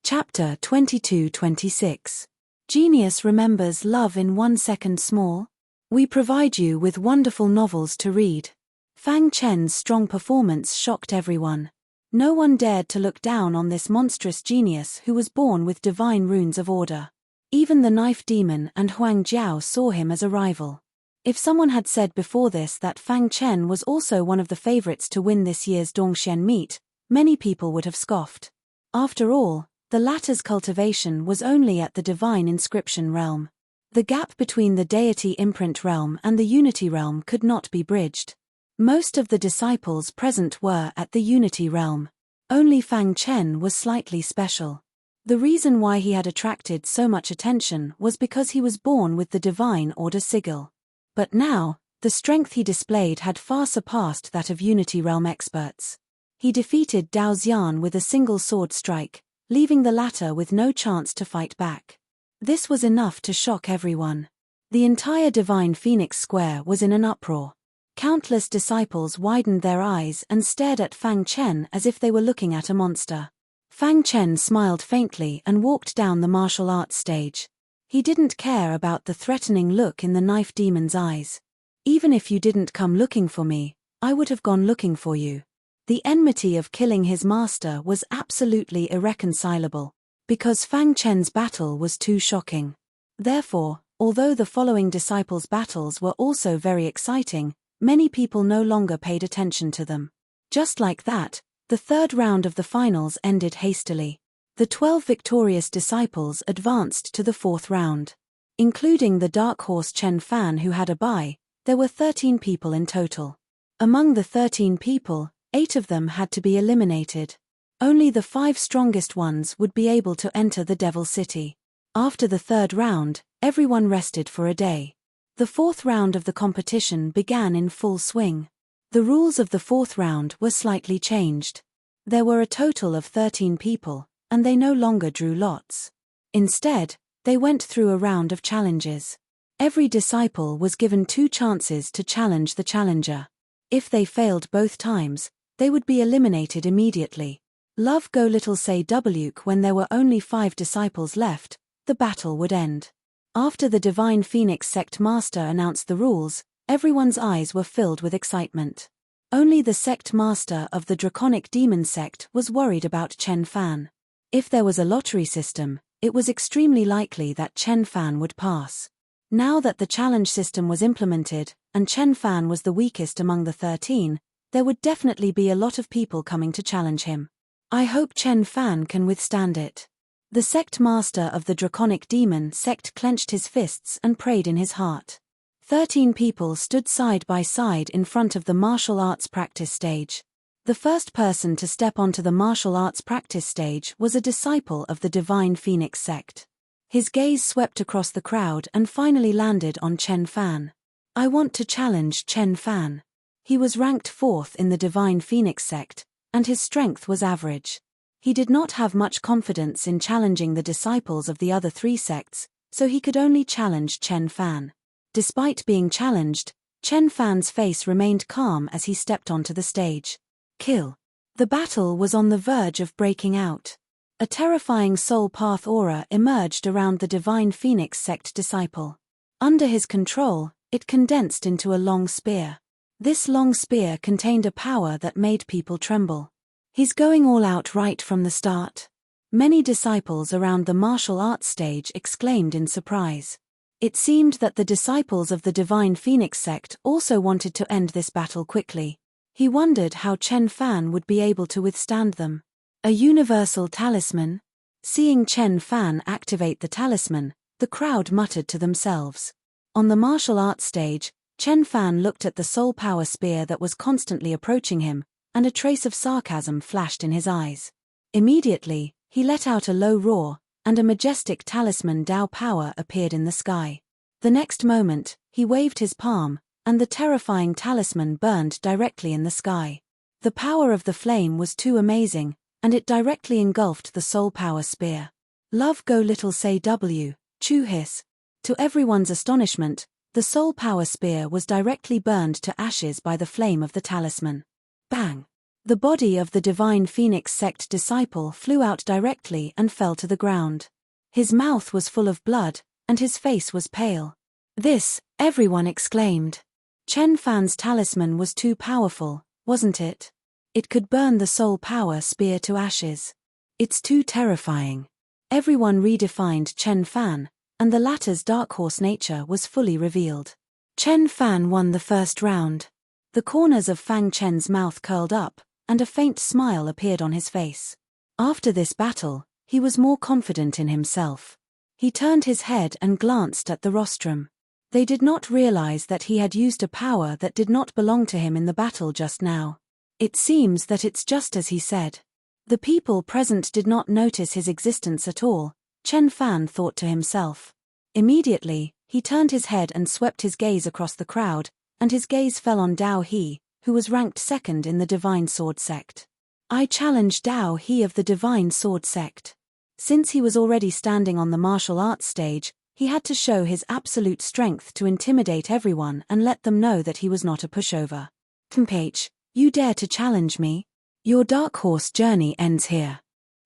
Chapter 22-26. Genius remembers love in 1 second small. We provide you with wonderful novels to read. Fang Chen's strong performance shocked everyone. No one dared to look down on this monstrous genius who was born with divine runes of order. Even the knife demon and Huang Jiao saw him as a rival. If someone had said before this that Fang Chen was also one of the favorites to win this year's Dongxian meet, many people would have scoffed. After all, the latter's cultivation was only at the divine inscription realm. The gap between the deity imprint realm and the unity realm could not be bridged. Most of the disciples present were at the unity realm. Only Fang Chen was slightly special. The reason why he had attracted so much attention was because he was born with the divine order sigil. But now, the strength he displayed had far surpassed that of Unity Realm experts. He defeated Dao Xian with a single sword strike, leaving the latter with no chance to fight back. This was enough to shock everyone. The entire Divine Phoenix Square was in an uproar. Countless disciples widened their eyes and stared at Fang Chen as if they were looking at a monster. Fang Chen smiled faintly and walked down the martial arts stage. He didn't care about the threatening look in the knife demon's eyes. Even if you didn't come looking for me, I would have gone looking for you. The enmity of killing his master was absolutely irreconcilable, because Fang Chen's battle was too shocking. Therefore, although the following disciples' battles were also very exciting, many people no longer paid attention to them. Just like that, the third round of the finals ended hastily. The 12 victorious disciples advanced to the fourth round. Including the dark horse Chen Fan who had a bye, there were 13 people in total. Among the 13 people, 8 of them had to be eliminated. Only the 5 strongest ones would be able to enter the Devil City. After the third round, everyone rested for a day. The fourth round of the competition began in full swing. The rules of the fourth round were slightly changed. There were a total of 13 people, and they no longer drew lots. Instead, they went through a round of challenges. Every disciple was given 2 chances to challenge the challenger. If they failed both times, they would be eliminated immediately. Love Go Little Say Wk when there were only 5 disciples left, the battle would end. After the Divine Phoenix sect master announced the rules, everyone's eyes were filled with excitement. Only the sect master of the Draconic Demon sect was worried about Chen Fan. If there was a lottery system, it was extremely likely that Chen Fan would pass. Now that the challenge system was implemented, and Chen Fan was the weakest among the 13, there would definitely be a lot of people coming to challenge him. I hope Chen Fan can withstand it. The sect master of the Draconic Demon sect clenched his fists and prayed in his heart. 13 people stood side by side in front of the martial arts practice stage. The first person to step onto the martial arts practice stage was a disciple of the Divine Phoenix sect. His gaze swept across the crowd and finally landed on Chen Fan. I want to challenge Chen Fan. He was ranked 4th in the Divine Phoenix sect, and his strength was average. He did not have much confidence in challenging the disciples of the other 3 sects, so he could only challenge Chen Fan. Despite being challenged, Chen Fan's face remained calm as he stepped onto the stage. Kill. The battle was on the verge of breaking out. A terrifying soul path aura emerged around the divine phoenix sect disciple. Under his control, it condensed into a long spear. This long spear contained a power that made people tremble. He's going all out right from the start. Many disciples around the martial arts stage exclaimed in surprise. It seemed that the disciples of the divine phoenix sect also wanted to end this battle quickly. He wondered how Chen Fan would be able to withstand them. A universal talisman? Seeing Chen Fan activate the talisman, the crowd muttered to themselves. On the martial arts stage, Chen Fan looked at the soul power spear that was constantly approaching him, and a trace of sarcasm flashed in his eyes. Immediately, he let out a low roar, and a majestic talisman Dao power appeared in the sky. The next moment, he waved his palm, and the terrifying talisman burned directly in the sky. The power of the flame was too amazing, and it directly engulfed the soul power spear. Love go little say W, Chu hiss. To everyone's astonishment, the soul power spear was directly burned to ashes by the flame of the talisman. Bang! The body of the divine phoenix sect disciple flew out directly and fell to the ground. His mouth was full of blood, and his face was pale. This, everyone exclaimed. Chen Fan's talisman was too powerful, wasn't it? It could burn the soul power spear to ashes. It's too terrifying. Everyone redefined Chen Fan, and the latter's dark horse nature was fully revealed. Chen Fan won the first round. The corners of Fang Chen's mouth curled up, and a faint smile appeared on his face. After this battle, he was more confident in himself. He turned his head and glanced at the rostrum. They did not realize that he had used a power that did not belong to him in the battle just now. It seems that it's just as he said. The people present did not notice his existence at all, Chen Fan thought to himself. Immediately, he turned his head and swept his gaze across the crowd, and his gaze fell on Dao He, who was ranked second in the Divine Sword sect. I challenge Dao He of the Divine Sword sect. Since he was already standing on the martial arts stage, he had to show his absolute strength to intimidate everyone and let them know that he was not a pushover. Tempage, you dare to challenge me? Your dark horse journey ends here.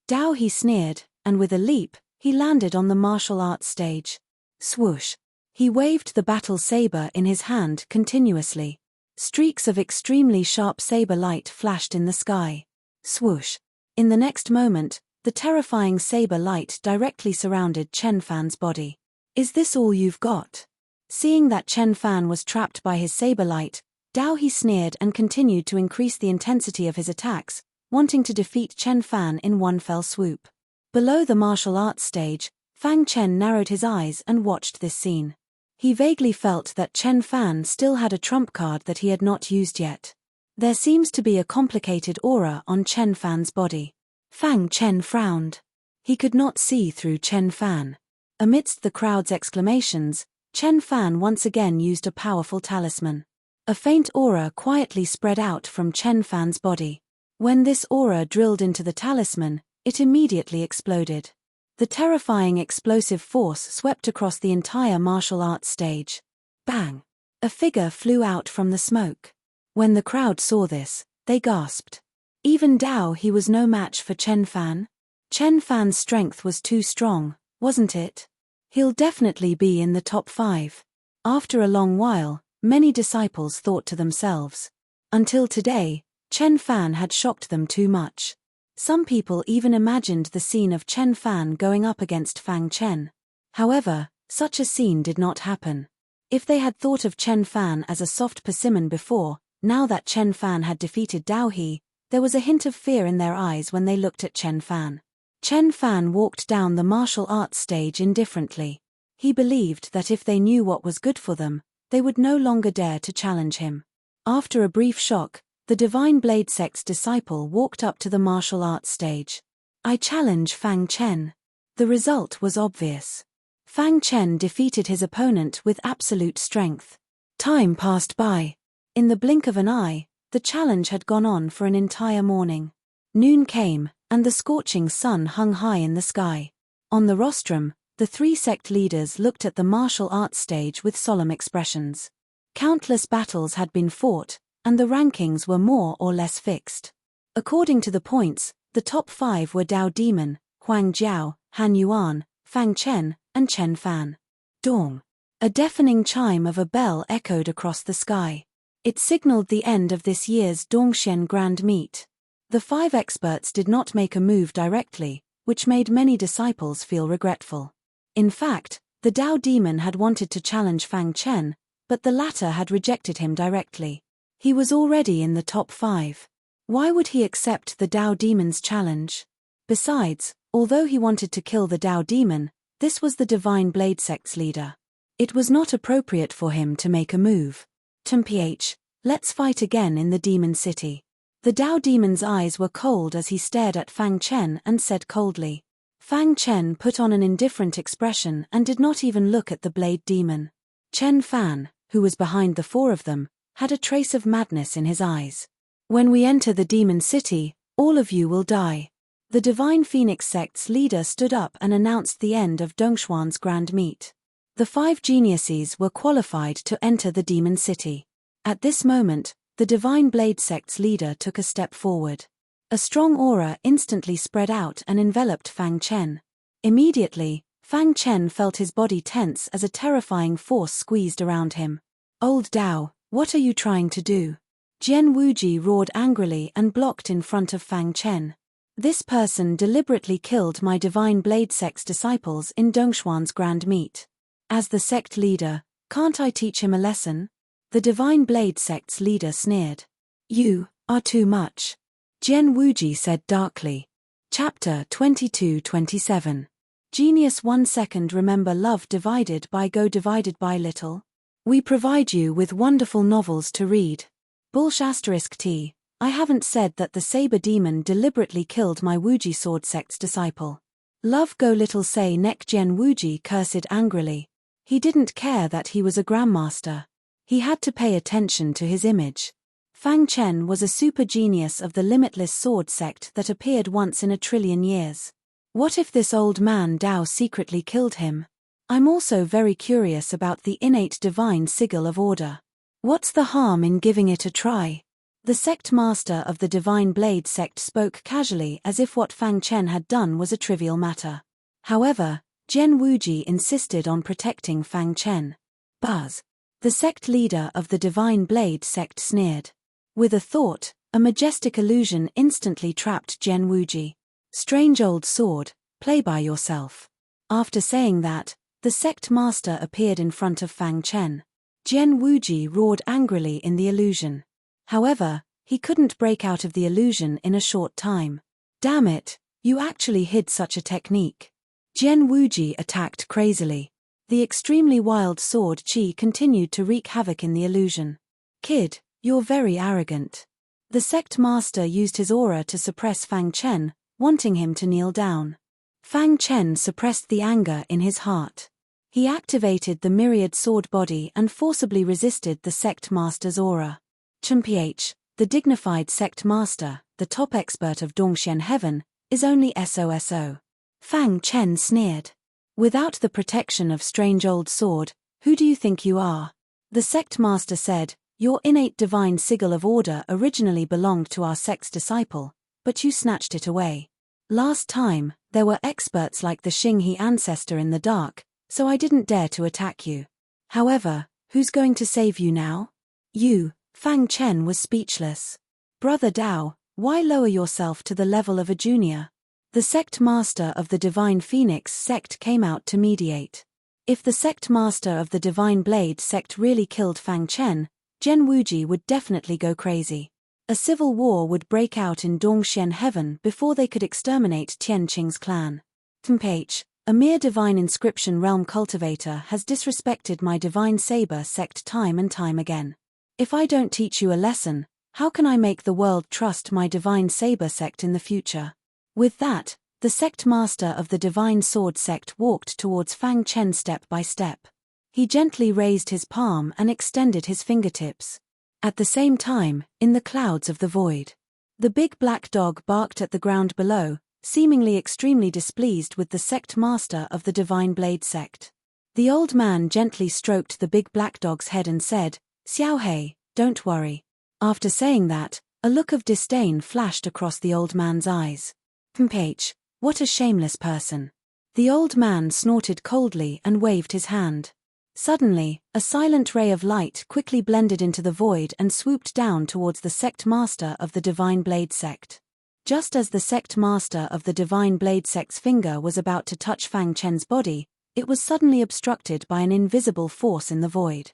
Dao He sneered, and with a leap, he landed on the martial arts stage. Swoosh. He waved the battle saber in his hand continuously. Streaks of extremely sharp saber light flashed in the sky. Swoosh. In the next moment, the terrifying saber light directly surrounded Chen Fan's body. Is this all you've got? Seeing that Chen Fan was trapped by his saber light, Dao He sneered and continued to increase the intensity of his attacks, wanting to defeat Chen Fan in one fell swoop. Below the martial arts stage, Fang Chen narrowed his eyes and watched this scene. He vaguely felt that Chen Fan still had a trump card that he had not used yet. There seems to be a complicated aura on Chen Fan's body. Fang Chen frowned. He could not see through Chen Fan. Amidst the crowd's exclamations, Chen Fan once again used a powerful talisman. A faint aura quietly spread out from Chen Fan's body. When this aura drilled into the talisman, it immediately exploded. The terrifying explosive force swept across the entire martial arts stage. Bang! A figure flew out from the smoke. When the crowd saw this, they gasped. Even Dao He was no match for Chen Fan. Chen Fan's strength was too strong, wasn't it? He'll definitely be in the top 5. After a long while, many disciples thought to themselves. Until today, Chen Fan had shocked them too much. Some people even imagined the scene of Chen Fan going up against Fang Chen. However, such a scene did not happen. If they had thought of Chen Fan as a soft persimmon before, now that Chen Fan had defeated Dao He, there was a hint of fear in their eyes when they looked at Chen Fan. Chen Fan walked down the martial arts stage indifferently. He believed that if they knew what was good for them, they would no longer dare to challenge him. After a brief shock, the Divine Blade Sect's disciple walked up to the martial arts stage. I challenge Fang Chen. The result was obvious. Fang Chen defeated his opponent with absolute strength. Time passed by. In the blink of an eye, the challenge had gone on for an entire morning. Noon came, and the scorching sun hung high in the sky. On the rostrum, the 3 sect leaders looked at the martial arts stage with solemn expressions. Countless battles had been fought, and the rankings were more or less fixed. According to the points, the top 5 were Dao Demon, Huang Jiao, Han Yuan, Fang Chen, and Chen Fan. Dong. A deafening chime of a bell echoed across the sky. It signaled the end of this year's Dongxian Grand Meet. The 5 experts did not make a move directly, which made many disciples feel regretful. In fact, the Dao demon had wanted to challenge Fang Chen, but the latter had rejected him directly. He was already in the top 5. Why would he accept the Dao demon's challenge? Besides, although he wanted to kill the Dao demon, this was the Divine Blade Sect's leader. It was not appropriate for him to make a move. Mph, let's fight again in the demon city. The Dao demon's eyes were cold as he stared at Fang Chen and said coldly. Fang Chen put on an indifferent expression and did not even look at the blade demon. Chen Fan, who was behind the 4 of them, had a trace of madness in his eyes. When we enter the demon city, all of you will die. The Divine Phoenix Sect's leader stood up and announced the end of Dongshuan's Grand Meet. The 5 geniuses were qualified to enter the demon city. At this moment, the Divine Blade Sect's leader took a step forward. A strong aura instantly spread out and enveloped Fang Chen. Immediately, Fang Chen felt his body tense as a terrifying force squeezed around him. Old Dao, what are you trying to do? Jian Wuji roared angrily and blocked in front of Fang Chen. This person deliberately killed my Divine Blade Sect's disciples in Dongshuan's Grand Meet. As the sect leader, can't I teach him a lesson? The Divine Blade Sect's leader sneered. You are too much. Jian Wuji said darkly. Chapter 22-27. Genius 1 second. Remember love divided by go divided by little? We provide you with wonderful novels to read. T. I haven't said that the Saber Demon deliberately killed my Wuji Sword Sect's disciple. Love go little say neck. Jian Wuji cursed angrily. He didn't care that he was a grandmaster. He had to pay attention to his image. Fang Chen was a super genius of the limitless sword sect that appeared once in a trillion years. What if this old man Dao secretly killed him? I'm also very curious about the innate divine sigil of order. What's the harm in giving it a try? The sect master of the Divine Blade Sect spoke casually as if what Fang Chen had done was a trivial matter. However, Jian Wuji insisted on protecting Fang Chen. Buzz. The sect leader of the Divine Blade Sect sneered. With a thought, a majestic illusion instantly trapped Jian Wuji. Strange old sword, play by yourself. After saying that, the sect master appeared in front of Fang Chen. Jian Wuji roared angrily in the illusion. However, he couldn't break out of the illusion in a short time. Damn it, you actually hid such a technique. Jian Wuji attacked crazily. The extremely wild sword chi continued to wreak havoc in the illusion. Kid, you're very arrogant. The sect master used his aura to suppress Fang Chen, wanting him to kneel down. Fang Chen suppressed the anger in his heart. He activated the myriad sword body and forcibly resisted the sect master's aura. Mph, the dignified sect master, the top expert of Dongxian heaven, is only SOSO. Fang Chen sneered. Without the protection of strange old sword, who do you think you are? The sect master said, your innate divine sigil of order originally belonged to our sect's disciple, but you snatched it away. Last time, there were experts like the Xinghe ancestor in the dark, so I didn't dare to attack you. However, who's going to save you now? You. Fang Chen was speechless. Brother Dao, why lower yourself to the level of a junior? The sect master of the Divine Phoenix Sect came out to mediate. If the sect master of the Divine Blade Sect really killed Fang Chen, Jian Wuji would definitely go crazy. A civil war would break out in Dongxian heaven before they could exterminate Tian Qing's clan. Mph, a mere divine inscription realm cultivator has disrespected my Divine Saber Sect time and time again. If I don't teach you a lesson, how can I make the world trust my Divine Saber Sect in the future? With that, the sect master of the Divine Sword Sect walked towards Fang Chen step by step. He gently raised his palm and extended his fingertips. At the same time, in the clouds of the void, the big black dog barked at the ground below, seemingly extremely displeased with the sect master of the Divine Blade Sect. The old man gently stroked the big black dog's head and said, Xiaohei, don't worry. After saying that, a look of disdain flashed across the old man's eyes. Mph, What a shameless person. The old man snorted coldly and waved his hand. Suddenly, a silent ray of light quickly blended into the void and swooped down towards the sect master of the Divine Blade sect. Just as the sect master of the Divine Blade sect's finger was about to touch Fang Chen's body, it was suddenly obstructed by an invisible force in the void.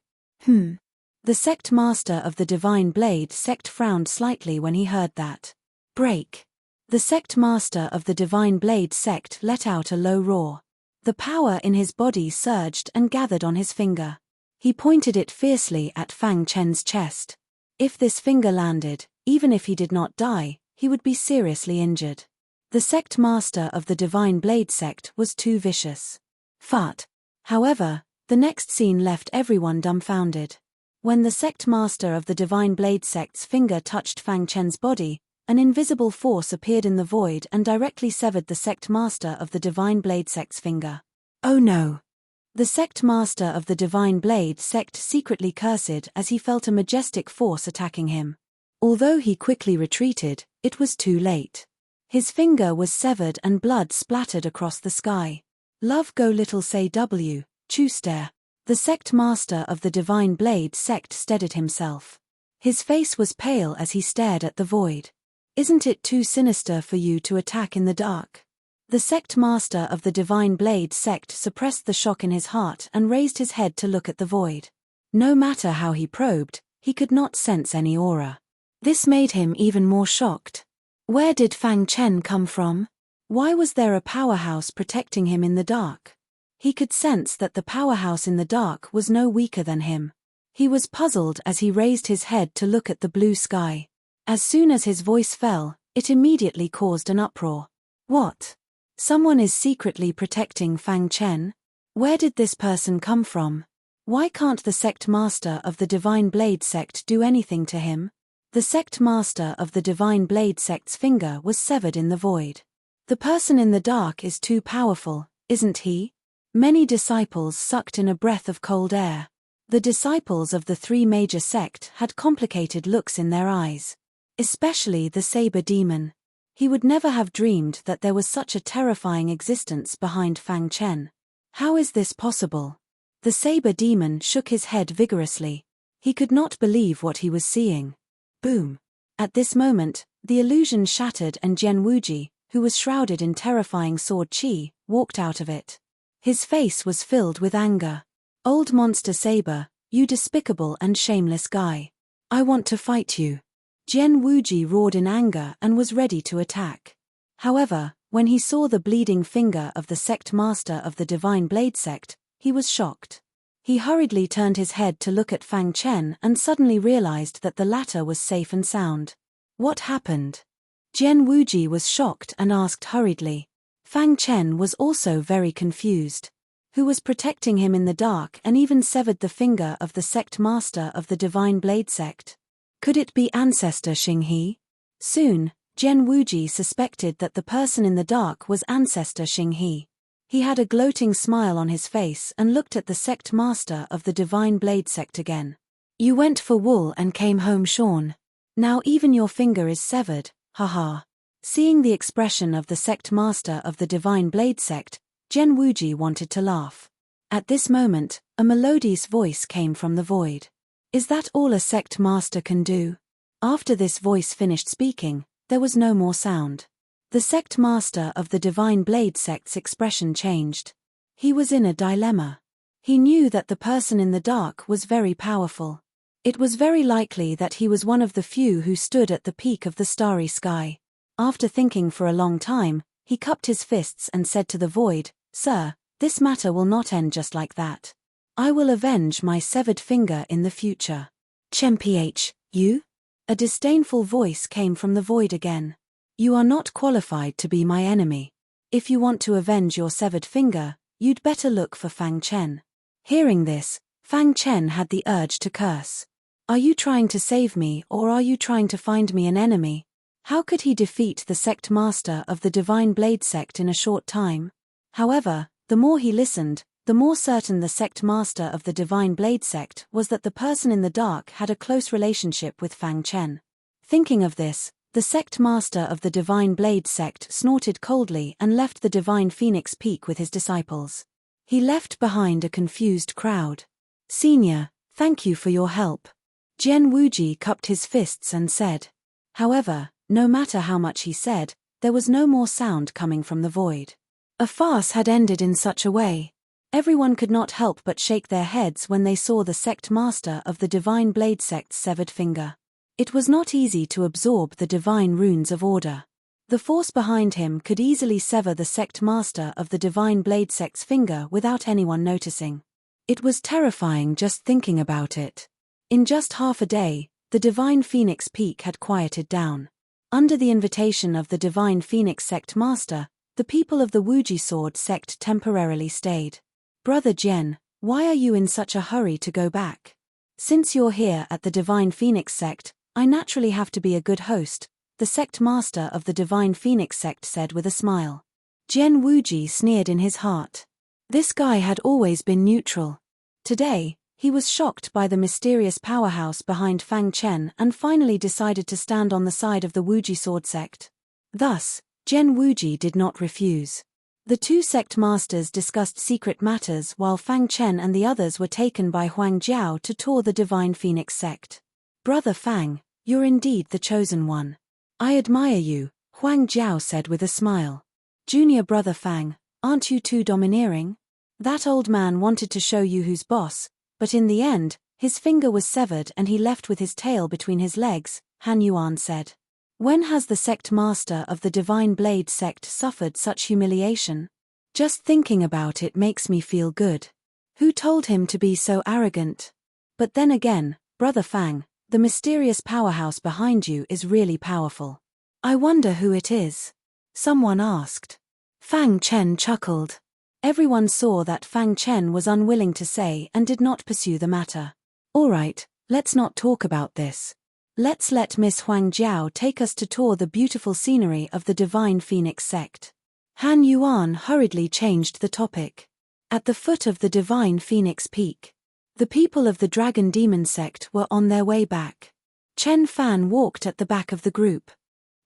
The sect master of the Divine Blade sect frowned slightly when he heard that. Break. The sect master of the Divine Blade sect let out a low roar. The power in his body surged and gathered on his finger. He pointed it fiercely at Fang Chen's chest. If this finger landed, even if he did not die, he would be seriously injured. The sect master of the Divine Blade sect was too vicious. Fart. However, the next scene left everyone dumbfounded. When the sect master of the Divine Blade sect's finger touched Fang Chen's body, an invisible force appeared in the void and directly severed the sect master of the Divine Blade sect's finger. Oh no! The sect master of the Divine Blade sect secretly cursed as he felt a majestic force attacking him. Although he quickly retreated, it was too late. His finger was severed and blood splattered across the sky. Love go little say W, Chuster. The sect master of the Divine Blade sect steadied himself. His face was pale as he stared at the void. Isn't it too sinister for you to attack in the dark? The sect master of the Divine Blade sect suppressed the shock in his heart and raised his head to look at the void. No matter how he probed, he could not sense any aura. This made him even more shocked. Where did Fang Chen come from? Why was there a powerhouse protecting him in the dark? He could sense that the powerhouse in the dark was no weaker than him. He was puzzled as he raised his head to look at the blue sky. As soon as his voice fell, it immediately caused an uproar. What? Someone is secretly protecting Fang Chen? Where did this person come from? Why can't the sect master of the Divine Blade sect do anything to him? The sect master of the Divine Blade sect's finger was severed in the void. The person in the dark is too powerful, isn't he? Many disciples sucked in a breath of cold air. The disciples of the three major sect had complicated looks in their eyes. Especially the saber demon. He would never have dreamed that there was such a terrifying existence behind Fang Chen. How is this possible? The saber demon shook his head vigorously. He could not believe what he was seeing. Boom. At this moment, the illusion shattered and Jian Wuji, who was shrouded in terrifying sword chi, walked out of it. His face was filled with anger. Old monster saber, you despicable and shameless guy. I want to fight you. Jian Wuji roared in anger and was ready to attack. However, when he saw the bleeding finger of the sect master of the Divine Blade sect, he was shocked. He hurriedly turned his head to look at Fang Chen and suddenly realized that the latter was safe and sound. What happened? Jian Wuji was shocked and asked hurriedly. Fang Chen was also very confused. Who was protecting him in the dark and even severed the finger of the sect master of the Divine Blade sect? Could it be Ancestor Xinghe? Soon, Jian Wuji suspected that the person in the dark was Ancestor Xinghe. He had a gloating smile on his face and looked at the sect master of the Divine Blade sect again. You went for wool and came home shorn. Now even your finger is severed, haha. Seeing the expression of the sect master of the Divine Blade sect, Jian Wuji wanted to laugh. At this moment, a melodious voice came from the void. Is that all a sect master can do? After this voice finished speaking, there was no more sound. The sect master of the Divine Blade sect's expression changed. He was in a dilemma. He knew that the person in the dark was very powerful. It was very likely that he was one of the few who stood at the peak of the starry sky. After thinking for a long time, he cupped his fists and said to the void, Sir, this matter will not end just like that. I will avenge my severed finger in the future. Chemph, you? A disdainful voice came from the void again. You are not qualified to be my enemy. If you want to avenge your severed finger, you'd better look for Fang Chen. Hearing this, Fang Chen had the urge to curse. Are you trying to save me or are you trying to find me an enemy? How could he defeat the sect master of the Divine Blade sect in a short time? However, the more he listened, the more certain the sect master of the Divine Blade sect was that the person in the dark had a close relationship with Fang Chen. Thinking of this, The sect master of the Divine Blade sect snorted coldly and left the Divine Phoenix Peak with his disciples. He left behind a confused crowd. Senior, thank you for your help. Jian Wuji cupped his fists and said. However, no matter how much he said, there was no more sound coming from the void. A farce had ended in such a way. Everyone could not help but shake their heads when they saw the sect master of the Divine Blade sect's severed finger. It was not easy to absorb the divine runes of order. The force behind him could easily sever the sect master of the Divine Blade sect's finger without anyone noticing. It was terrifying just thinking about it. In just half a day, the Divine Phoenix Peak had quieted down. Under the invitation of the Divine Phoenix sect master, the people of the Wuji Sword sect temporarily stayed. Brother Jian, why are you in such a hurry to go back? Since you're here at the Divine Phoenix sect, I naturally have to be a good host, the sect master of the Divine Phoenix sect said with a smile. Jian Wuji sneered in his heart. This guy had always been neutral. Today, he was shocked by the mysterious powerhouse behind Fang Chen and finally decided to stand on the side of the Wuji Sword sect. Thus, Jian Wuji did not refuse. The two sect masters discussed secret matters while Fang Chen and the others were taken by Huang Jiao to tour the Divine Phoenix sect. Brother Fang, you're indeed the chosen one. I admire you, Huang Jiao said with a smile. Junior brother Fang, aren't you too domineering? That old man wanted to show you who's boss, but in the end, his finger was severed and he left with his tail between his legs, Han Yuan said. When has the sect master of the Divine Blade sect suffered such humiliation? Just thinking about it makes me feel good. Who told him to be so arrogant? But then again, brother Fang, the mysterious powerhouse behind you is really powerful. I wonder who it is. Someone asked. Fang Chen chuckled. Everyone saw that Fang Chen was unwilling to say and did not pursue the matter. All right, let's not talk about this. Let's let Miss Huang Jiao take us to tour the beautiful scenery of the Divine Phoenix sect. Han Yuan hurriedly changed the topic. At the foot of the Divine Phoenix Peak, the people of the Dragon Demon sect were on their way back. Chen Fan walked at the back of the group.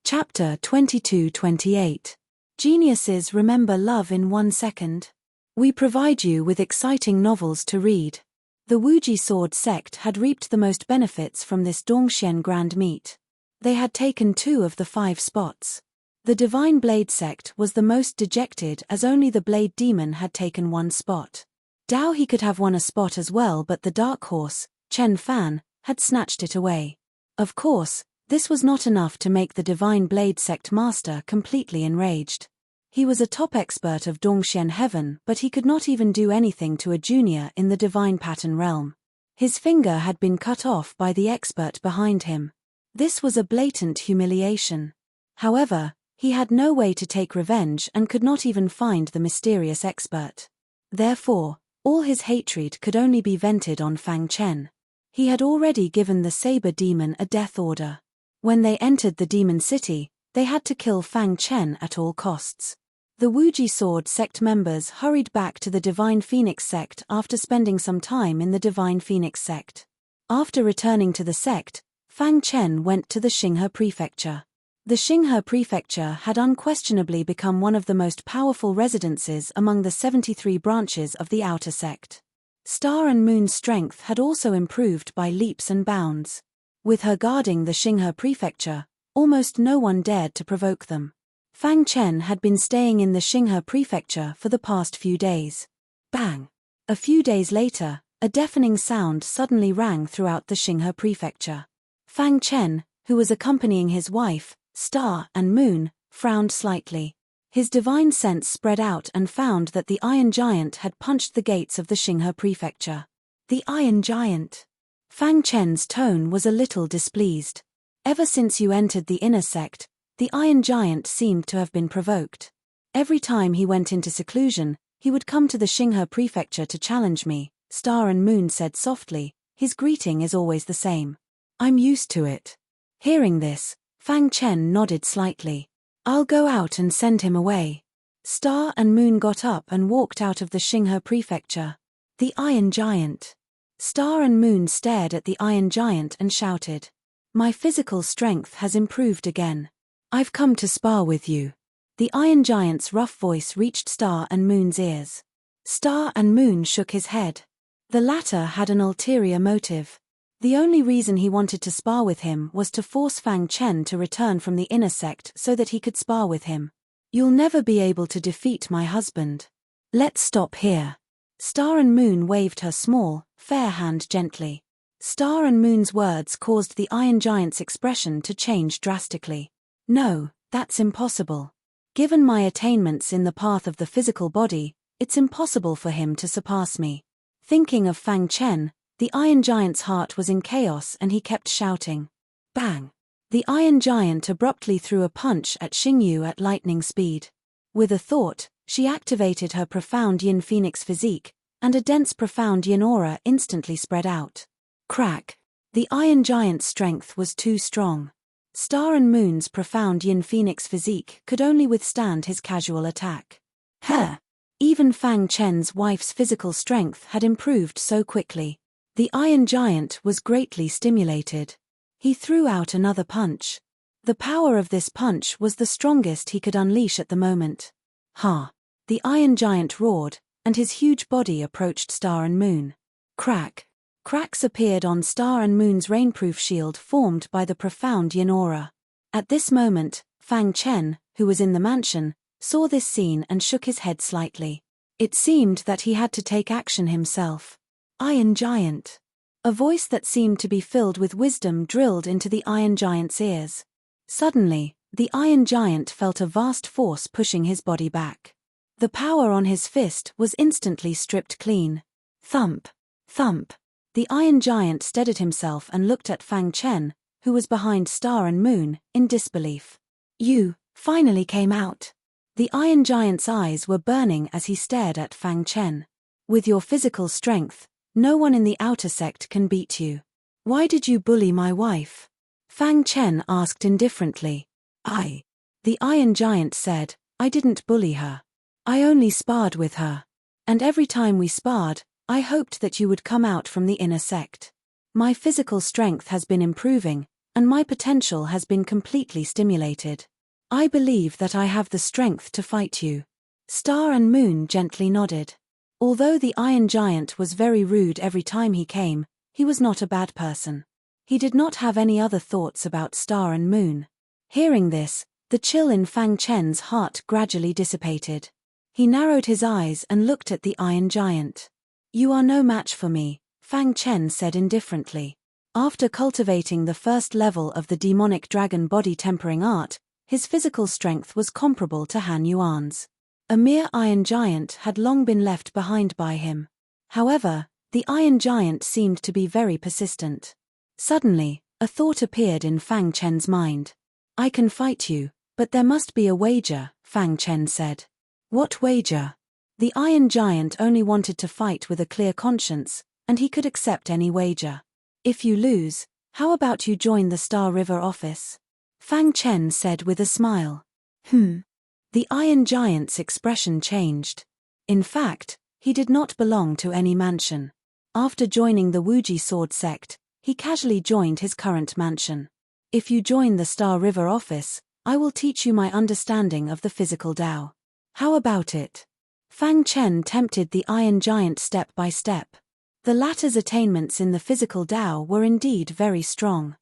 Chapter 22-28. Geniuses remember love in 1 second. We provide you with exciting novels to read. The Wuji Sword sect had reaped the most benefits from this Dongxian Grand Meet. They had taken 2 of the 5 spots. The Divine Blade sect was the most dejected as only the Blade Demon had taken 1 spot. Dao he could have won a spot as well, but the dark horse, Chen Fan, had snatched it away. Of course, this was not enough to make the Divine Blade sect master completely enraged. He was a top expert of Dongxian heaven, but he could not even do anything to a junior in the divine pattern realm. His finger had been cut off by the expert behind him. This was a blatant humiliation. However, he had no way to take revenge and could not even find the mysterious expert. Therefore, all his hatred could only be vented on Fang Chen. He had already given the Saber Demon a death order. When they entered the Demon City, they had to kill Fang Chen at all costs. The Wuji Sword sect members hurried back to the Divine Phoenix sect after spending some time in the Divine Phoenix sect. After returning to the sect, Fang Chen went to the Xinghe Prefecture. The Xinghe Prefecture had unquestionably become one of the most powerful residences among the 73 branches of the outer sect. Star and Moon's strength had also improved by leaps and bounds. With her guarding the Xinghe Prefecture, almost no one dared to provoke them. Fang Chen had been staying in the Xinghe Prefecture for the past few days. Bang! A few days later, a deafening sound suddenly rang throughout the Xinghe Prefecture. Fang Chen, who was accompanying his wife, Star and Moon, frowned slightly. His divine sense spread out and found that the Iron Giant had punched the gates of the Xinghe Prefecture. The Iron Giant. Fang Chen's tone was a little displeased. Ever since you entered the inner sect, the Iron Giant seemed to have been provoked. Every time he went into seclusion, he would come to the Xinghe Prefecture to challenge me, Star and Moon said softly. His greeting is always the same. I'm used to it. Hearing this, Fang Chen nodded slightly. I'll go out and send him away. Star and Moon got up and walked out of the Xinghe Prefecture. The Iron Giant. Star and Moon stared at the Iron Giant and shouted. My physical strength has improved again. I've come to spar with you. The Iron Giant's rough voice reached Star and Moon's ears. Star and Moon shook his head. The latter had an ulterior motive. The only reason he wanted to spar with him was to force Fang Chen to return from the inner sect so that he could spar with him. You'll never be able to defeat my husband. Let's stop here. Star and Moon waved her small, fair hand gently. Star and Moon's words caused the Iron Giant's expression to change drastically. No, that's impossible. Given my attainments in the path of the physical body, it's impossible for him to surpass me. Thinking of Fang Chen, the Iron Giant's heart was in chaos and he kept shouting. Bang! The Iron Giant abruptly threw a punch at Xingyu at lightning speed. With a thought, she activated her profound Yin Phoenix physique, and a dense profound Yin aura instantly spread out. Crack! The Iron Giant's strength was too strong. Star and Moon's profound Yin Phoenix physique could only withstand his casual attack. Huh! Even Fang Chen's wife's physical strength had improved so quickly. The Iron Giant was greatly stimulated. He threw out another punch. The power of this punch was the strongest he could unleash at the moment. Ha! The Iron Giant roared, and his huge body approached Star and Moon. Crack! Cracks appeared on Star and Moon's rainproof shield formed by the profound Yin aura. At this moment, Fang Chen, who was in the mansion, saw this scene and shook his head slightly. It seemed that he had to take action himself. Iron Giant. A voice that seemed to be filled with wisdom drilled into the Iron Giant's ears. Suddenly, the Iron Giant felt a vast force pushing his body back. The power on his fist was instantly stripped clean. Thump! Thump! The Iron Giant steadied himself and looked at Fang Chen, who was behind Star and Moon, in disbelief. You finally came out. The Iron Giant's eyes were burning as he stared at Fang Chen. With your physical strength, no one in the outer sect can beat you. Why did you bully my wife? Fang Chen asked indifferently. The Iron Giant said, I didn't bully her. I only sparred with her. And every time we sparred, I hoped that you would come out from the inner sect. My physical strength has been improving, and my potential has been completely stimulated. I believe that I have the strength to fight you. Star and Moon gently nodded. Although the Iron Giant was very rude every time he came, he was not a bad person. He did not have any other thoughts about Star and Moon. Hearing this, the chill in Fang Chen's heart gradually dissipated. He narrowed his eyes and looked at the Iron Giant. You are no match for me, Fang Chen said indifferently. After cultivating the first level of the demonic dragon body tempering art, his physical strength was comparable to Han Yuan's. A mere Iron Giant had long been left behind by him. However, the Iron Giant seemed to be very persistent. Suddenly, a thought appeared in Fang Chen's mind. I can fight you, but there must be a wager, Fang Chen said. What wager? The Iron Giant only wanted to fight with a clear conscience, and he could accept any wager. If you lose, how about you join the Star River office? Fang Chen said with a smile. The Iron Giant's expression changed. In fact, he did not belong to any mansion. After joining the Wuji Sword sect, he casually joined his current mansion. If you join the Star River office, I will teach you my understanding of the physical Tao. How about it? Fang Chen tempted the Iron Giant step by step. The latter's attainments in the physical Tao were indeed very strong.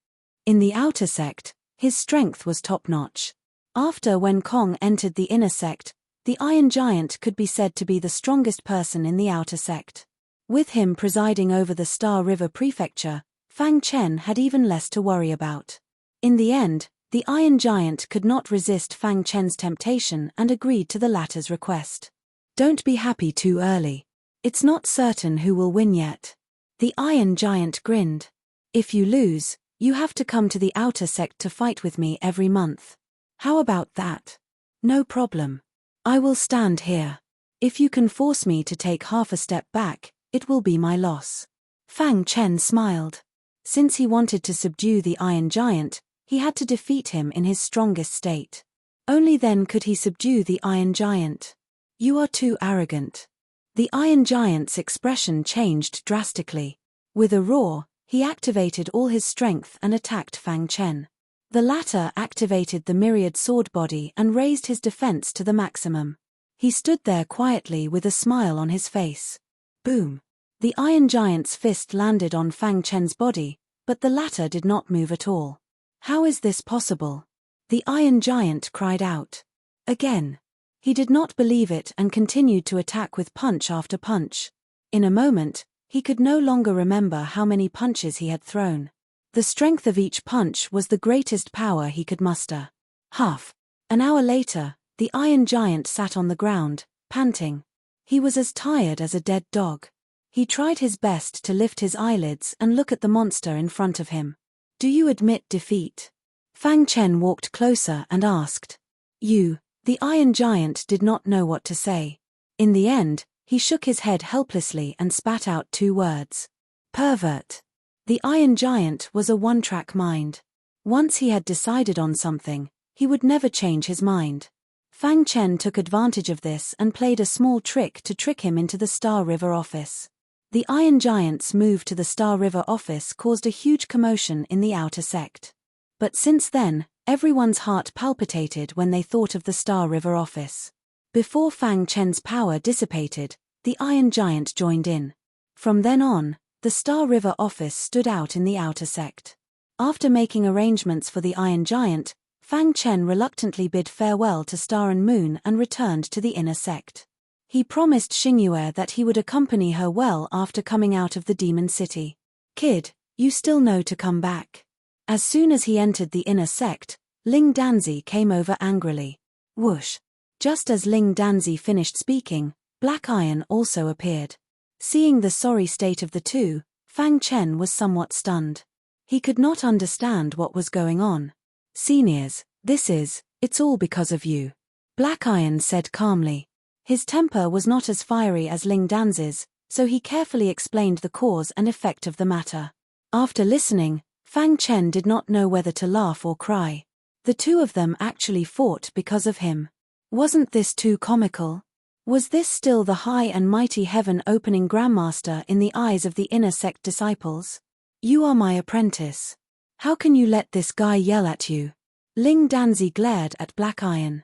In the outer sect, his strength was top-notch. After Wen Kong entered the inner sect, the Iron Giant could be said to be the strongest person in the outer sect. With him presiding over the Star River Prefecture, Fang Chen had even less to worry about. In the end, the Iron Giant could not resist Fang Chen's temptation and agreed to the latter's request. Don't be happy too early. It's not certain who will win yet. The Iron Giant grinned. If you lose, you have to come to the outer sect to fight with me every month. How about that? No problem. I will stand here. If you can force me to take half a step back, it will be my loss. Fang Chen smiled. Since he wanted to subdue the Iron Giant, he had to defeat him in his strongest state. Only then could he subdue the Iron Giant. You are too arrogant. The Iron Giant's expression changed drastically. With a roar, He activated all his strength and attacked Fang Chen. The latter activated the myriad sword body and raised his defense to the maximum. He stood there quietly with a smile on his face. Boom! The Iron Giant's fist landed on Fang Chen's body, but the latter did not move at all. How is this possible? The Iron Giant cried out. Again. He did not believe it and continued to attack with punch after punch. In a moment, he could no longer remember how many punches he had thrown. The strength of each punch was the greatest power he could muster. Half an hour later, the Iron Giant sat on the ground, panting. He was as tired as a dead dog. He tried his best to lift his eyelids and look at the monster in front of him. Do you admit defeat? Fang Chen walked closer and asked. The Iron Giant did not know what to say. In the end, he shook his head helplessly and spat out 2 words. Pervert. The Iron Giant was a one-track mind. Once he had decided on something, he would never change his mind. Fang Chen took advantage of this and played a small trick to trick him into the Star River office. The Iron Giant's move to the Star River office caused a huge commotion in the outer sect. But since then, everyone's heart palpitated when they thought of the Star River office. Before Fang Chen's power dissipated, the Iron Giant joined in. From then on, the Star River office stood out in the outer sect. After making arrangements for the Iron Giant, Fang Chen reluctantly bid farewell to Star and Moon and returned to the inner sect. He promised Xingyue that he would accompany her well after coming out of the Demon City. Kid, you still know to come back. As soon as he entered the inner sect, Ling Danzi came over angrily. Whoosh! Just as Ling Danzi finished speaking, Black Iron also appeared. Seeing the sorry state of the two, Fang Chen was somewhat stunned. He could not understand what was going on. Seniors, it's all because of you. Black Iron said calmly. His temper was not as fiery as Ling Danzi's, so he carefully explained the cause and effect of the matter. After listening, Fang Chen did not know whether to laugh or cry. The two of them actually fought because of him. Wasn't this too comical? Was this still the high and mighty heaven-opening Grandmaster in the eyes of the inner sect disciples? You are my apprentice. How can you let this guy yell at you? Ling Danzi glared at Black Iron.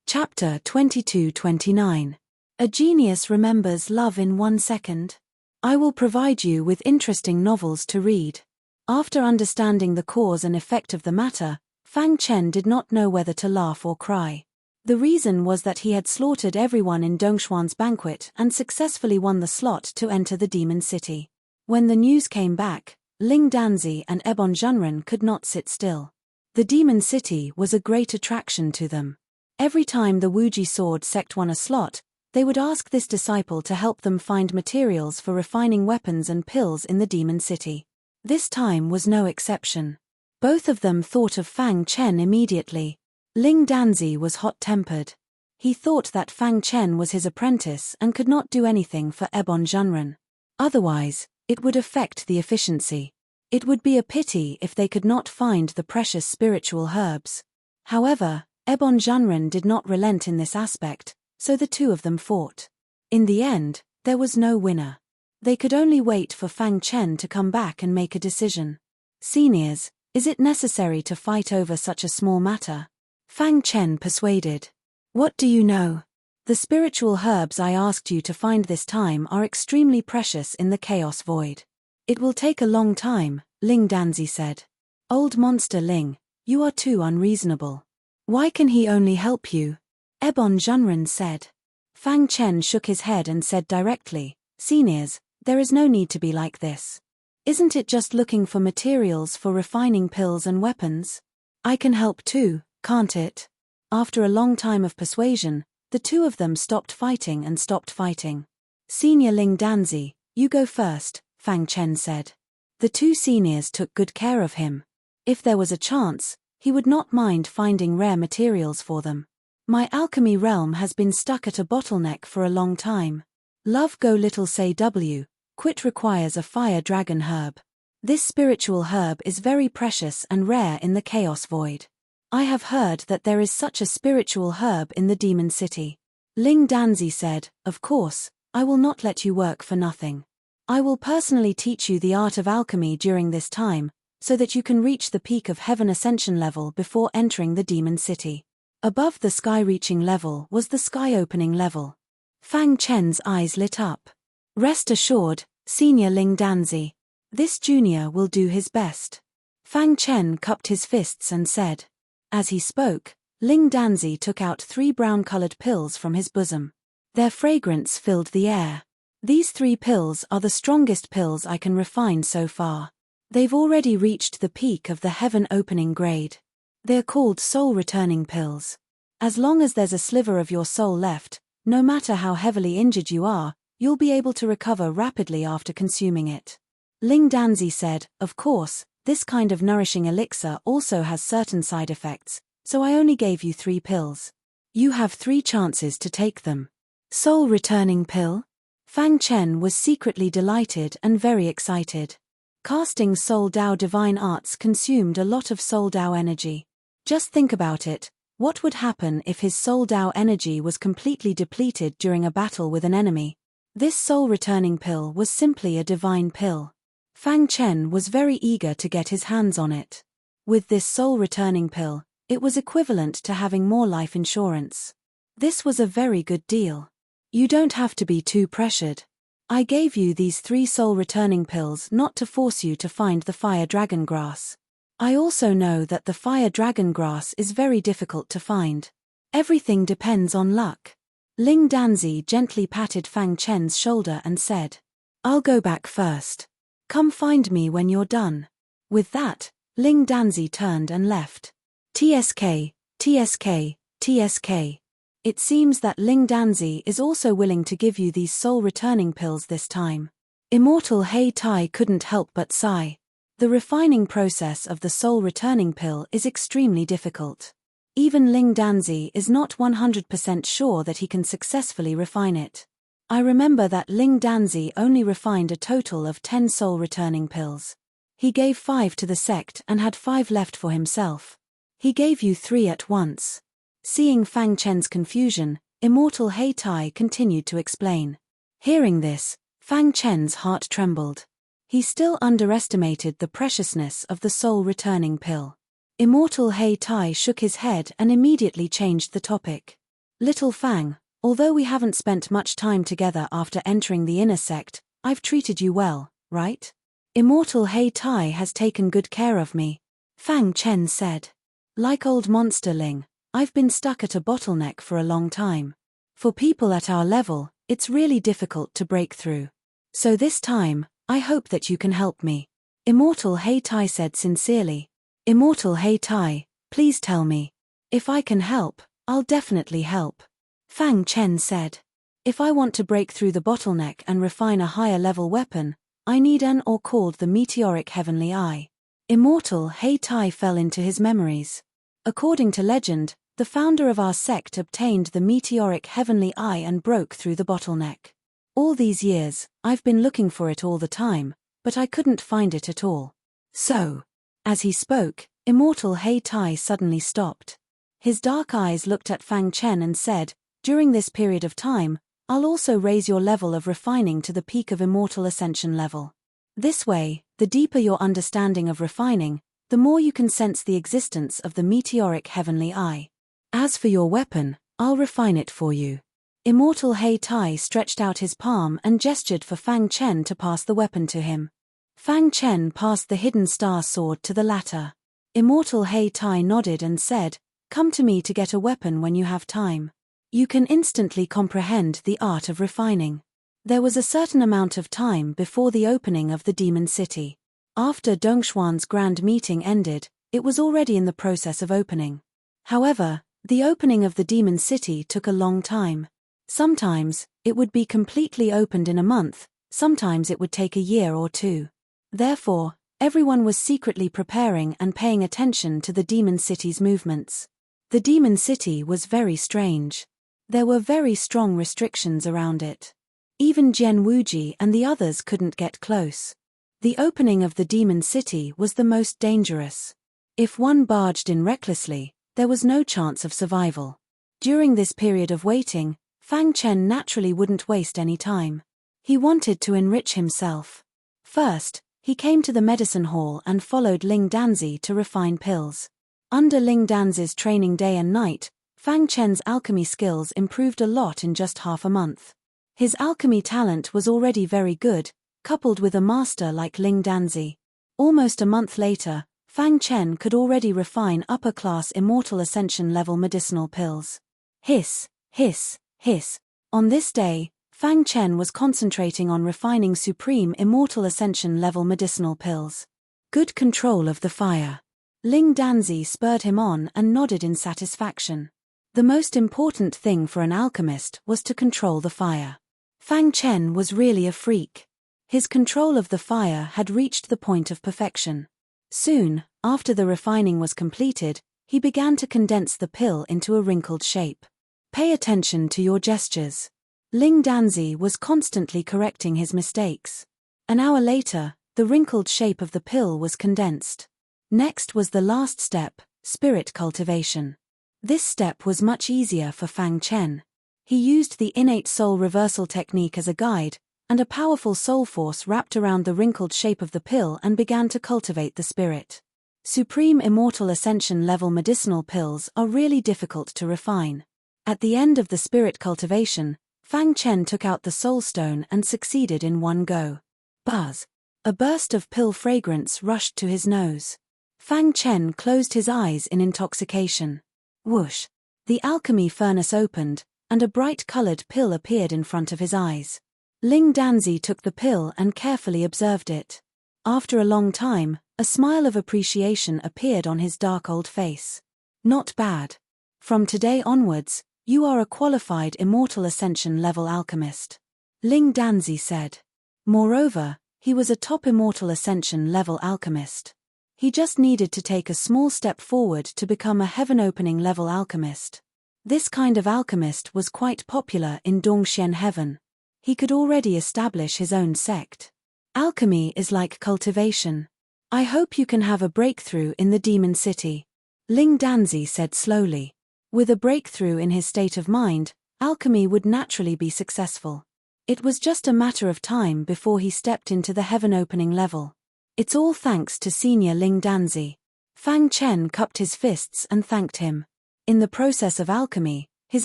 Chapter 22-29. A genius remembers love in 1 second. I will provide you with interesting novels to read. After understanding the cause and effect of the matter, Fang Chen did not know whether to laugh or cry. The reason was that he had slaughtered everyone in Dongshuan's banquet and successfully won the slot to enter the Demon City. When the news came back, Ling Danzi and Ebon Zhenren could not sit still. The Demon City was a great attraction to them. Every time the Wuji Sword sect won a slot, they would ask this disciple to help them find materials for refining weapons and pills in the Demon City. This time was no exception. Both of them thought of Fang Chen immediately. Ling Danzi was hot-tempered. He thought that Fang Chen was his apprentice and could not do anything for Ebon Zhenren. Otherwise, it would affect the efficiency. It would be a pity if they could not find the precious spiritual herbs. However, Ebon Zhenren did not relent in this aspect, so the two of them fought. In the end, there was no winner. They could only wait for Fang Chen to come back and make a decision. Seniors, is it necessary to fight over such a small matter? Fang Chen persuaded. What do you know? The spiritual herbs I asked you to find this time are extremely precious in the Chaos Void. It will take a long time, Ling Danzi said. Old monster Ling, you are too unreasonable. Why can he only help you? Ebon Zhenren said. Fang Chen shook his head and said directly, Seniors, there is no need to be like this. Isn't it just looking for materials for refining pills and weapons? I can help too, can't it? After a long time of persuasion, the two of them stopped fighting and stopped fighting. Senior Ling Danzi, you go first, Fang Chen said. The two seniors took good care of him. If there was a chance, he would not mind finding rare materials for them. My alchemy realm has been stuck at a bottleneck for a long time. Love go little say W, quit requires a fire dragon herb. This spiritual herb is very precious and rare in the Chaos Void. I have heard that there is such a spiritual herb in the Demon City. Ling Danzi said, of course, I will not let you work for nothing. I will personally teach you the art of alchemy during this time, so that you can reach the peak of heaven ascension level before entering the demon city. Above the sky-reaching level was the sky-opening level. Fang Chen's eyes lit up. Rest assured, Senior Ling Danzi. This junior will do his best. Fang Chen cupped his fists and said. As he spoke, Ling Danzi took out 3 brown-colored pills from his bosom. Their fragrance filled the air. These 3 pills are the strongest pills I can refine so far. They've already reached the peak of the heaven-opening grade. They're called soul-returning pills. As long as there's a sliver of your soul left, no matter how heavily injured you are, you'll be able to recover rapidly after consuming it. Ling Danzi said, of course, this kind of nourishing elixir also has certain side effects, so I only gave you 3 pills. You have 3 chances to take them. Soul-returning pill? Fang Chen was secretly delighted and very excited. Casting Soul Dao divine arts consumed a lot of Soul Dao energy. Just think about it, what would happen if his Soul Dao energy was completely depleted during a battle with an enemy? This soul-returning pill was simply a divine pill. Fang Chen was very eager to get his hands on it. With this soul-returning pill, it was equivalent to having more life insurance. This was a very good deal. You don't have to be too pressured. I gave you these 3 soul-returning pills not to force you to find the fire dragon grass. I also know that the fire dragon grass is very difficult to find. Everything depends on luck. Ling Danzi gently patted Fang Chen's shoulder and said, I'll go back first. Come find me when you're done. With that, Ling Danzi turned and left. TSK, TSK, TSK. It seems that Ling Danzi is also willing to give you these soul-returning pills this time. Immortal Hei Tai couldn't help but sigh. The refining process of the soul-returning pill is extremely difficult. Even Ling Danzi is not 100% sure that he can successfully refine it. I remember that Ling Danzi only refined a total of 10 soul-returning pills. He gave 5 to the sect and had 5 left for himself. He gave you 3 at once. Seeing Fang Chen's confusion, Immortal Hei Tai continued to explain. Hearing this, Fang Chen's heart trembled. He still underestimated the preciousness of the soul-returning pill. Immortal Hei Tai shook his head and immediately changed the topic. Little Fang, although we haven't spent much time together after entering the inner sect, I've treated you well, right? Immortal Hei Tai has taken good care of me. Fang Chen said. Like old Monster Ling, I've been stuck at a bottleneck for a long time. For people at our level, it's really difficult to break through. So this time, I hope that you can help me. Immortal Hei Tai said sincerely. Immortal Hei Tai, please tell me. If I can help, I'll definitely help. Fang Chen said. If I want to break through the bottleneck and refine a higher level weapon, I need an ore called the meteoric heavenly eye. Immortal Hei Tai fell into his memories. According to legend, the founder of our sect obtained the meteoric heavenly eye and broke through the bottleneck. All these years, I've been looking for it all the time, but I couldn't find it at all. So, as he spoke, Immortal Hei Tai suddenly stopped. His dark eyes looked at Fang Chen and said, during this period of time, I'll also raise your level of refining to the peak of immortal ascension level. This way, the deeper your understanding of refining, the more you can sense the existence of the meteoric heavenly eye. As for your weapon, I'll refine it for you. Immortal Hei Tai stretched out his palm and gestured for Fang Chen to pass the weapon to him. Fang Chen passed the hidden star sword to the latter. Immortal Hei Tai nodded and said, come to me to get a weapon when you have time. You can instantly comprehend the art of refining. There was a certain amount of time before the opening of the demon city. After Dongshuan's grand meeting ended, it was already in the process of opening. However, the opening of the demon city took a long time. Sometimes, it would be completely opened in a month, sometimes it would take a year or 2. Therefore, everyone was secretly preparing and paying attention to the demon city's movements. The demon city was very strange. There were very strong restrictions around it. Even Jian Wuji and the others couldn't get close. The opening of the demon city was the most dangerous. If one barged in recklessly, there was no chance of survival. During this period of waiting, Fang Chen naturally wouldn't waste any time. He wanted to enrich himself. First, he came to the medicine hall and followed Ling Danzi to refine pills. Under Ling Danzi's training day and night, Fang Chen's alchemy skills improved a lot in just half a month. His alchemy talent was already very good, coupled with a master like Ling Danzi. Almost a month later, Fang Chen could already refine upper-class immortal ascension level medicinal pills. Hiss, hiss, hiss. On this day, Fang Chen was concentrating on refining supreme immortal ascension level medicinal pills. Good control of the fire. Ling Danzi spurred him on and nodded in satisfaction. The most important thing for an alchemist was to control the fire. Fang Chen was really a freak. His control of the fire had reached the point of perfection. Soon, after the refining was completed, he began to condense the pill into a wrinkled shape. Pay attention to your gestures. Ling Danzi was constantly correcting his mistakes. An hour later, the wrinkled shape of the pill was condensed. Next was the last step, spirit cultivation. This step was much easier for Fang Chen. He used the innate soul reversal technique as a guide, and a powerful soul force wrapped around the wrinkled shape of the pill and began to cultivate the spirit. Supreme immortal ascension level medicinal pills are really difficult to refine. At the end of the spirit cultivation, Fang Chen took out the soul stone and succeeded in one go. Buzz! A burst of pill fragrance rushed to his nose. Fang Chen closed his eyes in intoxication. Whoosh! The alchemy furnace opened, and a bright-colored pill appeared in front of his eyes. Ling Danzi took the pill and carefully observed it. After a long time, a smile of appreciation appeared on his dark old face. Not bad. From today onwards, you are a qualified immortal ascension level alchemist. Ling Danzi said. Moreover, he was a top immortal ascension level alchemist. He just needed to take a small step forward to become a heaven-opening level alchemist. This kind of alchemist was quite popular in Dongxian heaven. He could already establish his own sect. Alchemy is like cultivation. I hope you can have a breakthrough in the demon city. Ling Danzi said slowly. With a breakthrough in his state of mind, alchemy would naturally be successful. It was just a matter of time before he stepped into the heaven-opening level. It's all thanks to Senior Ling Danzi. Fang Chen cupped his fists and thanked him. In the process of alchemy, his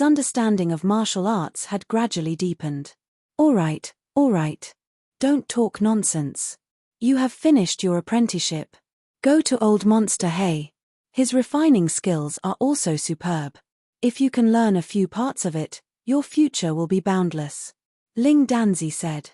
understanding of martial arts had gradually deepened. All right. Don't talk nonsense. You have finished your apprenticeship. Go to Old Monster Hay. His refining skills are also superb. If you can learn a few parts of it, your future will be boundless. Ling Danzi said.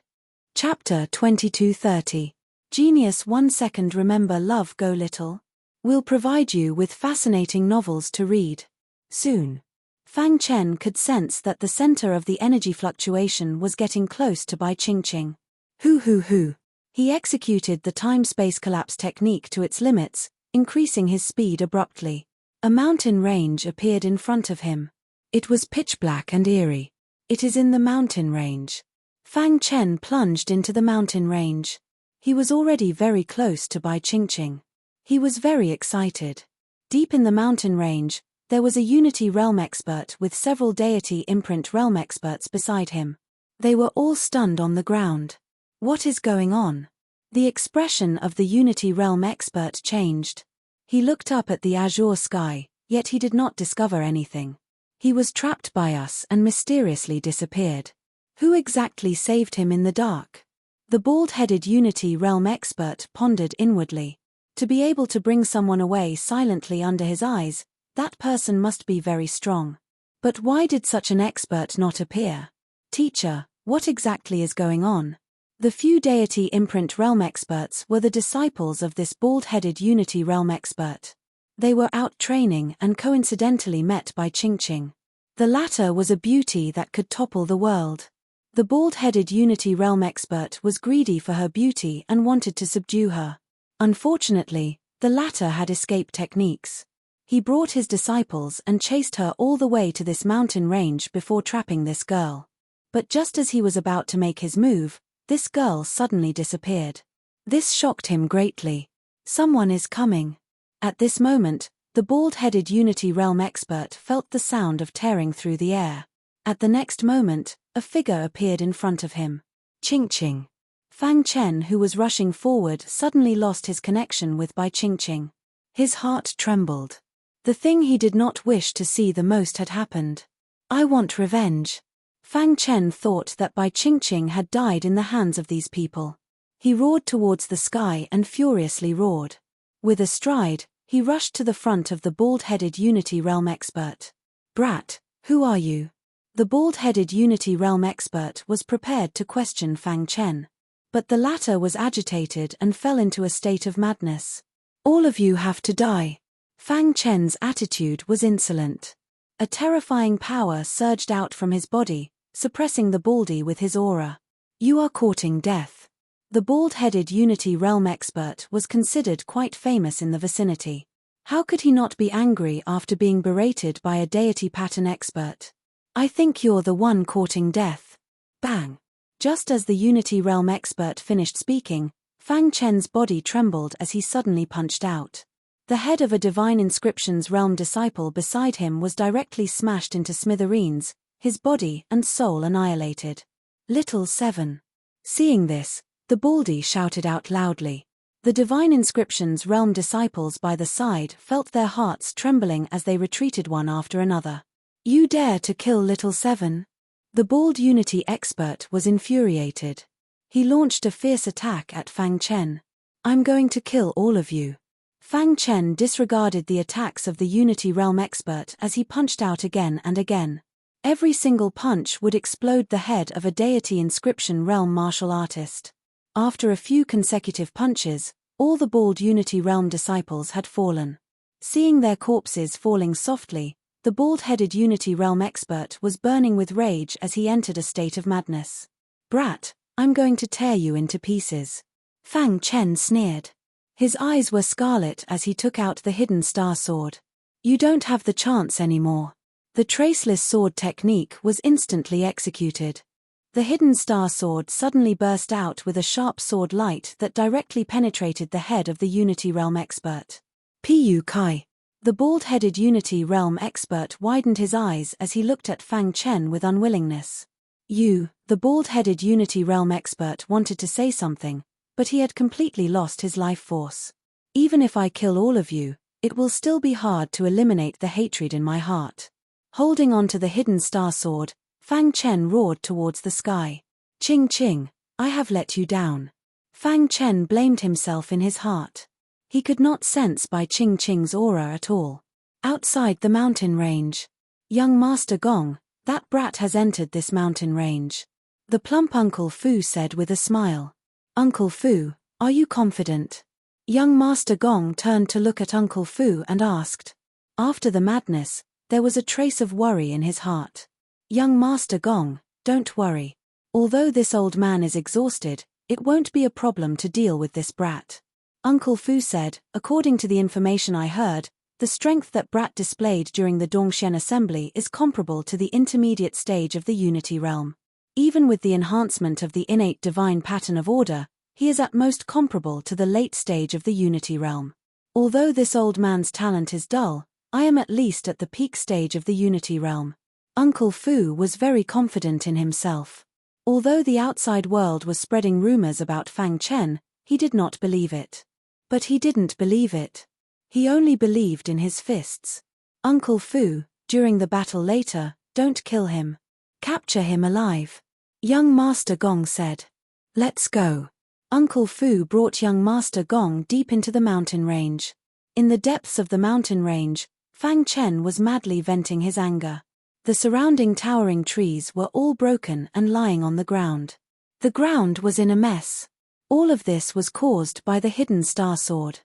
Chapter 2230. Genius 1 second. Remember Love Go Little? We'll provide you with fascinating novels to read. Soon. Fang Chen could sense that the center of the energy fluctuation was getting close to Bai Qingqing. Hoo. He executed the time-space collapse technique to its limits, increasing his speed abruptly. A mountain range appeared in front of him. It was pitch black and eerie. It is in the mountain range. Fang Chen plunged into the mountain range. He was already very close to Bai Qingqing. He was very excited. Deep in the mountain range, there was a Unity Realm expert with several Deity Imprint Realm experts beside him. They were all stunned on the ground. What is going on? The expression of the Unity Realm expert changed. He looked up at the azure sky, yet he did not discover anything. He was trapped by us and mysteriously disappeared. Who exactly saved him in the dark? The bald-headed Unity Realm expert pondered inwardly. To be able to bring someone away silently under his eyes, that person must be very strong. But why did such an expert not appear? Teacher, what exactly is going on? The few Deity Imprint Realm experts were the disciples of this bald-headed Unity Realm expert. They were out training and coincidentally met by Qingqing. The latter was a beauty that could topple the world. The bald-headed Unity Realm expert was greedy for her beauty and wanted to subdue her. Unfortunately, the latter had escape techniques. He brought his disciples and chased her all the way to this mountain range before trapping this girl. But just as he was about to make his move, this girl suddenly disappeared. This shocked him greatly. Someone is coming. At this moment, the bald-headed Unity Realm expert felt the sound of tearing through the air. At the next moment, a figure appeared in front of him. Ching Ching. Fang Chen, who was rushing forward, suddenly lost his connection with Bai Ching Ching. His heart trembled. The thing he did not wish to see the most had happened. I want revenge. Fang Chen thought that Bai Ching Ching had died in the hands of these people. He roared towards the sky and furiously roared. With a stride, he rushed to the front of the bald-headed Unity Realm expert. Brat, who are you? The bald-headed Unity Realm expert was prepared to question Fang Chen. But the latter was agitated and fell into a state of madness. All of you have to die. Fang Chen's attitude was insolent. A terrifying power surged out from his body, suppressing the baldy with his aura. You are courting death. The bald-headed Unity Realm expert was considered quite famous in the vicinity. How could he not be angry after being berated by a deity pattern expert? I think you're the one courting death. Bang! Just as the Unity Realm expert finished speaking, Fang Chen's body trembled as he suddenly punched out. The head of a Divine Inscriptions realm disciple beside him was directly smashed into smithereens, his body and soul annihilated. Little 7. Seeing this, the baldy shouted out loudly. The Divine Inscriptions realm disciples by the side felt their hearts trembling as they retreated one after another. You dare to kill Little 7? The bald Unity expert was infuriated. He launched a fierce attack at Fang Chen. I'm going to kill all of you. Fang Chen disregarded the attacks of the Unity Realm expert as he punched out again and again. Every single punch would explode the head of a deity inscription realm martial artist. After a few consecutive punches, all the bald Unity Realm disciples had fallen. Seeing their corpses falling softly, the bald-headed Unity Realm expert was burning with rage as he entered a state of madness. Brat, I'm going to tear you into pieces. Fang Chen sneered. His eyes were scarlet as he took out the hidden star sword. You don't have the chance anymore. The traceless sword technique was instantly executed. The hidden star sword suddenly burst out with a sharp sword light that directly penetrated the head of the Unity Realm expert. Pu Kai. The bald-headed Unity Realm expert widened his eyes as he looked at Fang Chen with unwillingness. The bald-headed Unity Realm expert wanted to say something, but he had completely lost his life force. Even if I kill all of you, it will still be hard to eliminate the hatred in my heart. Holding on to the hidden star sword, Fang Chen roared towards the sky. Ching Ching, I have let you down. Fang Chen blamed himself in his heart. He could not sense Bai Ching Ching's aura at all. Outside the mountain range. Young Master Gong, that brat has entered this mountain range. The plump Uncle Fu said with a smile. Uncle Fu, are you confident? Young Master Gong turned to look at Uncle Fu and asked. After the madness, there was a trace of worry in his heart. Young Master Gong, don't worry. Although this old man is exhausted, it won't be a problem to deal with this brat. Uncle Fu said, according to the information I heard, the strength that Brat displayed during the Dongxian assembly is comparable to the intermediate stage of the Unity realm. Even with the enhancement of the innate divine pattern of order, he is at most comparable to the late stage of the Unity realm. Although this old man's talent is dull, I am at least at the peak stage of the Unity realm. Uncle Fu was very confident in himself. Although the outside world was spreading rumors about Fang Chen, he did not believe it. But he didn't believe it. He only believed in his fists. Uncle Fu, during the battle later, don't kill him. Capture him alive. Young Master Gong said. Let's go. Uncle Fu brought young Master Gong deep into the mountain range. In the depths of the mountain range, Fang Chen was madly venting his anger. The surrounding towering trees were all broken and lying on the ground. The ground was in a mess. All of this was caused by the hidden star sword.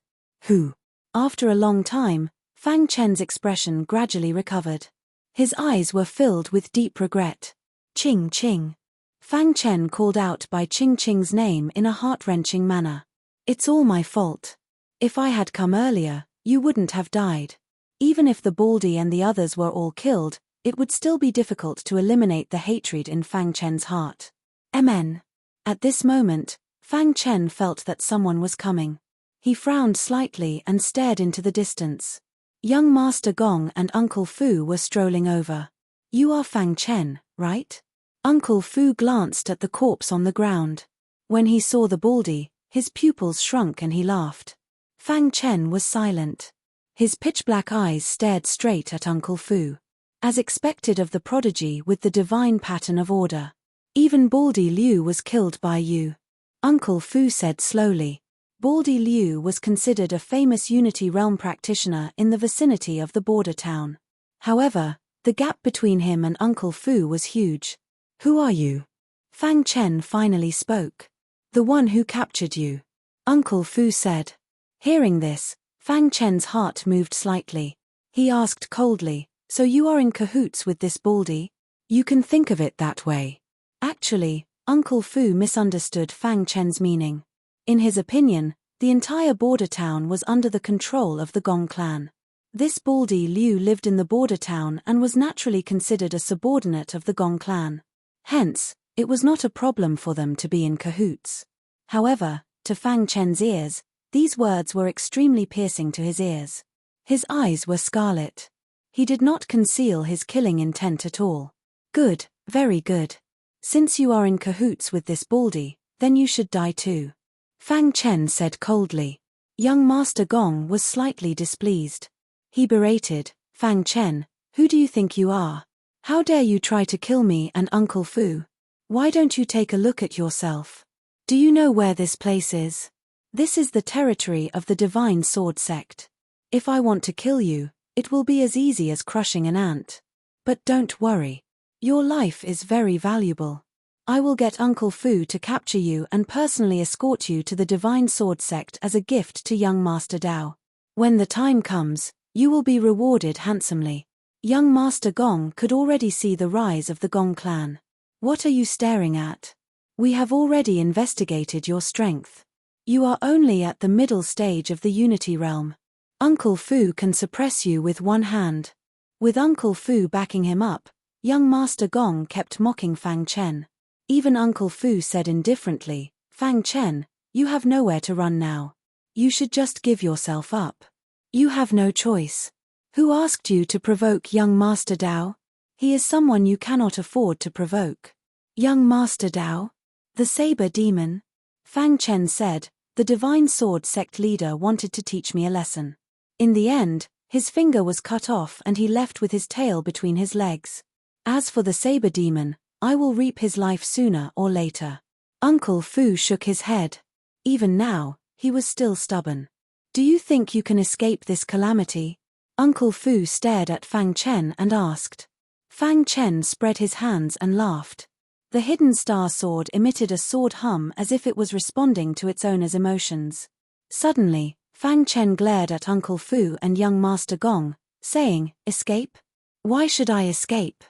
After a long time, Fang Chen's expression gradually recovered. His eyes were filled with deep regret. Ching Ching. Fang Chen called out by Ching Ching's name in a heart-wrenching manner. It's all my fault. If I had come earlier, you wouldn't have died. Even if the Baldy and the others were all killed, it would still be difficult to eliminate the hatred in Fang Chen's heart. Amen. At this moment, Fang Chen felt that someone was coming. He frowned slightly and stared into the distance. Young Master Gong and Uncle Fu were strolling over. You are Fang Chen, right? Uncle Fu glanced at the corpse on the ground. When he saw the baldy, his pupils shrunk and he laughed. Fang Chen was silent. His pitch-black eyes stared straight at Uncle Fu. As expected of the prodigy with the divine pattern of order. Even Baldy Liu was killed by you. Uncle Fu said slowly. Baldy Liu was considered a famous Unity Realm practitioner in the vicinity of the border town. However, the gap between him and Uncle Fu was huge. Who are you? Fang Chen finally spoke. The one who captured you. Uncle Fu said. Hearing this, Fang Chen's heart moved slightly. He asked coldly, so you are in cahoots with this Baldy? You can think of it that way. Actually, Uncle Fu misunderstood Fang Chen's meaning. In his opinion, the entire border town was under the control of the Gong clan. This Baldy Liu lived in the border town and was naturally considered a subordinate of the Gong clan. Hence, it was not a problem for them to be in cahoots. However, to Fang Chen's ears, these words were extremely piercing to his ears. His eyes were scarlet. He did not conceal his killing intent at all. Good, very good. Since you are in cahoots with this Baldy, then you should die too. Fang Chen said coldly. Young Master Gong was slightly displeased. He berated, Fang Chen, who do you think you are? How dare you try to kill me and Uncle Fu? Why don't you take a look at yourself? Do you know where this place is? This is the territory of the Divine Sword Sect. If I want to kill you, it will be as easy as crushing an ant. But don't worry. Your life is very valuable. I will get Uncle Fu to capture you and personally escort you to the Divine Sword Sect as a gift to young Master Dao. When the time comes, you will be rewarded handsomely. Young Master Gong could already see the rise of the Gong clan. What are you staring at? We have already investigated your strength. You are only at the middle stage of the Unity Realm. Uncle Fu can suppress you with one hand. With Uncle Fu backing him up, young Master Gong kept mocking Fang Chen. Even Uncle Fu said indifferently, Fang Chen, you have nowhere to run now. You should just give yourself up. You have no choice. Who asked you to provoke young Master Dao? He is someone you cannot afford to provoke. Young Master Dao? The Saber Demon? Fang Chen said, the Divine Sword Sect leader wanted to teach me a lesson. In the end, his finger was cut off and he left with his tail between his legs. As for the Saber Demon, I will reap his life sooner or later. Uncle Fu shook his head. Even now, he was still stubborn. Do you think you can escape this calamity? Uncle Fu stared at Fang Chen and asked. Fang Chen spread his hands and laughed. The hidden star sword emitted a sword hum as if it was responding to its owner's emotions. Suddenly, Fang Chen glared at Uncle Fu and young Master Gong, saying, Escape? Why should I escape?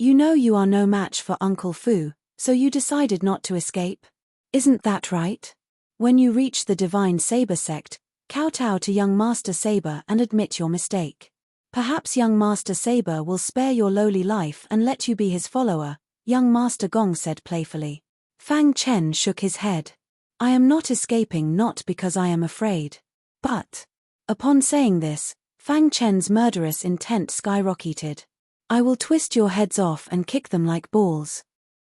You know you are no match for Uncle Fu, so you decided not to escape? Isn't that right? When you reach the Divine Saber Sect, kowtow to young Master Saber and admit your mistake. Perhaps young Master Saber will spare your lowly life and let you be his follower, young Master Gong said playfully. Fang Chen shook his head. I am not escaping not because I am afraid. But, upon saying this, Fang Chen's murderous intent skyrocketed. I will twist your heads off and kick them like balls.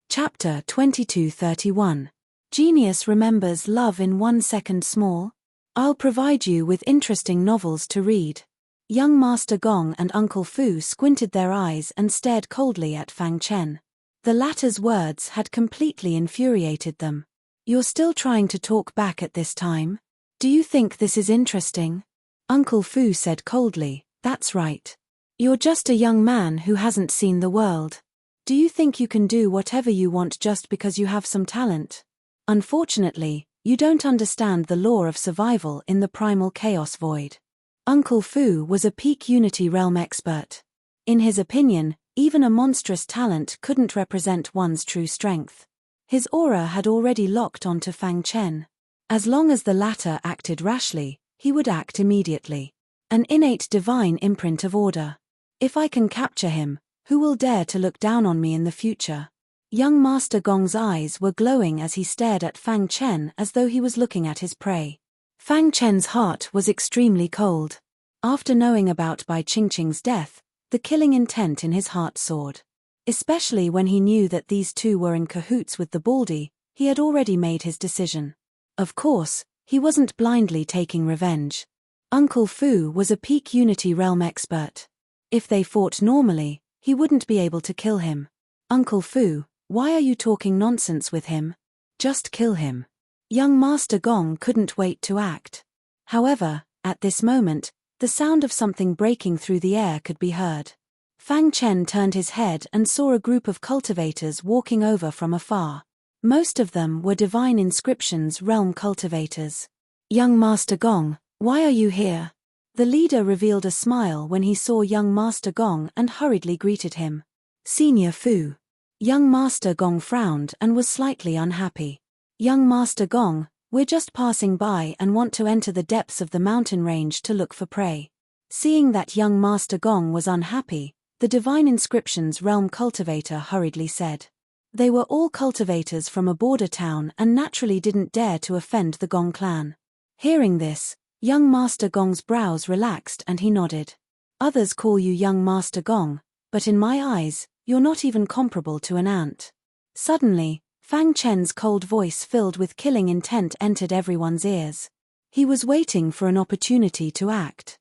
Chapter 2231. Genius remembers love in 1 second small. I'll provide you with interesting novels to read. Young Master Gong and Uncle Fu squinted their eyes and stared coldly at Fang Chen. The latter's words had completely infuriated them. You're still trying to talk back at this time? Do you think this is interesting? Uncle Fu said coldly, that's right. You're just a young man who hasn't seen the world. Do you think you can do whatever you want just because you have some talent? Unfortunately, you don't understand the law of survival in the primal chaos void. Uncle Fu was a peak Unity Realm expert. In his opinion, even a monstrous talent couldn't represent one's true strength. His aura had already locked onto Fang Chen. As long as the latter acted rashly, he would act immediately. An innate divine imprint of order. If I can capture him, who will dare to look down on me in the future? Young Master Gong's eyes were glowing as he stared at Fang Chen as though he was looking at his prey. Fang Chen's heart was extremely cold. After knowing about Bai Qingqing's death, the killing intent in his heart soared. Especially when he knew that these two were in cahoots with the Baldy, he had already made his decision. Of course, he wasn't blindly taking revenge. Uncle Fu was a peak Unity Realm expert. If they fought normally, he wouldn't be able to kill him. Uncle Fu, why are you talking nonsense with him? Just kill him. Young Master Gong couldn't wait to act. However, at this moment, the sound of something breaking through the air could be heard. Fang Chen turned his head and saw a group of cultivators walking over from afar. Most of them were Divine Inscriptions realm cultivators. Young Master Gong, why are you here? The leader revealed a smile when he saw young Master Gong and hurriedly greeted him. Senior Fu. Young Master Gong frowned and was slightly unhappy. Young Master Gong, we're just passing by and want to enter the depths of the mountain range to look for prey. Seeing that young Master Gong was unhappy, the Divine Inscriptions realm cultivator hurriedly said. They were all cultivators from a border town and naturally didn't dare to offend the Gong clan. Hearing this, young Master Gong's brows relaxed and he nodded. Others call you young Master Gong, but in my eyes, you're not even comparable to an ant. Suddenly, Fang Chen's cold voice filled with killing intent entered everyone's ears. He was waiting for an opportunity to act.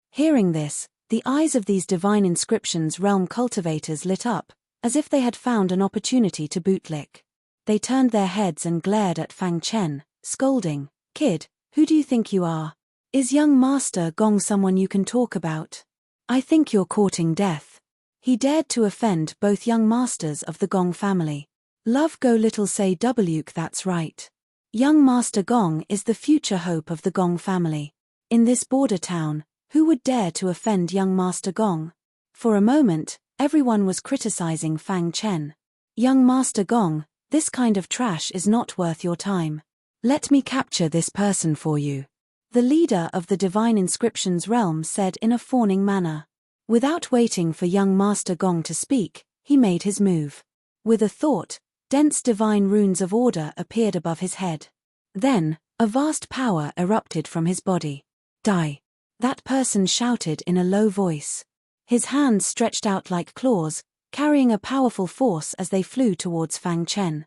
Hearing this, the eyes of these Divine Inscriptions realm cultivators lit up, as if they had found an opportunity to bootlick. They turned their heads and glared at Fang Chen, scolding, Kid, who do you think you are? Is young Master Gong someone you can talk about? I think you're courting death. He dared to offend both young masters of the Gong family. Love go little say wk that's right. Young Master Gong is the future hope of the Gong family. In this border town, who would dare to offend young Master Gong? For a moment, everyone was criticizing Fang Chen. Young Master Gong, this kind of trash is not worth your time. Let me capture this person for you. The leader of the Divine Inscriptions realm said in a fawning manner. Without waiting for young Master Gong to speak, he made his move. With a thought, dense divine runes of order appeared above his head. Then, a vast power erupted from his body. Die! That person shouted in a low voice. His hands stretched out like claws, carrying a powerful force as they flew towards Fang Chen.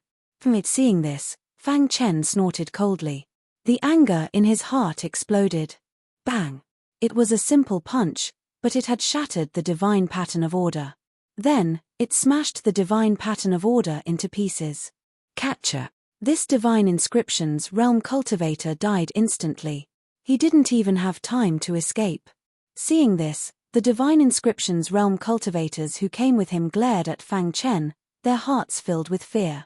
Seeing this, Fang Chen snorted coldly. The anger in his heart exploded. Bang! It was a simple punch, but it had shattered the divine pattern of order. Then, it smashed the divine pattern of order into pieces. Catcher! This Divine Inscriptions realm cultivator died instantly. He didn't even have time to escape. Seeing this, the Divine Inscriptions realm cultivators who came with him glared at Fang Chen, their hearts filled with fear.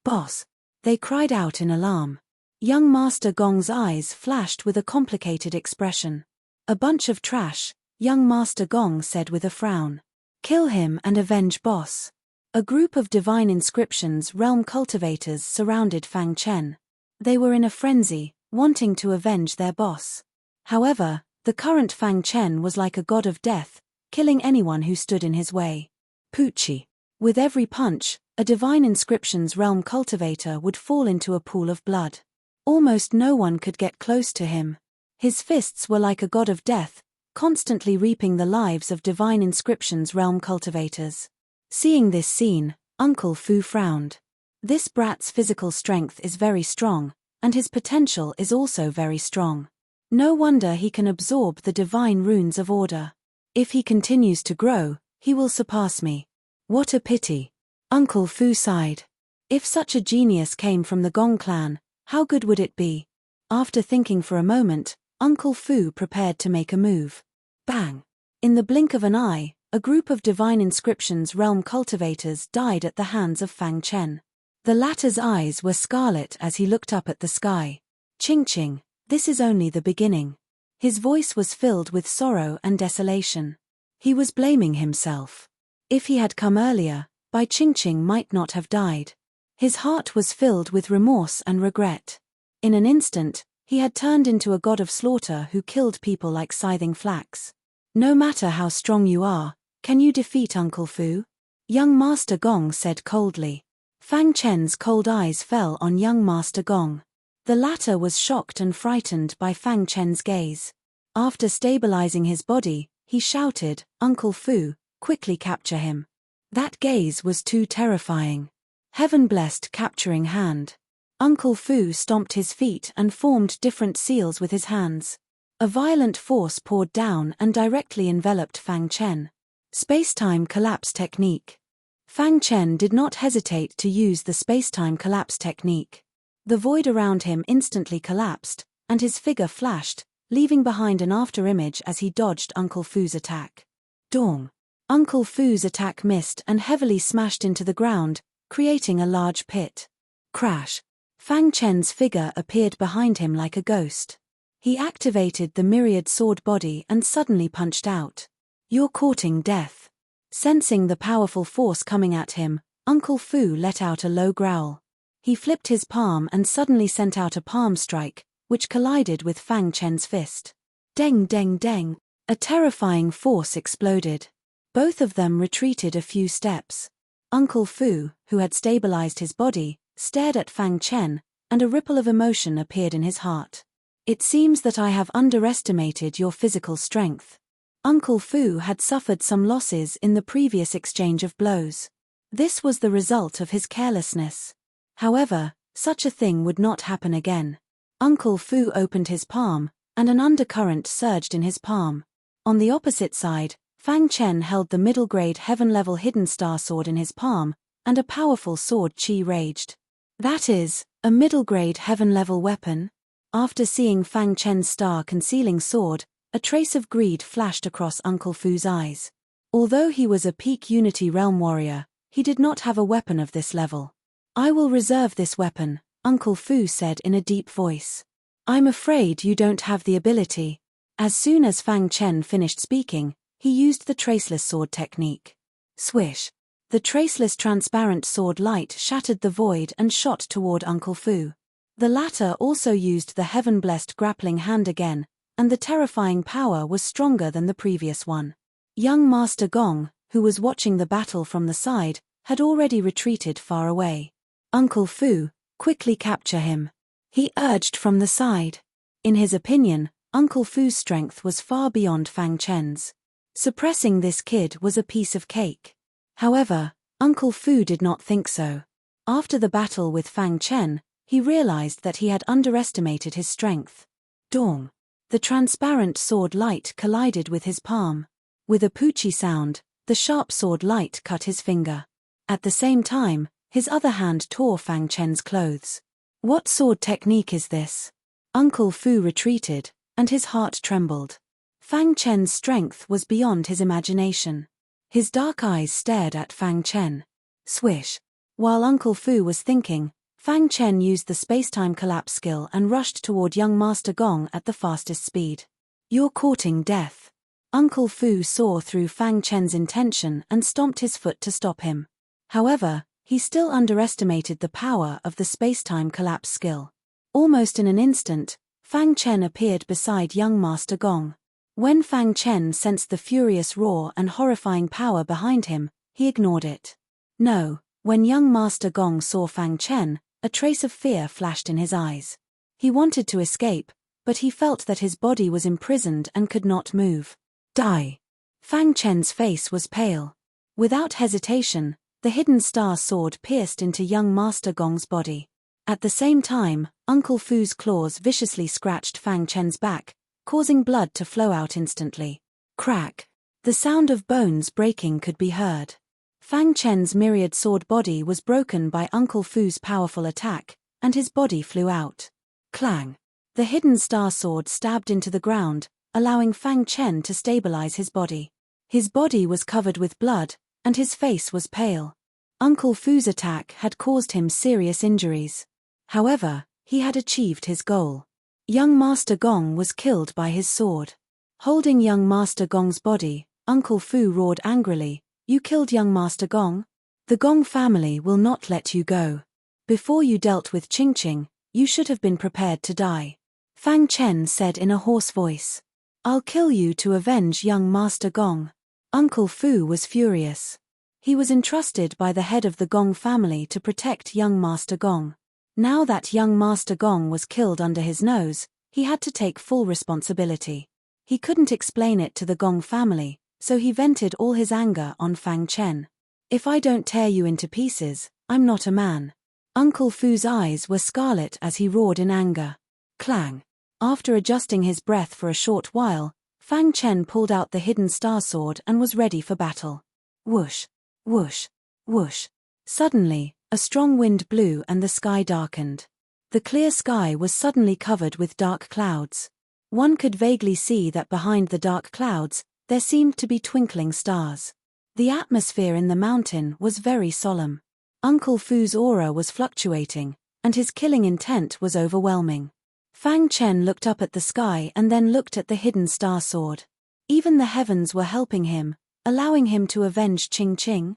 Boss! They cried out in alarm. Young Master Gong's eyes flashed with a complicated expression. A bunch of trash, young Master Gong said with a frown. Kill him and avenge boss. A group of Divine Inscriptions realm cultivators surrounded Fang Chen. They were in a frenzy, wanting to avenge their boss. However, the current Fang Chen was like a god of death, killing anyone who stood in his way. Poochie. With every punch, a Divine Inscriptions realm cultivator would fall into a pool of blood. Almost no one could get close to him. His fists were like a god of death, constantly reaping the lives of Divine Inscriptions realm cultivators. Seeing this scene, Uncle Fu frowned. This brat's physical strength is very strong, and his potential is also very strong. No wonder he can absorb the divine runes of order. If he continues to grow, he will surpass me. What a pity. Uncle Fu sighed. If such a genius came from the Gong clan, how good would it be? After thinking for a moment, Uncle Fu prepared to make a move. Bang! In the blink of an eye, a group of Divine Inscriptions realm cultivators died at the hands of Fang Chen. The latter's eyes were scarlet as he looked up at the sky. Ching, this is only the beginning. His voice was filled with sorrow and desolation. He was blaming himself. If he had come earlier, Bai Ching might not have died. His heart was filled with remorse and regret. In an instant, he had turned into a god of slaughter who killed people like scything flax. No matter how strong you are, can you defeat Uncle Fu? Young Master Gong said coldly. Fang Chen's cold eyes fell on young Master Gong. The latter was shocked and frightened by Fang Chen's gaze. After stabilizing his body, he shouted, Uncle Fu, quickly capture him. That gaze was too terrifying. Heaven-blessed capturing hand. Uncle Fu stomped his feet and formed different seals with his hands. A violent force poured down and directly enveloped Fang Chen. Space-time collapse technique. Fang Chen did not hesitate to use the space-time collapse technique. The void around him instantly collapsed, and his figure flashed, leaving behind an afterimage as he dodged Uncle Fu's attack. Dong. Uncle Fu's attack missed and heavily smashed into the ground, creating a large pit. Crash. Fang Chen's figure appeared behind him like a ghost. He activated the myriad sword body and suddenly punched out. "You're courting death." Sensing the powerful force coming at him, Uncle Fu let out a low growl. He flipped his palm and suddenly sent out a palm strike, which collided with Fang Chen's fist. Deng deng deng. A terrifying force exploded. Both of them retreated a few steps. Uncle Fu, who had stabilized his body, stared at Fang Chen, and a ripple of emotion appeared in his heart. "It seems that I have underestimated your physical strength." Uncle Fu had suffered some losses in the previous exchange of blows. This was the result of his carelessness. However, such a thing would not happen again. Uncle Fu opened his palm, and an undercurrent surged in his palm. On the opposite side, Fang Chen held the middle-grade heaven-level hidden star sword in his palm, and a powerful sword chi raged. "That is, a middle-grade heaven-level weapon?" After seeing Fang Chen's star-concealing sword, a trace of greed flashed across Uncle Fu's eyes. Although he was a peak Unity Realm warrior, he did not have a weapon of this level. "I will reserve this weapon," Uncle Fu said in a deep voice. "I'm afraid you don't have the ability." As soon as Fang Chen finished speaking, he used the traceless sword technique. Swish. The traceless transparent sword light shattered the void and shot toward Uncle Fu. The latter also used the heaven-blessed grappling hand again, and the terrifying power was stronger than the previous one. Young Master Gong, who was watching the battle from the side, had already retreated far away. "Uncle Fu, quickly capture him," he urged from the side. In his opinion, Uncle Fu's strength was far beyond Fang Chen's. Suppressing this kid was a piece of cake. However, Uncle Fu did not think so. After the battle with Fang Chen, he realized that he had underestimated his strength. Dong. The transparent sword light collided with his palm. With a poochie sound, the sharp sword light cut his finger. At the same time, his other hand tore Fang Chen's clothes. "What sword technique is this?" Uncle Fu retreated, and his heart trembled. Fang Chen's strength was beyond his imagination. His dark eyes stared at Fang Chen. Swish. While Uncle Fu was thinking, Fang Chen used the space-time collapse skill and rushed toward young Master Gong at the fastest speed. "You're courting death." Uncle Fu saw through Fang Chen's intention and stomped his foot to stop him. However, he still underestimated the power of the space-time collapse skill. Almost in an instant, Fang Chen appeared beside young Master Gong. When Fang Chen sensed the furious roar and horrifying power behind him, he ignored it. No, when young Master Gong saw Fang Chen, a trace of fear flashed in his eyes. He wanted to escape, but he felt that his body was imprisoned and could not move. "Die!" Fang Chen's face was pale. Without hesitation, the hidden star sword pierced into young Master Gong's body. At the same time, Uncle Fu's claws viciously scratched Fang Chen's back, causing blood to flow out instantly. Crack! The sound of bones breaking could be heard. Fang Chen's myriad sword body was broken by Uncle Fu's powerful attack, and his body flew out. Clang! The hidden star sword stabbed into the ground, allowing Fang Chen to stabilize his body. His body was covered with blood, and his face was pale. Uncle Fu's attack had caused him serious injuries. However, he had achieved his goal. Young Master Gong was killed by his sword. Holding young Master Gong's body, Uncle Fu roared angrily, "You killed young Master Gong? The Gong family will not let you go. Before you dealt with Ching Ching, you should have been prepared to die." Fang Chen said in a hoarse voice. "I'll kill you to avenge young Master Gong." Uncle Fu was furious. He was entrusted by the head of the Gong family to protect young Master Gong. Now that young Master Gong was killed under his nose, he had to take full responsibility. He couldn't explain it to the Gong family, so he vented all his anger on Fang Chen. If I don't tear you into pieces, I'm not a man. Uncle Fu's eyes were scarlet as he roared in anger. Clang. After adjusting his breath for a short while, Fang Chen pulled out the hidden star sword and was ready for battle. Whoosh, whoosh, whoosh. Suddenly, a strong wind blew and the sky darkened. The clear sky was suddenly covered with dark clouds. One could vaguely see that behind the dark clouds, there seemed to be twinkling stars. The atmosphere in the mountain was very solemn. Uncle Fu's aura was fluctuating, and his killing intent was overwhelming. Fang Chen looked up at the sky and then looked at the hidden star sword. Even the heavens were helping him, allowing him to avenge Ching Ching.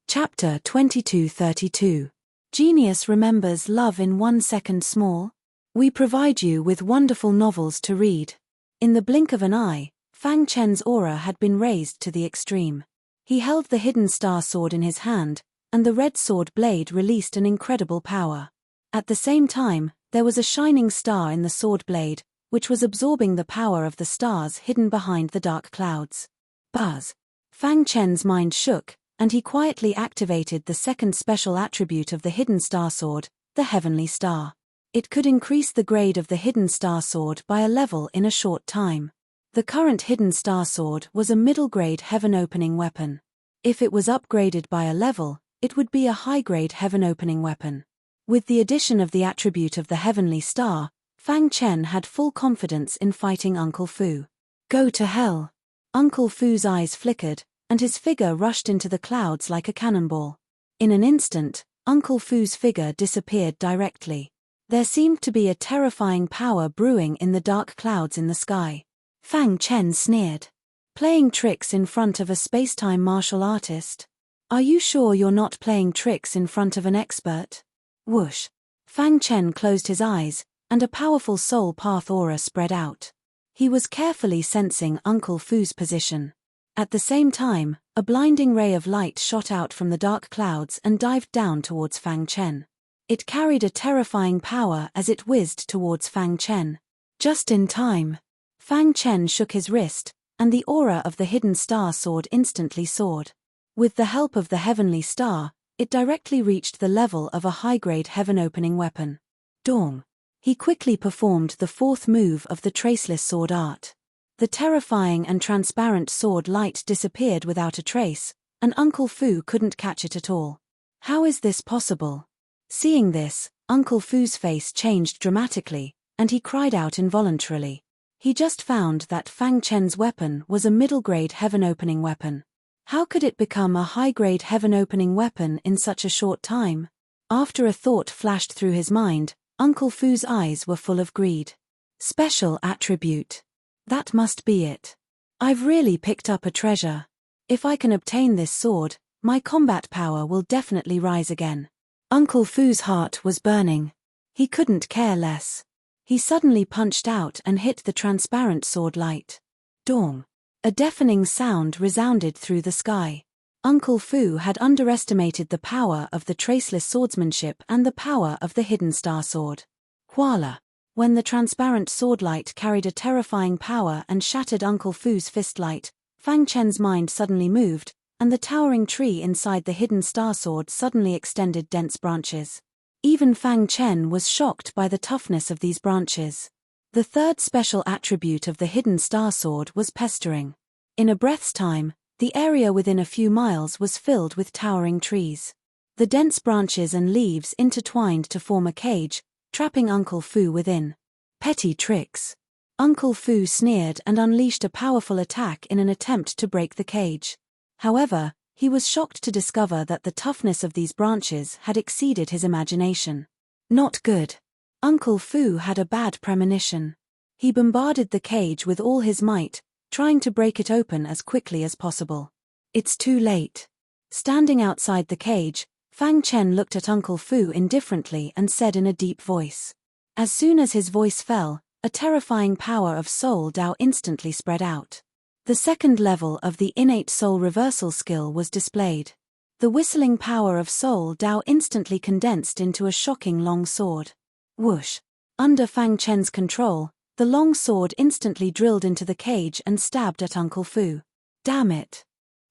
Chapter 2232. Genius remembers love in 1 second small. We provide you with wonderful novels to read. In the blink of an eye, Fang Chen's aura had been raised to the extreme. He held the hidden star sword in his hand, and the red sword blade released an incredible power. At the same time, there was a shining star in the sword blade, which was absorbing the power of the stars hidden behind the dark clouds. Buzz. Fang Chen's mind shook, and he quietly activated the second special attribute of the hidden star sword, the heavenly star. It could increase the grade of the hidden star sword by a level in a short time. The current hidden star sword was a middle-grade heaven-opening weapon. If it was upgraded by a level, it would be a high-grade heaven-opening weapon. With the addition of the attribute of the heavenly star, Fang Chen had full confidence in fighting Uncle Fu. Go to hell! Uncle Fu's eyes flickered, and his figure rushed into the clouds like a cannonball. In an instant, Uncle Fu's figure disappeared directly. There seemed to be a terrifying power brewing in the dark clouds in the sky. Fang Chen sneered. Playing tricks in front of a space-time martial artist? Are you sure you're not playing tricks in front of an expert? Whoosh. Fang Chen closed his eyes, and a powerful soul path aura spread out. He was carefully sensing Uncle Fu's position. At the same time, a blinding ray of light shot out from the dark clouds and dived down towards Fang Chen. It carried a terrifying power as it whizzed towards Fang Chen. Just in time. Fang Chen shook his wrist, and the aura of the hidden star sword instantly soared. With the help of the heavenly star, it directly reached the level of a high-grade heaven-opening weapon. Dong. He quickly performed the fourth move of the traceless sword art. The terrifying and transparent sword light disappeared without a trace, and Uncle Fu couldn't catch it at all. How is this possible? Seeing this, Uncle Fu's face changed dramatically, and he cried out involuntarily. He just found that Fang Chen's weapon was a middle-grade heaven-opening weapon. How could it become a high-grade heaven-opening weapon in such a short time? After a thought flashed through his mind, Uncle Fu's eyes were full of greed. Special attribute. That must be it. I've really picked up a treasure. If I can obtain this sword, my combat power will definitely rise again. Uncle Fu's heart was burning. He couldn't care less. He suddenly punched out and hit the transparent sword light. Dong. A deafening sound resounded through the sky. Uncle Fu had underestimated the power of the traceless swordsmanship and the power of the hidden star sword. Huala. When the transparent sword light carried a terrifying power and shattered Uncle Fu's fist light, Fang Chen's mind suddenly moved, and the towering tree inside the hidden star sword suddenly extended dense branches. Even Fang Chen was shocked by the toughness of these branches. The third special attribute of the hidden star sword was pestering. In a breath's time, the area within a few miles was filled with towering trees. The dense branches and leaves intertwined to form a cage, trapping Uncle Fu within. Petty tricks. Uncle Fu sneered and unleashed a powerful attack in an attempt to break the cage. However, he was shocked to discover that the toughness of these branches had exceeded his imagination. Not good. Uncle Fu had a bad premonition. He bombarded the cage with all his might, trying to break it open as quickly as possible. It's too late. Standing outside the cage, Fang Chen looked at Uncle Fu indifferently and said in a deep voice. As soon as his voice fell, a terrifying power of Soul Dao instantly spread out. The second level of the innate soul reversal skill was displayed. The whistling power of Soul Dao instantly condensed into a shocking long sword. Whoosh. Under Fang Chen's control, the long sword instantly drilled into the cage and stabbed at Uncle Fu. Damn it.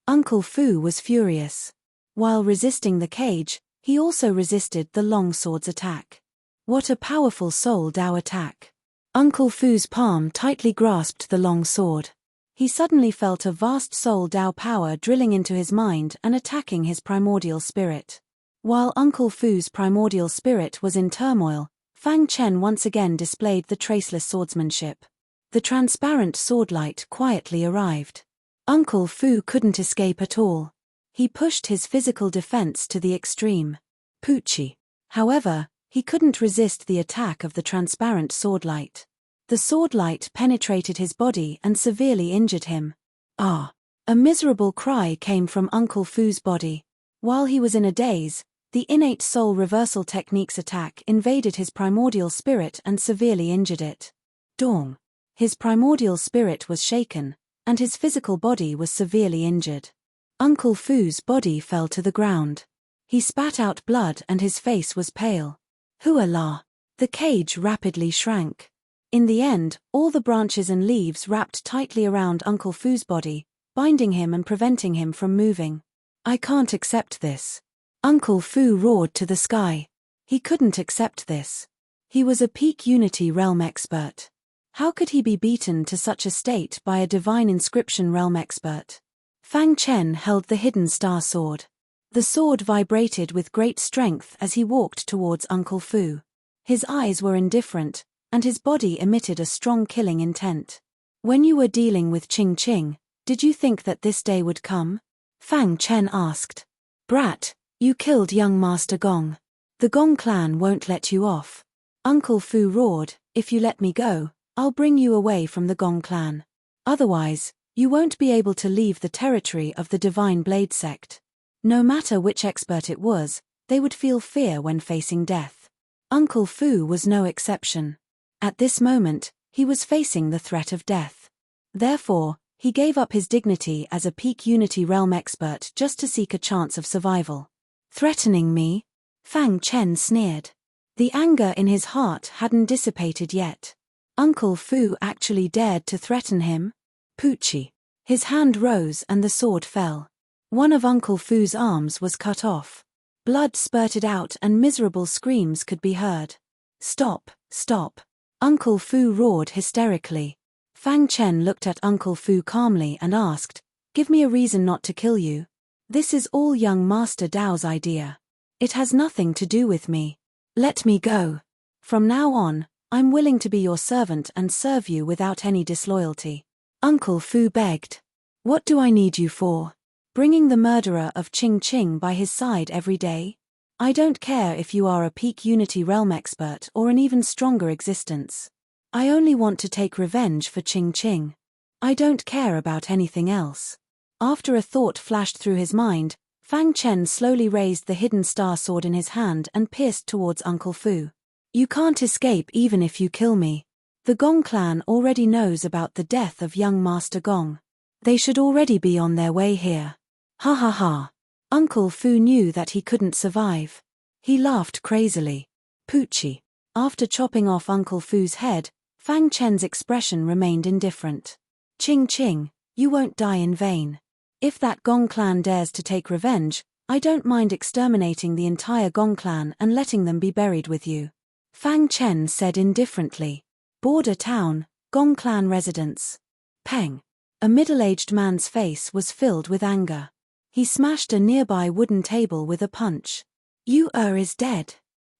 Uncle Fu was furious. While resisting the cage, he also resisted the long sword's attack. What a powerful soul Dao attack! Uncle Fu's palm tightly grasped the long sword. He suddenly felt a vast soul Dao power drilling into his mind and attacking his primordial spirit. While Uncle Fu's primordial spirit was in turmoil, Fang Chen once again displayed the traceless swordsmanship. The transparent swordlight quietly arrived. Uncle Fu couldn't escape at all. He pushed his physical defense to the extreme. Poochie. However, he couldn't resist the attack of the transparent swordlight. The swordlight penetrated his body and severely injured him. Ah! A miserable cry came from Uncle Fu's body. While he was in a daze, the innate soul reversal technique's attack invaded his primordial spirit and severely injured it. Dong! His primordial spirit was shaken, and his physical body was severely injured. Uncle Fu's body fell to the ground. He spat out blood and his face was pale. Hua la! The cage rapidly shrank. In the end, all the branches and leaves wrapped tightly around Uncle Fu's body, binding him and preventing him from moving. I can't accept this. Uncle Fu roared to the sky. He couldn't accept this. He was a peak Unity Realm expert. How could he be beaten to such a state by a divine inscription realm expert? Fang Chen held the hidden star sword. The sword vibrated with great strength as he walked towards Uncle Fu. His eyes were indifferent, and his body emitted a strong killing intent. When you were dealing with Ching Ching, did you think that this day would come? Fang Chen asked. Brat, you killed young Master Gong. The Gong clan won't let you off. Uncle Fu roared, if you let me go, I'll bring you away from the Gong clan. Otherwise, you won't be able to leave the territory of the Divine Blade sect. No matter which expert it was, they would feel fear when facing death. Uncle Fu was no exception. At this moment, he was facing the threat of death. Therefore, he gave up his dignity as a peak Unity Realm expert just to seek a chance of survival. Threatening me? Fang Chen sneered. The anger in his heart hadn't dissipated yet. Uncle Fu actually dared to threaten him? Poochie. His hand rose and the sword fell. One of Uncle Fu's arms was cut off. Blood spurted out and miserable screams could be heard. Stop, stop. Uncle Fu roared hysterically. Fang Chen looked at Uncle Fu calmly and asked, give me a reason not to kill you. This is all young Master Dao's idea. It has nothing to do with me. Let me go. From now on, I'm willing to be your servant and serve you without any disloyalty. Uncle Fu begged. What do I need you for? Bringing the murderer of Ching Ching by his side every day? I don't care if you are a peak Unity Realm expert or an even stronger existence. I only want to take revenge for Ching Ching. I don't care about anything else. After a thought flashed through his mind, Fang Chen slowly raised the hidden star sword in his hand and pierced towards Uncle Fu. You can't escape even if you kill me. The Gong clan already knows about the death of young Master Gong. They should already be on their way here. Ha ha ha. Uncle Fu knew that he couldn't survive. He laughed crazily. Poochie. After chopping off Uncle Fu's head, Fang Chen's expression remained indifferent. Ching Ching, you won't die in vain. If that Gong clan dares to take revenge, I don't mind exterminating the entire Gong clan and letting them be buried with you. Fang Chen said indifferently. Border town, Gong clan residence. Peng. A middle-aged man's face was filled with anger. He smashed a nearby wooden table with a punch. You is dead.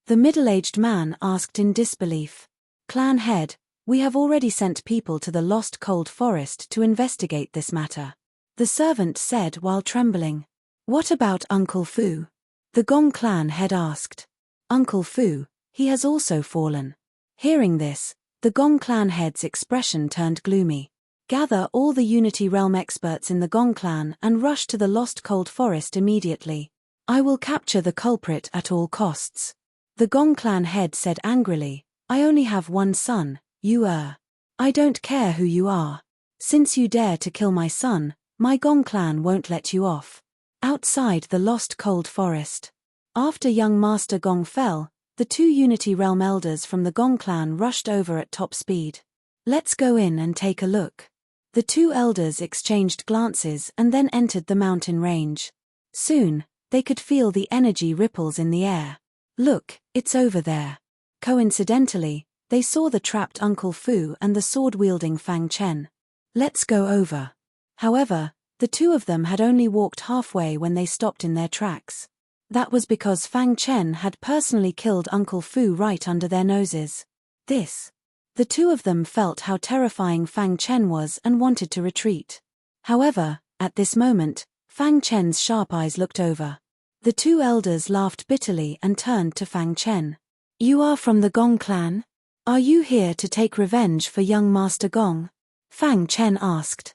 The middle-aged man asked in disbelief. Clan head, we have already sent people to the Lost Cold Forest to investigate this matter. The servant said while trembling. What about Uncle Fu? The Gong clan head asked. Uncle Fu, he has also fallen. Hearing this, the Gong clan head's expression turned gloomy. Gather all the Unity Realm experts in the Gong clan and rush to the Lost Cold Forest immediately. I will capture the culprit at all costs. The Gong clan head said angrily, I only have one son, you I don't care who you are. Since you dare to kill my son, my Gong clan won't let you off. Outside the Lost Cold Forest. After young Master Gong fell, the two Unity Realm elders from the Gong clan rushed over at top speed. Let's go in and take a look. The two elders exchanged glances and then entered the mountain range. Soon, They could feel the energy ripples in the air. Look, it's over there. Coincidentally, they saw the trapped Uncle Fu and the sword-wielding Fang Chen. Let's go over. However, the two of them had only walked halfway when they stopped in their tracks. That was because Fang Chen had personally killed Uncle Fu right under their noses. The two of them felt how terrifying Fang Chen was and wanted to retreat. However, at this moment, Fang Chen's sharp eyes looked over. The two elders laughed bitterly and turned to Fang Chen. You are from the Gong clan? Are you here to take revenge for young Master Gong? Fang Chen asked.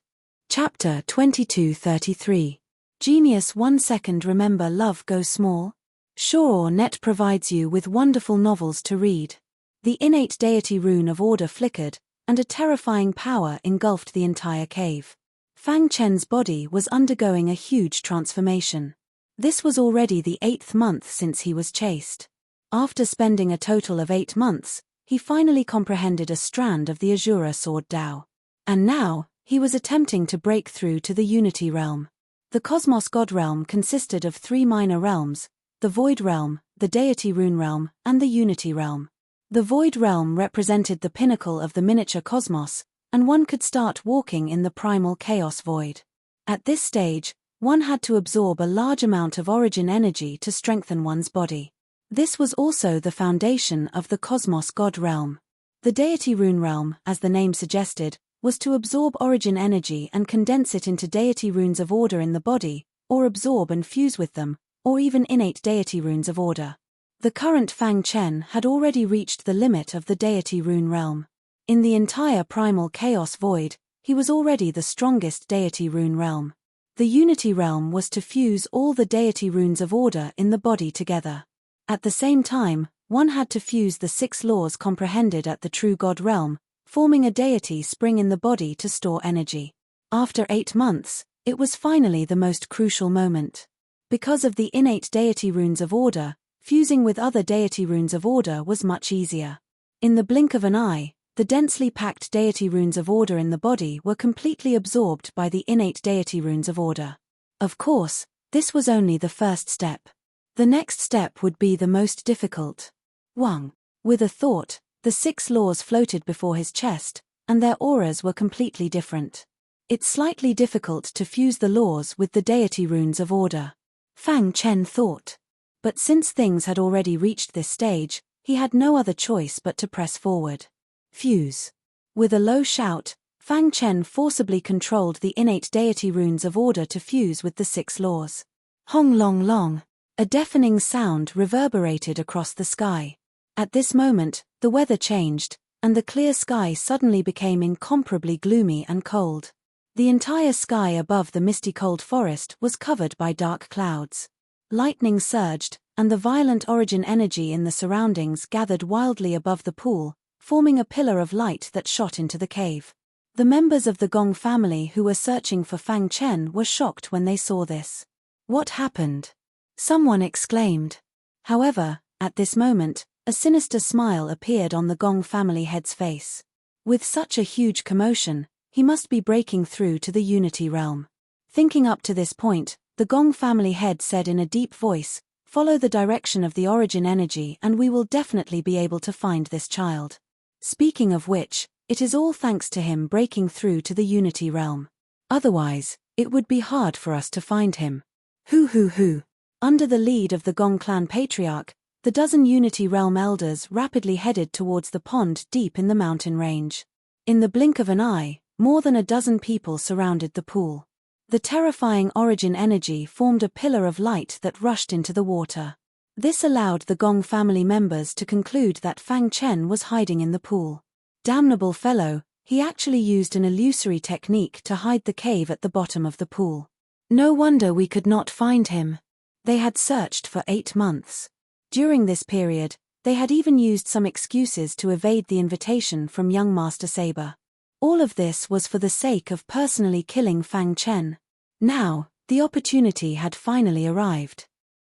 Chapter 2233. Genius 1 second. Remember, love go small? Sure, Net provides you with wonderful novels to read. The innate deity rune of order flickered, and a terrifying power engulfed the entire cave. Fang Chen's body was undergoing a huge transformation. This was already the 8th month since he was chased. After spending a total of 8 months, he finally comprehended a strand of the Azura Sword Dao. And now, he was attempting to break through to the Unity Realm. The Cosmos God Realm consisted of 3 minor realms: the Void Realm, the Deity Rune Realm, and the Unity Realm. The Void Realm represented the pinnacle of the miniature cosmos, and one could start walking in the primal chaos void. At this stage, one had to absorb a large amount of origin energy to strengthen one's body. This was also the foundation of the Cosmos God Realm. The Deity Rune Realm, as the name suggested, was to absorb origin energy and condense it into deity runes of order in the body, or absorb and fuse with them, or even innate deity runes of order. The current Fang Chen had already reached the limit of the deity rune realm. In the entire primal chaos void, he was already the strongest deity rune realm. The Unity Realm was to fuse all the deity runes of order in the body together. At the same time, one had to fuse the 6 laws comprehended at the True God Realm, forming a deity spring in the body to store energy. After 8 months, it was finally the most crucial moment. Because of the innate deity runes of order, fusing with other deity runes of order was much easier. In the blink of an eye, the densely packed deity runes of order in the body were completely absorbed by the innate deity runes of order. Of course, this was only the first step. The next step would be the most difficult. Wang. With a thought, the 6 laws floated before his chest, and their auras were completely different. It's slightly difficult to fuse the laws with the deity runes of order. Fang Chen thought. But since things had already reached this stage, he had no other choice but to press forward. Fuse. With a low shout, Fang Chen forcibly controlled the innate deity runes of order to fuse with the 6 laws. Hong long long. A deafening sound reverberated across the sky. At this moment, the weather changed, and the clear sky suddenly became incomparably gloomy and cold. The entire sky above the misty cold forest was covered by dark clouds. Lightning surged, and the violent origin energy in the surroundings gathered wildly above the pool, forming a pillar of light that shot into the cave. The members of the Gong family who were searching for Fang Chen were shocked when they saw this. What happened? Someone exclaimed. However, at this moment, a sinister smile appeared on the Gong family head's face. With such a huge commotion, he must be breaking through to the Unity Realm. Thinking up to this point, the Gong family head said in a deep voice, "Follow the direction of the origin energy and we will definitely be able to find this child. Speaking of which, it is all thanks to him breaking through to the Unity Realm. Otherwise, it would be hard for us to find him." Hoo. Under the lead of the Gong clan patriarch, the dozen Unity Realm elders rapidly headed towards the pond deep in the mountain range. In the blink of an eye, more than a dozen people surrounded the pool. The terrifying origin energy formed a pillar of light that rushed into the water. This allowed the Gong family members to conclude that Fang Chen was hiding in the pool. Damnable fellow, he actually used an illusory technique to hide the cave at the bottom of the pool. No wonder we could not find him. They had searched for 8 months. During this period, they had even used some excuses to evade the invitation from young Master Saber. All of this was for the sake of personally killing Fang Chen. Now, the opportunity had finally arrived.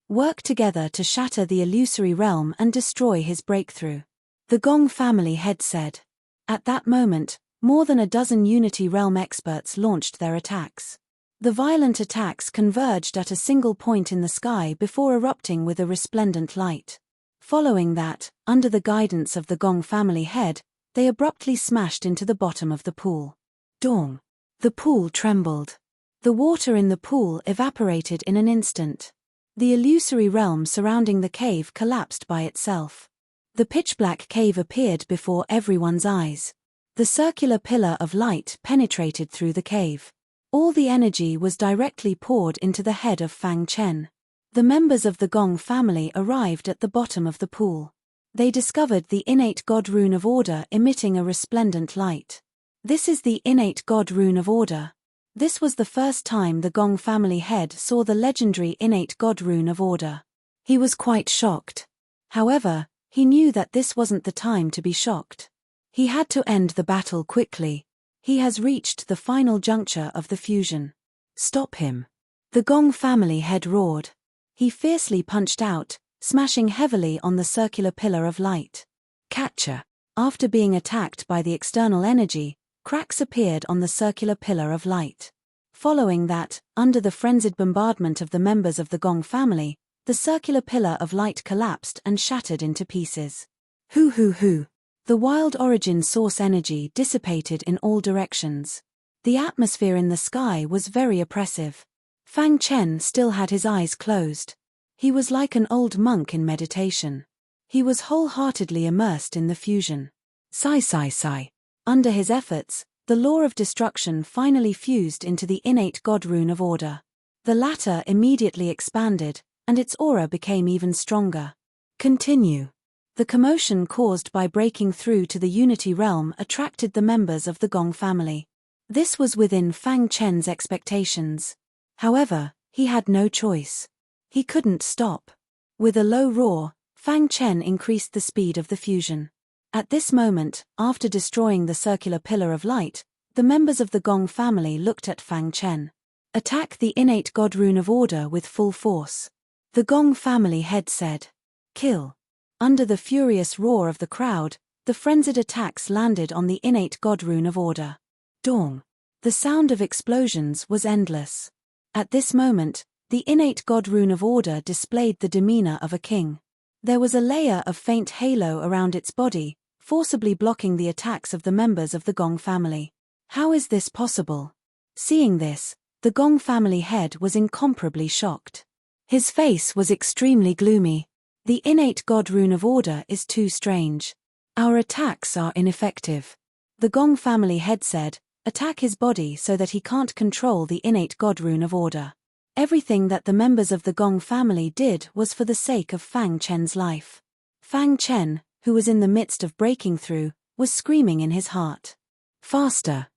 Work together to shatter the illusory realm and destroy his breakthrough. The Gong family head said. At that moment, more than a dozen Unity Realm experts launched their attacks. The violent attacks converged at a single point in the sky before erupting with a resplendent light. Following that, under the guidance of the Gong family head, they abruptly smashed into the bottom of the pool. Dong! The pool trembled. The water in the pool evaporated in an instant. The illusory realm surrounding the cave collapsed by itself. The pitch-black cave appeared before everyone's eyes. The circular pillar of light penetrated through the cave. All the energy was directly poured into the head of Fang Chen. The members of the Gong family arrived at the bottom of the pool. They discovered the innate God rune of order emitting a resplendent light. This is the innate God rune of order. This was the first time the Gong family head saw the legendary innate God rune of order. He was quite shocked. However, he knew that this wasn't the time to be shocked. He had to end the battle quickly. He has reached the final juncture of the fusion. Stop him! The Gong family head roared. He fiercely punched out, smashing heavily on the circular pillar of light. Catcher! After being attacked by the external energy, cracks appeared on the circular pillar of light. Following that, under the frenzied bombardment of the members of the Gong family, the circular pillar of light collapsed and shattered into pieces. Hoo! The wild origin source energy dissipated in all directions. The atmosphere in the sky was very oppressive. Fang Chen still had his eyes closed. He was like an old monk in meditation. He was wholeheartedly immersed in the fusion. Sigh. Under his efforts, the law of destruction finally fused into the innate God rune of order. The latter immediately expanded, and its aura became even stronger. Continue. The commotion caused by breaking through to the unity realm attracted the members of the Gong family. This was within Fang Chen's expectations. However, he had no choice. He couldn't stop. With a low roar, Fang Chen increased the speed of the fusion. At this moment, after destroying the circular pillar of light, the members of the Gong family looked at Fang Chen. Attack the innate God rune of order with full force. The Gong family head said. Kill. Under the furious roar of the crowd, the frenzied attacks landed on the innate God rune of order. Dong. The sound of explosions was endless. At this moment, the innate God rune of order displayed the demeanor of a king. There was a layer of faint halo around its body, forcibly blocking the attacks of the members of the Gong family. How is this possible? Seeing this, the Gong family head was incomparably shocked. His face was extremely gloomy. The innate God rune of order is too strange. Our attacks are ineffective. The Gong family head said, attack his body so that he can't control the innate God rune of order. Everything that the members of the Gong family did was for the sake of Fang Chen's life. Fang Chen, who was in the midst of breaking through, was screaming in his heart. Faster!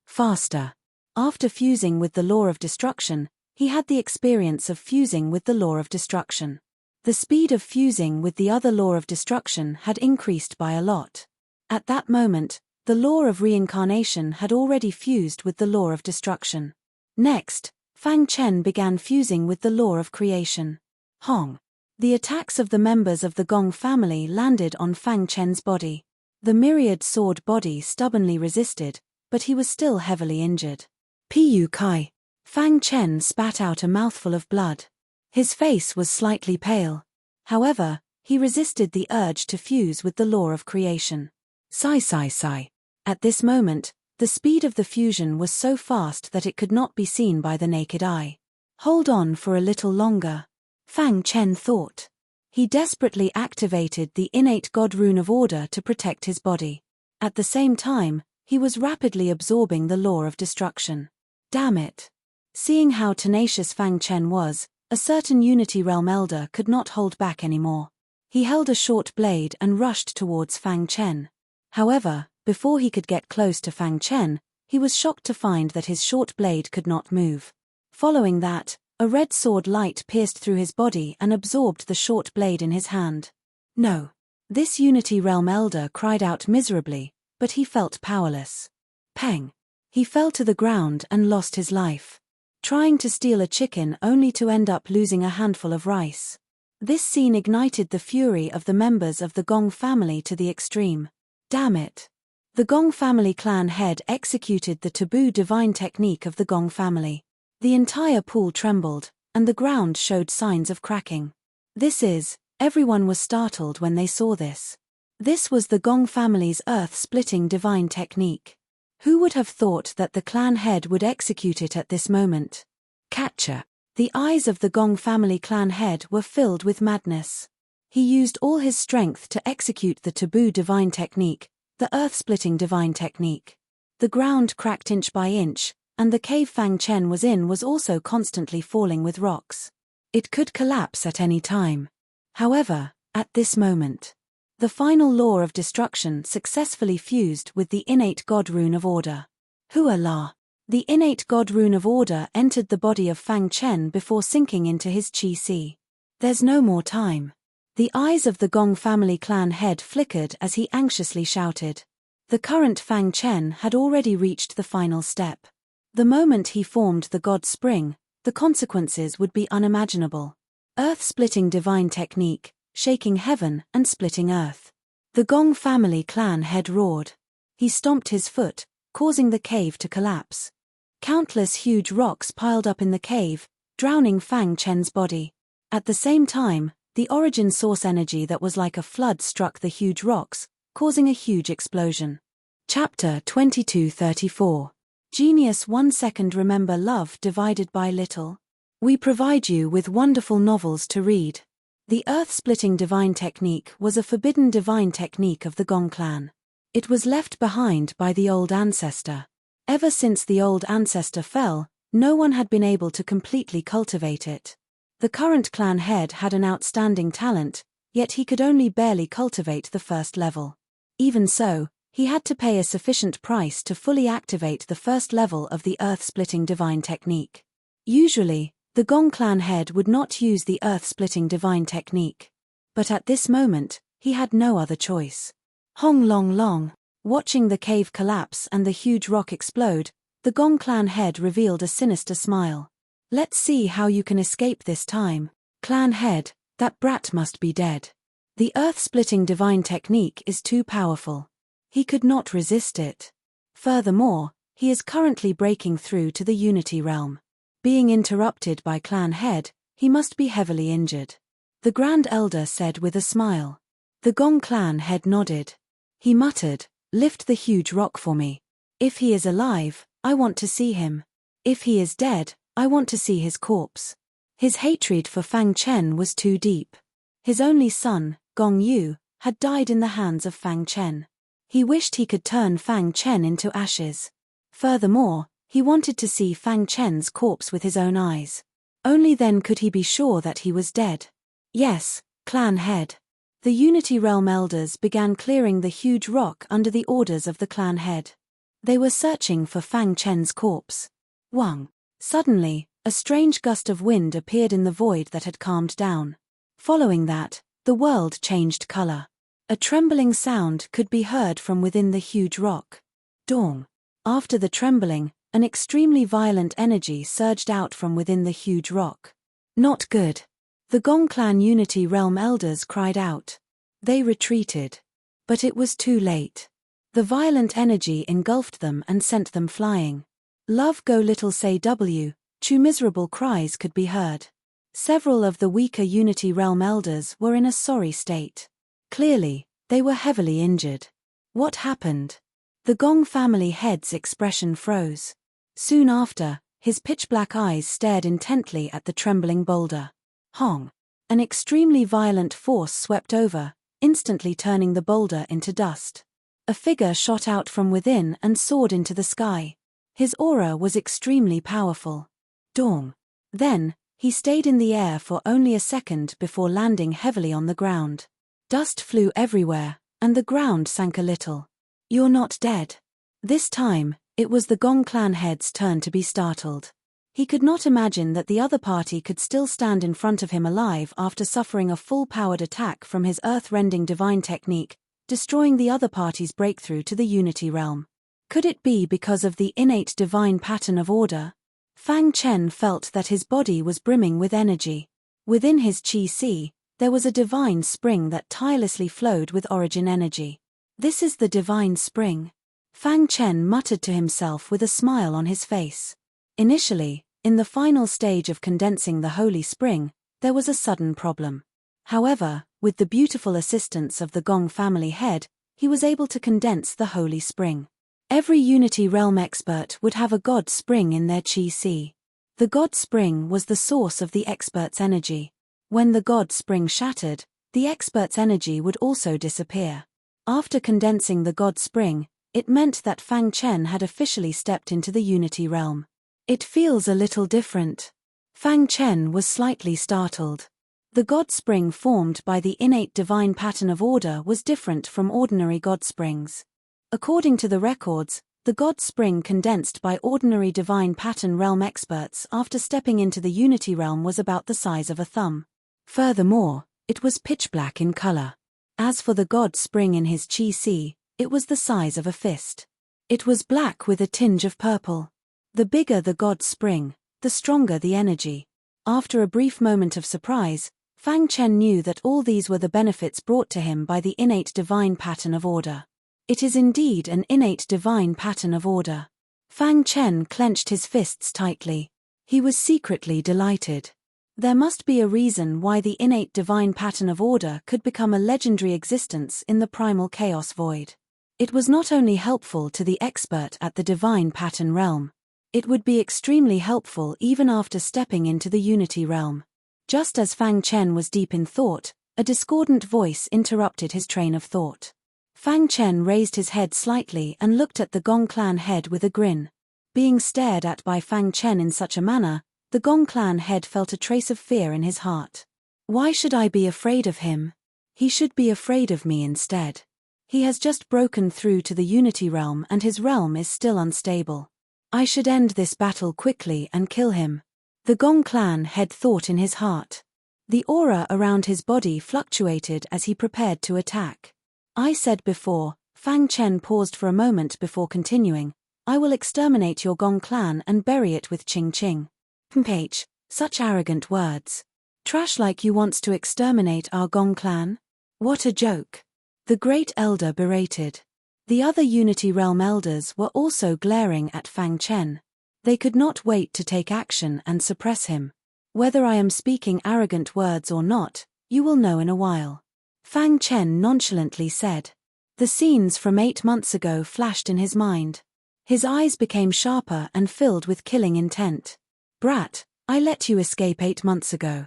After fusing with the law of destruction, he had the experience of fusing with the law of destruction. The speed of fusing with the other law of destruction had increased by a lot. At that moment, the law of reincarnation had already fused with the law of destruction. Next, Fang Chen began fusing with the law of creation. Hong! The attacks of the members of the Gong family landed on Fang Chen's body. The myriad sword body stubbornly resisted, but he was still heavily injured. Pu Kai! Fang Chen spat out a mouthful of blood. His face was slightly pale. However, he resisted the urge to fuse with the law of creation. Sigh. At this moment, the speed of the fusion was so fast that it could not be seen by the naked eye. Hold on for a little longer. Fang Chen thought. He desperately activated the innate God rune of order to protect his body. At the same time, he was rapidly absorbing the law of destruction. Damn it! Seeing how tenacious Fang Chen was, a certain Unity Realm Elder could not hold back anymore. He held a short blade and rushed towards Fang Chen. However, before he could get close to Fang Chen, he was shocked to find that his short blade could not move. Following that, a red sword light pierced through his body and absorbed the short blade in his hand. No! This Unity Realm Elder cried out miserably, but he felt powerless. Peng! He fell to the ground and lost his life. Trying to steal a chicken only to end up losing a handful of rice. This scene ignited the fury of the members of the Gong family to the extreme. Damn it! The Gong family clan head executed the taboo divine technique of the Gong family. The entire pool trembled, and the ground showed signs of cracking. Everyone was startled when they saw this. This was the Gong family's earth-splitting divine technique. Who would have thought that the clan head would execute it at this moment? Catcher. The eyes of the Gong family clan head were filled with madness. He used all his strength to execute the taboo divine technique, the earth-splitting divine technique. The ground cracked inch by inch, and the cave Fang Chen was in was also constantly falling with rocks. It could collapse at any time. However, at this moment, the final law of destruction successfully fused with the innate God rune of order. Hua La. The innate God rune of order entered the body of Fang Chen before sinking into his Qi Si. There's no more time. The eyes of the Gong family clan head flickered as he anxiously shouted. The current Fang Chen had already reached the final step. The moment he formed the God Spring, the consequences would be unimaginable. Earth-splitting divine technique, shaking heaven and splitting earth. The Gong family clan head roared. He stomped his foot, causing the cave to collapse. Countless huge rocks piled up in the cave, drowning Fang Chen's body. At the same time, the origin source energy that was like a flood struck the huge rocks, causing a huge explosion. Chapter 2234. Genius 1 second. Remember love divided by little? We provide you with wonderful novels to read. The earth-splitting divine technique was a forbidden divine technique of the Gong clan. It was left behind by the old ancestor. Ever since the old ancestor fell, no one had been able to completely cultivate it. The current clan head had an outstanding talent, yet he could only barely cultivate the first level. Even so, he had to pay a sufficient price to fully activate the first level of the earth-splitting divine technique. Usually, the Gong clan head would not use the earth-splitting divine technique. But at this moment, he had no other choice. Hong Long Long. Watching the cave collapse and the huge rock explode, the Gong clan head revealed a sinister smile. Let's see how you can escape this time. Clan head, that brat must be dead. The earth-splitting divine technique is too powerful. He could not resist it. Furthermore, he is currently breaking through to the Unity realm. Being interrupted by clan head, he must be heavily injured. The Grand Elder said with a smile. The Gong clan head nodded. He muttered, "Lift the huge rock for me. If he is alive, I want to see him. If he is dead, I want to see his corpse." His hatred for Fang Chen was too deep. His only son, Gong Yu, had died in the hands of Fang Chen. He wished he could turn Fang Chen into ashes. Furthermore, he wanted to see Fang Chen's corpse with his own eyes. Only then could he be sure that he was dead. Yes, clan head. The Unity Realm elders began clearing the huge rock under the orders of the clan head. They were searching for Fang Chen's corpse. Wang. Suddenly, a strange gust of wind appeared in the void that had calmed down. Following that, the world changed color. A trembling sound could be heard from within the huge rock. Dong. After the trembling, an extremely violent energy surged out from within the huge rock. Not good. The Gong clan Unity Realm elders cried out. They retreated. But it was too late. The violent energy engulfed them and sent them flying. Love go little say W, two miserable cries could be heard. Several of the weaker Unity Realm elders were in a sorry state. Clearly, they were heavily injured. What happened? The Gong family head's expression froze. Soon after, his pitch-black eyes stared intently at the trembling boulder. Hong. An extremely violent force swept over, instantly turning the boulder into dust. A figure shot out from within and soared into the sky. His aura was extremely powerful. Dong. Then, he stayed in the air for only a second before landing heavily on the ground. Dust flew everywhere, and the ground sank a little. You're not dead. This time, it was the Gong clan head's turn to be startled. He could not imagine that the other party could still stand in front of him alive after suffering a full-powered attack from his earth-rending divine technique, destroying the other party's breakthrough to the Unity realm. Could it be because of the innate divine pattern of order? Fang Chen felt that his body was brimming with energy. Within his Qi Si, there was a divine spring that tirelessly flowed with origin energy. This is the divine spring. Fang Chen muttered to himself with a smile on his face. Initially, In the final stage of condensing the holy spring, there was a sudden problem. However, with the beautiful assistance of the Gong family head, he was able to condense the holy spring. Every Unity Realm expert would have a God spring in their Chi Si. The God spring was the source of the expert's energy. When the God spring shattered, the expert's energy would also disappear. After condensing the God spring, it meant that Fang Chen had officially stepped into the Unity Realm. It feels a little different. Fang Chen was slightly startled. The God spring formed by the innate divine pattern of order was different from ordinary God springs. According to the records, the God spring condensed by ordinary divine pattern realm experts after stepping into the Unity Realm was about the size of a thumb. Furthermore, it was pitch black in color. As for the God spring in his Chi Si, it was the size of a fist. It was black with a tinge of purple. The bigger the God spring, the stronger the energy. After a brief moment of surprise, Fang Chen knew that all these were the benefits brought to him by the innate divine pattern of order. It is indeed an innate divine pattern of order. Fang Chen clenched his fists tightly. He was secretly delighted. There must be a reason why the innate divine pattern of order could become a legendary existence in the primal chaos void. It was not only helpful to the expert at the divine pattern realm. It would be extremely helpful even after stepping into the Unity Realm. Just as Fang Chen was deep in thought, a discordant voice interrupted his train of thought. Fang Chen raised his head slightly and looked at the Gong clan head with a grin. Being stared at by Fang Chen in such a manner, the Gong clan head felt a trace of fear in his heart. Why should I be afraid of him? He should be afraid of me instead. He has just broken through to the Unity Realm and his realm is still unstable. I should end this battle quickly and kill him. The Gong clan head thought in his heart. The aura around his body fluctuated as he prepared to attack. I said before, Fang Chen paused for a moment before continuing, I will exterminate your Gong clan and bury it with Ching Ching. H, such arrogant words. Trash like you wants to exterminate our Gong clan? What a joke. The Great Elder berated. The other Unity Realm elders were also glaring at Fang Chen. They could not wait to take action and suppress him. Whether I am speaking arrogant words or not, you will know in a while. Fang Chen nonchalantly said. The scenes from 8 months ago flashed in his mind. His eyes became sharper and filled with killing intent. Brat, I let you escape 8 months ago.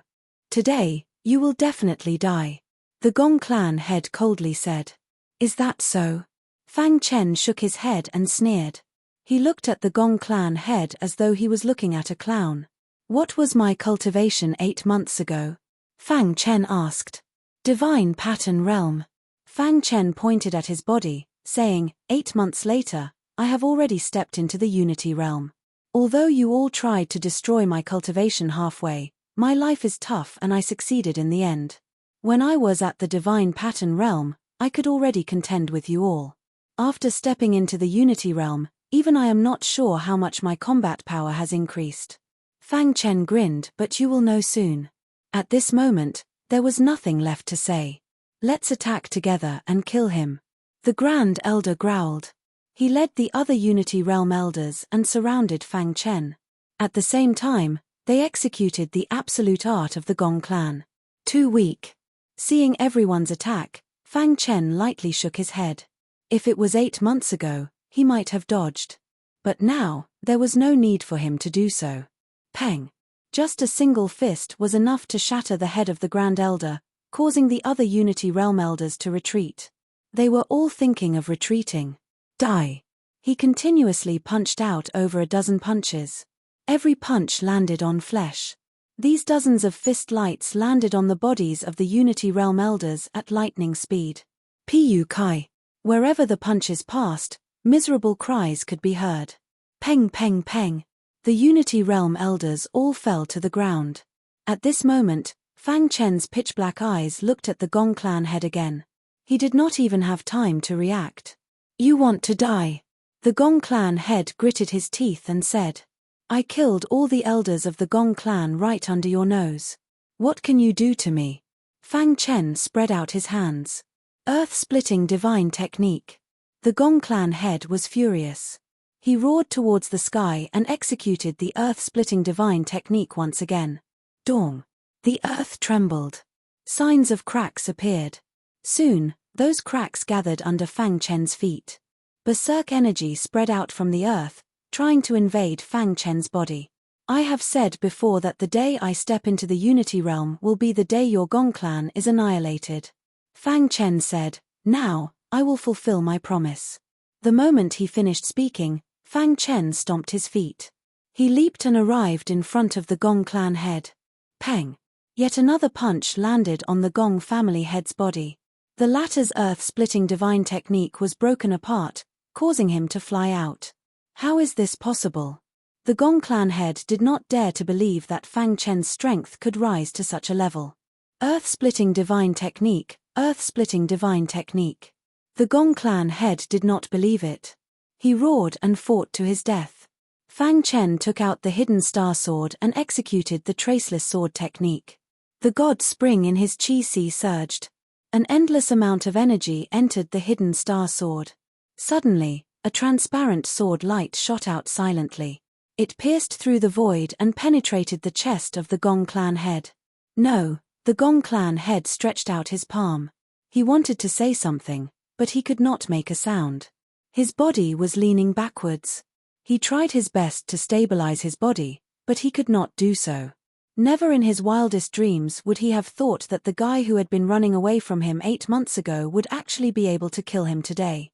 Today, you will definitely die. The Gong clan head coldly said. Is that so? Fang Chen shook his head and sneered. He looked at the Gong clan head as though he was looking at a clown. What was my cultivation 8 months ago? Fang Chen asked. Divine pattern realm. Fang Chen pointed at his body, saying, 8 months later, I have already stepped into the Unity Realm. Although you all tried to destroy my cultivation halfway, my life is tough and I succeeded in the end. When I was at the Divine Pattern Realm, I could already contend with you all. After stepping into the Unity Realm, even I am not sure how much my combat power has increased. Fang Chen grinned, but you will know soon. At this moment, there was nothing left to say. Let's attack together and kill him. The Grand Elder growled. He led the other Unity Realm elders and surrounded Fang Chen. At the same time, they executed the absolute art of the Gong clan. Too weak. Seeing everyone's attack, Fang Chen lightly shook his head. If it was 8 months ago, he might have dodged. But now, there was no need for him to do so. Peng. Just a single fist was enough to shatter the head of the Grand Elder, causing the other Unity Realm elders to retreat. They were all thinking of retreating. Die. He continuously punched out over a dozen punches. Every punch landed on flesh. These dozens of fist lights landed on the bodies of the Unity Realm elders at lightning speed. Pu Kai. Wherever the punches passed, miserable cries could be heard. Peng peng peng. The Unity Realm elders all fell to the ground. At this moment, Fang Chen's pitch-black eyes looked at the Gong clan head again. He did not even have time to react. You want to die. The Gong clan head gritted his teeth and said. I killed all the elders of the Gong clan right under your nose. What can you do to me? Fang Chen spread out his hands. Earth-splitting divine technique. The Gong clan head was furious. He roared towards the sky and executed the earth-splitting divine technique once again. Dong! The earth trembled. Signs of cracks appeared. Soon, those cracks gathered under Fang Chen's feet. Berserk energy spread out from the earth, trying to invade Fang Chen's body. I have said before that the day I step into the Unity Realm will be the day your Gong clan is annihilated. Fang Chen said, "Now, I will fulfill my promise." The moment he finished speaking, Fang Chen stomped his feet. He leaped and arrived in front of the Gong clan head. Peng! Yet another punch landed on the Gong family head's body. The latter's earth-splitting divine technique was broken apart, causing him to fly out. How is this possible? The Gong clan head did not dare to believe that Fang Chen's strength could rise to such a level. Earth-splitting divine technique, earth-splitting divine technique. The Gong clan head did not believe it. He roared and fought to his death. Fang Chen took out the hidden star sword and executed the traceless sword technique. The god spring in his chi-si surged. An endless amount of energy entered the hidden star sword. Suddenly, a transparent sword light shot out silently. It pierced through the void and penetrated the chest of the Gong clan head. No, the Gong clan head stretched out his palm. He wanted to say something, but he could not make a sound. His body was leaning backwards. He tried his best to stabilize his body, but he could not do so. Never in his wildest dreams would he have thought that the guy who had been running away from him 8 months ago would actually be able to kill him today.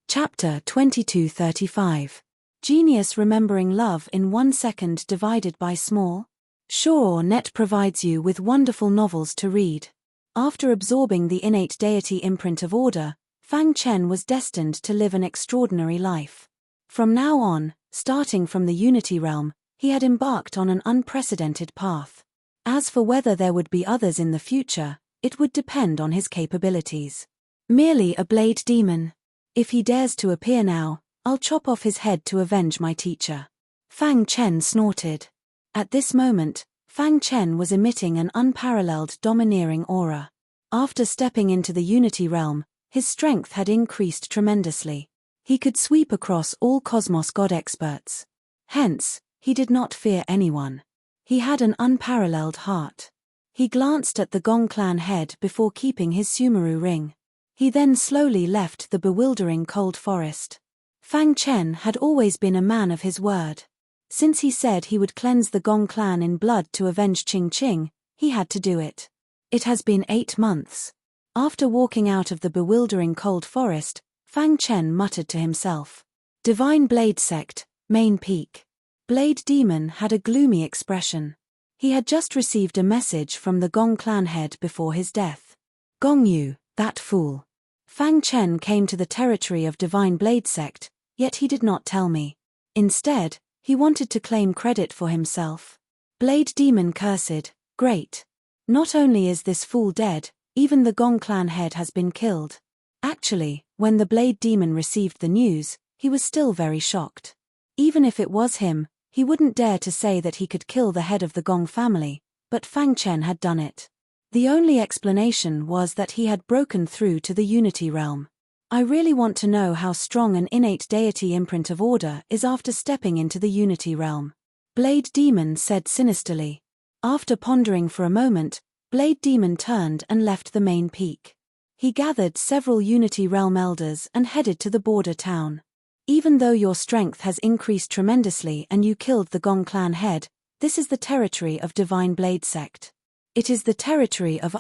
Chapter 2235. Genius remembering love in 1 second divided by small. Sure, Net provides you with wonderful novels to read. After absorbing the innate deity imprint of order, Fang Chen was destined to live an extraordinary life. From now on, starting from the Unity Realm, he had embarked on an unprecedented path. As for whether there would be others in the future, it would depend on his capabilities. Merely a blade demon. If he dares to appear now, I'll chop off his head to avenge my teacher. Fang Chen snorted. At this moment, Fang Chen was emitting an unparalleled domineering aura. After stepping into the Unity Realm, his strength had increased tremendously. He could sweep across all cosmos god experts. Hence, he did not fear anyone. He had an unparalleled heart. He glanced at the Gong clan head before keeping his Sumeru ring. He then slowly left the bewildering cold forest. Fang Chen had always been a man of his word. Since he said he would cleanse the Gong clan in blood to avenge Qing Qing, he had to do it. It has been 8 months. After walking out of the bewildering cold forest, Fang Chen muttered to himself. Divine Blade Sect, Main Peak. Blade Demon had a gloomy expression. He had just received a message from the Gong clan head before his death. Gong Yu, that fool. Fang Chen came to the territory of Divine Blade Sect, yet he did not tell me. Instead, he wanted to claim credit for himself. Blade Demon cursed, great. Not only is this fool dead, even the Gong clan head has been killed. Actually, when the Blade Demon received the news, he was still very shocked. Even if it was him, he wouldn't dare to say that he could kill the head of the Gong family, but Fang Chen had done it. The only explanation was that he had broken through to the Unity Realm. I really want to know how strong an innate deity imprint of order is after stepping into the Unity Realm. Blade Demon said sinisterly. After pondering for a moment, Blade Demon turned and left the main peak. He gathered several Unity Realm elders and headed to the border town. Even though your strength has increased tremendously and you killed the Gong clan head, this is the territory of Divine Blade Sect. It is the territory of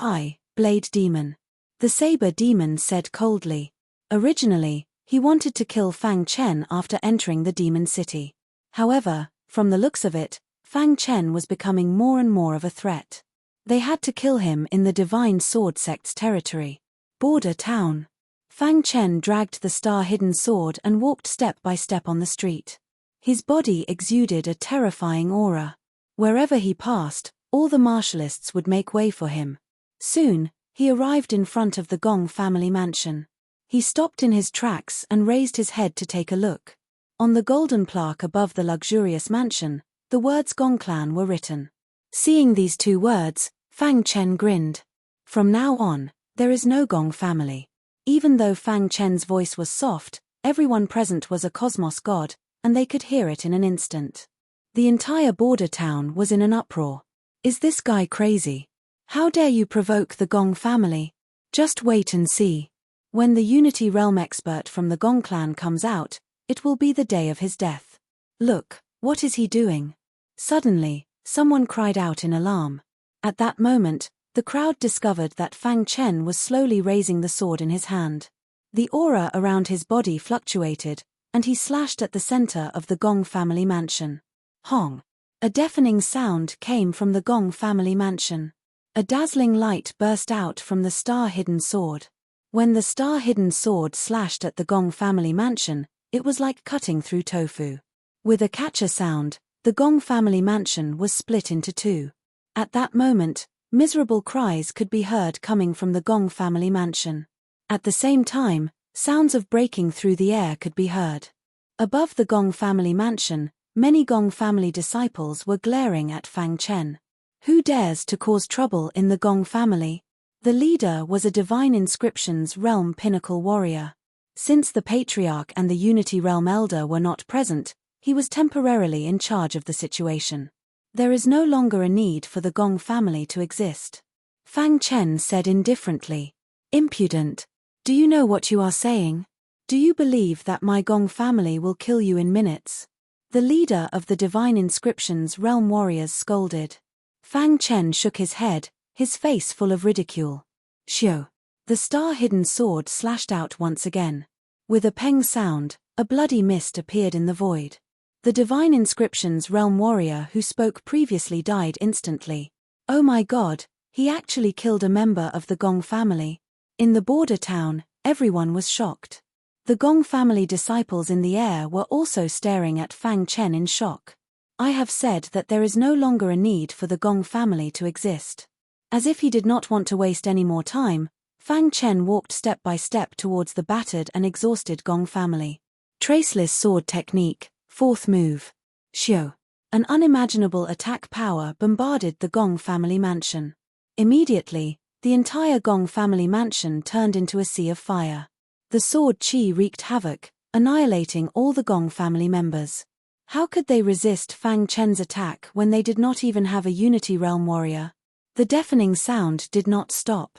Blade Demon. The Saber Demon said coldly. Originally, he wanted to kill Fang Chen after entering the Demon City. However, from the looks of it, Fang Chen was becoming more and more of a threat. They had to kill him in the Divine Sword Sect's territory. Border town. Fang Chen dragged the star-hidden sword and walked step by step on the street. His body exuded a terrifying aura. Wherever he passed, all the martialists would make way for him. Soon, he arrived in front of the Gong family mansion. He stopped in his tracks and raised his head to take a look. On the golden plaque above the luxurious mansion, the words Gong Clan were written. Seeing these 2 words, Fang Chen grinned. From now on, there is no Gong family. Even though Fang Chen's voice was soft, everyone present was a cosmos god, and they could hear it in an instant. The entire border town was in an uproar. Is this guy crazy? How dare you provoke the Gong family? Just wait and see. When the Unity Realm expert from the Gong clan comes out, it will be the day of his death. Look, what is he doing? Suddenly, someone cried out in alarm. At that moment, the crowd discovered that Fang Chen was slowly raising the sword in his hand. The aura around his body fluctuated, and he slashed at the center of the Gong family mansion. Hong! A deafening sound came from the Gong family mansion. A dazzling light burst out from the star-hidden sword. When the star-hidden sword slashed at the Gong family mansion, it was like cutting through tofu. With a catcher sound, the Gong family mansion was split into two. At that moment, miserable cries could be heard coming from the Gong family mansion. At the same time, sounds of breaking through the air could be heard. Above the Gong family mansion, many Gong family disciples were glaring at Fang Chen. Who dares to cause trouble in the Gong family? The leader was a Divine Inscriptions Realm Pinnacle warrior. Since the Patriarch and the Unity Realm Elder were not present, he was temporarily in charge of the situation. There is no longer a need for the Gong family to exist. Fang Chen said indifferently. Impudent. Do you know what you are saying? Do you believe that my Gong family will kill you in minutes? The leader of the Divine Inscriptions Realm warriors scolded. Fang Chen shook his head, his face full of ridicule. Xiu. The star-hidden sword slashed out once again. With a peng sound, a bloody mist appeared in the void. The Divine Inscriptions Realm warrior who spoke previously died instantly. Oh my god, he actually killed a member of the Gong family. In the border town, everyone was shocked. The Gong family disciples in the air were also staring at Fang Chen in shock. I have said that there is no longer a need for the Gong family to exist. As if he did not want to waste any more time, Fang Chen walked step by step towards the battered and exhausted Gong family. Traceless sword technique, fourth move. Xiu. An unimaginable attack power bombarded the Gong family mansion. Immediately, the entire Gong family mansion turned into a sea of fire. The sword chi wreaked havoc, annihilating all the Gong family members. How could they resist Fang Chen's attack when they did not even have a Unity Realm warrior? The deafening sound did not stop.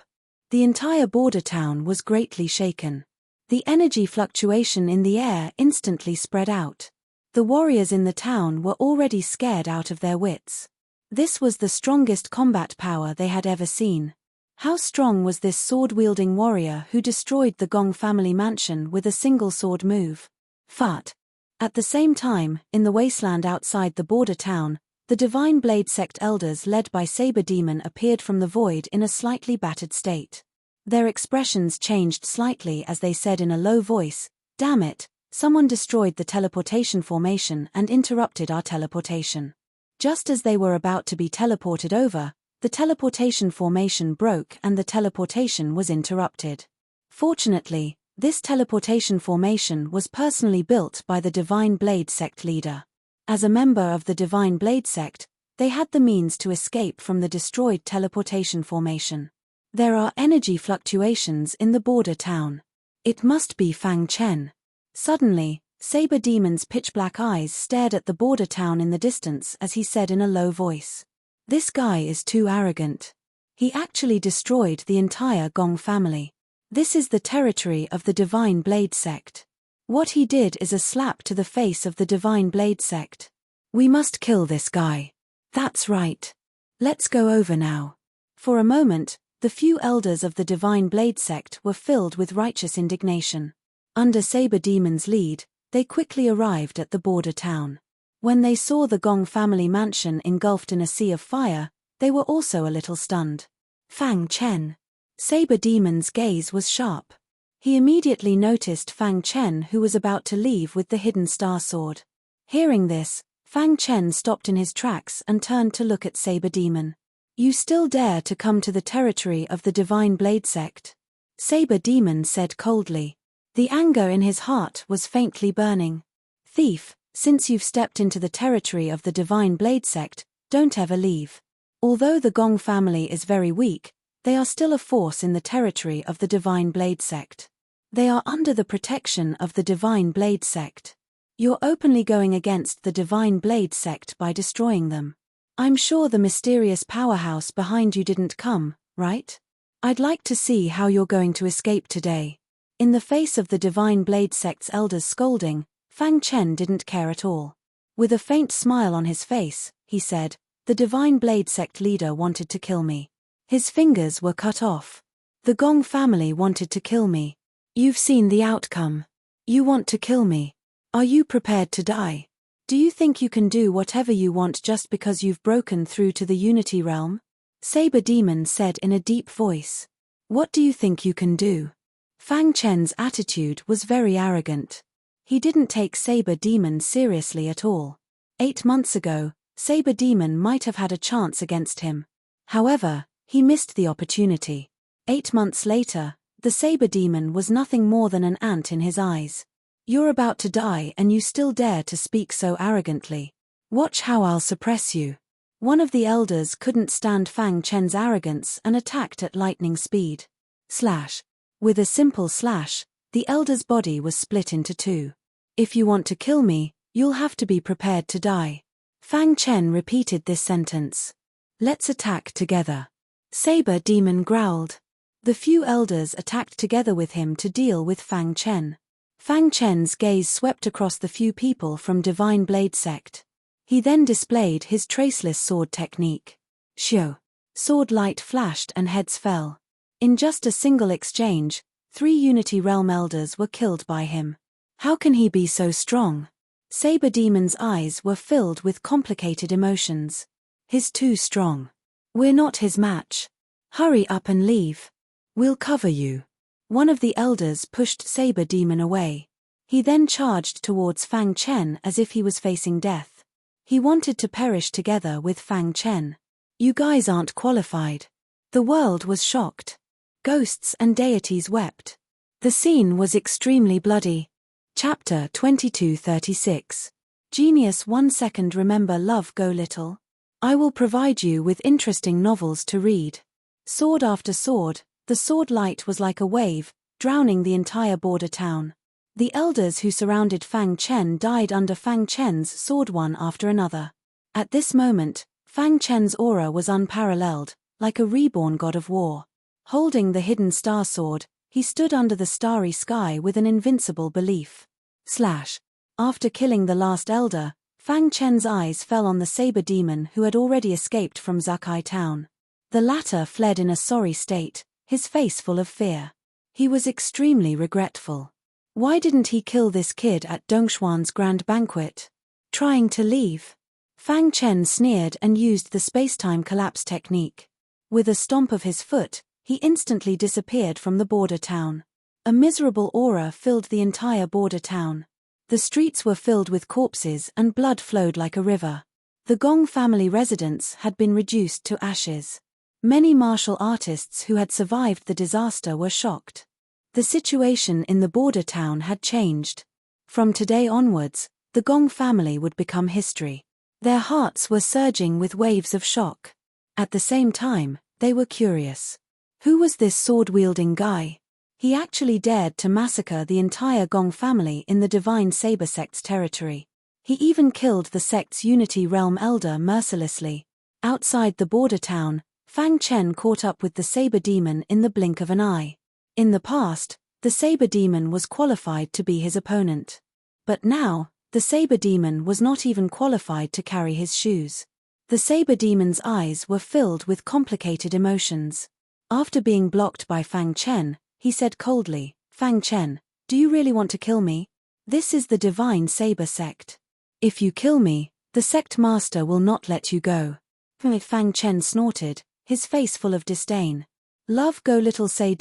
The entire border town was greatly shaken. The energy fluctuation in the air instantly spread out. The warriors in the town were already scared out of their wits. This was the strongest combat power they had ever seen. How strong was this sword-wielding warrior who destroyed the Gong family mansion with a single sword move? Fart. At the same time, in the wasteland outside the border town, the Divine Blade Sect elders led by Saber Demon appeared from the void in a slightly battered state. Their expressions changed slightly as they said in a low voice, "Damn it, someone destroyed the teleportation formation and interrupted our teleportation." Just as they were about to be teleported over, the teleportation formation broke and the teleportation was interrupted. Fortunately, this teleportation formation was personally built by the Divine Blade Sect leader. As a member of the Divine Blade Sect, they had the means to escape from the destroyed teleportation formation. There are energy fluctuations in the border town. It must be Fang Chen. Suddenly, Saber Demon's pitch-black eyes stared at the border town in the distance as he said in a low voice. This guy is too arrogant. He actually destroyed the entire Gong family. This is the territory of the Divine Blade Sect. What he did is a slap to the face of the Divine Blade Sect. We must kill this guy. That's right. Let's go over now. For a moment, the few elders of the Divine Blade Sect were filled with righteous indignation. Under Saber Demon's lead, they quickly arrived at the border town. When they saw the Gong family mansion engulfed in a sea of fire, they were also a little stunned. Fang Chen. Saber Demon's gaze was sharp. He immediately noticed Fang Chen who was about to leave with the hidden star sword. Hearing this, Fang Chen stopped in his tracks and turned to look at Saber Demon. You still dare to come to the territory of the Divine Blade Sect? Saber Demon said coldly. The anger in his heart was faintly burning. Thief, since you've stepped into the territory of the Divine Blade Sect, don't ever leave. Although the Gong family is very weak, they are still a force in the territory of the Divine Blade Sect. They are under the protection of the Divine Blade Sect. You're openly going against the Divine Blade sect by destroying them. I'm sure the mysterious powerhouse behind you didn't come, right? I'd like to see how you're going to escape today. In the face of the Divine Blade sect's elders' scolding, Fang Chen didn't care at all. With a faint smile on his face, he said, "The Divine Blade sect leader wanted to kill me. His fingers were cut off. The Gong family wanted to kill me. You've seen the outcome. You want to kill me. Are you prepared to die? Do you think you can do whatever you want just because you've broken through to the Unity Realm?" Saber Demon said in a deep voice. "What do you think you can do?" Fang Chen's attitude was very arrogant. He didn't take Saber Demon seriously at all. 8 months ago, Saber Demon might have had a chance against him. However, he missed the opportunity. 8 months later, the Saber Demon was nothing more than an ant in his eyes. "You're about to die and you still dare to speak so arrogantly. Watch how I'll suppress you." One of the elders couldn't stand Fang Chen's arrogance and attacked at lightning speed. Slash. With a simple slash, the elder's body was split into two. "If you want to kill me, you'll have to be prepared to die." Fang Chen repeated this sentence. "Let's attack together." Saber Demon growled. The few elders attacked together with him to deal with Fang Chen. Fang Chen's gaze swept across the few people from Divine Blade sect. He then displayed his traceless sword technique. Shio. Sword light flashed and heads fell. In just a single exchange, 3 Unity Realm elders were killed by him. How can he be so strong? Saber Demon's eyes were filled with complicated emotions. He's too strong. We're not his match. Hurry up and leave. We'll cover you. One of the elders pushed Saber Demon away. He then charged towards Fang Chen as if he was facing death. He wanted to perish together with Fang Chen. "You guys aren't qualified." The world was shocked. Ghosts and deities wept. The scene was extremely bloody. Chapter 2236. Genius 1 second. Remember Love Go Little? I will provide you with interesting novels to read. Sword after sword, the sword light was like a wave, drowning the entire border town. The elders who surrounded Fang Chen died under Fang Chen's sword one after another. At this moment, Fang Chen's aura was unparalleled, like a reborn god of war. Holding the hidden star sword, he stood under the starry sky with an invincible belief. Slash. After killing the last elder, Fang Chen's eyes fell on the Saber Demon who had already escaped from Zakai town. The latter fled in a sorry state, his face full of fear. He was extremely regretful. Why didn't he kill this kid at Dongshuan's grand banquet? Trying to leave. Fang Chen sneered and used the space-time collapse technique. With a stomp of his foot, he instantly disappeared from the border town. A miserable aura filled the entire border town. The streets were filled with corpses and blood flowed like a river. The Gong family residence had been reduced to ashes. Many martial artists who had survived the disaster were shocked. The situation in the border town had changed. From today onwards, the Gong family would become history. Their hearts were surging with waves of shock. At the same time, they were curious. Who was this sword-wielding guy? He actually dared to massacre the entire Gong family in the Divine Saber sect's territory. He even killed the sect's Unity Realm elder mercilessly. Outside the border town, Fang Chen caught up with the Saber Demon in the blink of an eye. In the past, the Saber Demon was qualified to be his opponent. But now, the Saber Demon was not even qualified to carry his shoes. The Saber Demon's eyes were filled with complicated emotions. After being blocked by Fang Chen, he said coldly, "Fang Chen, do you really want to kill me? This is the Divine Saber sect. If you kill me, the sect master will not let you go." Fang Chen snorted, his face full of disdain. "Love Go Little say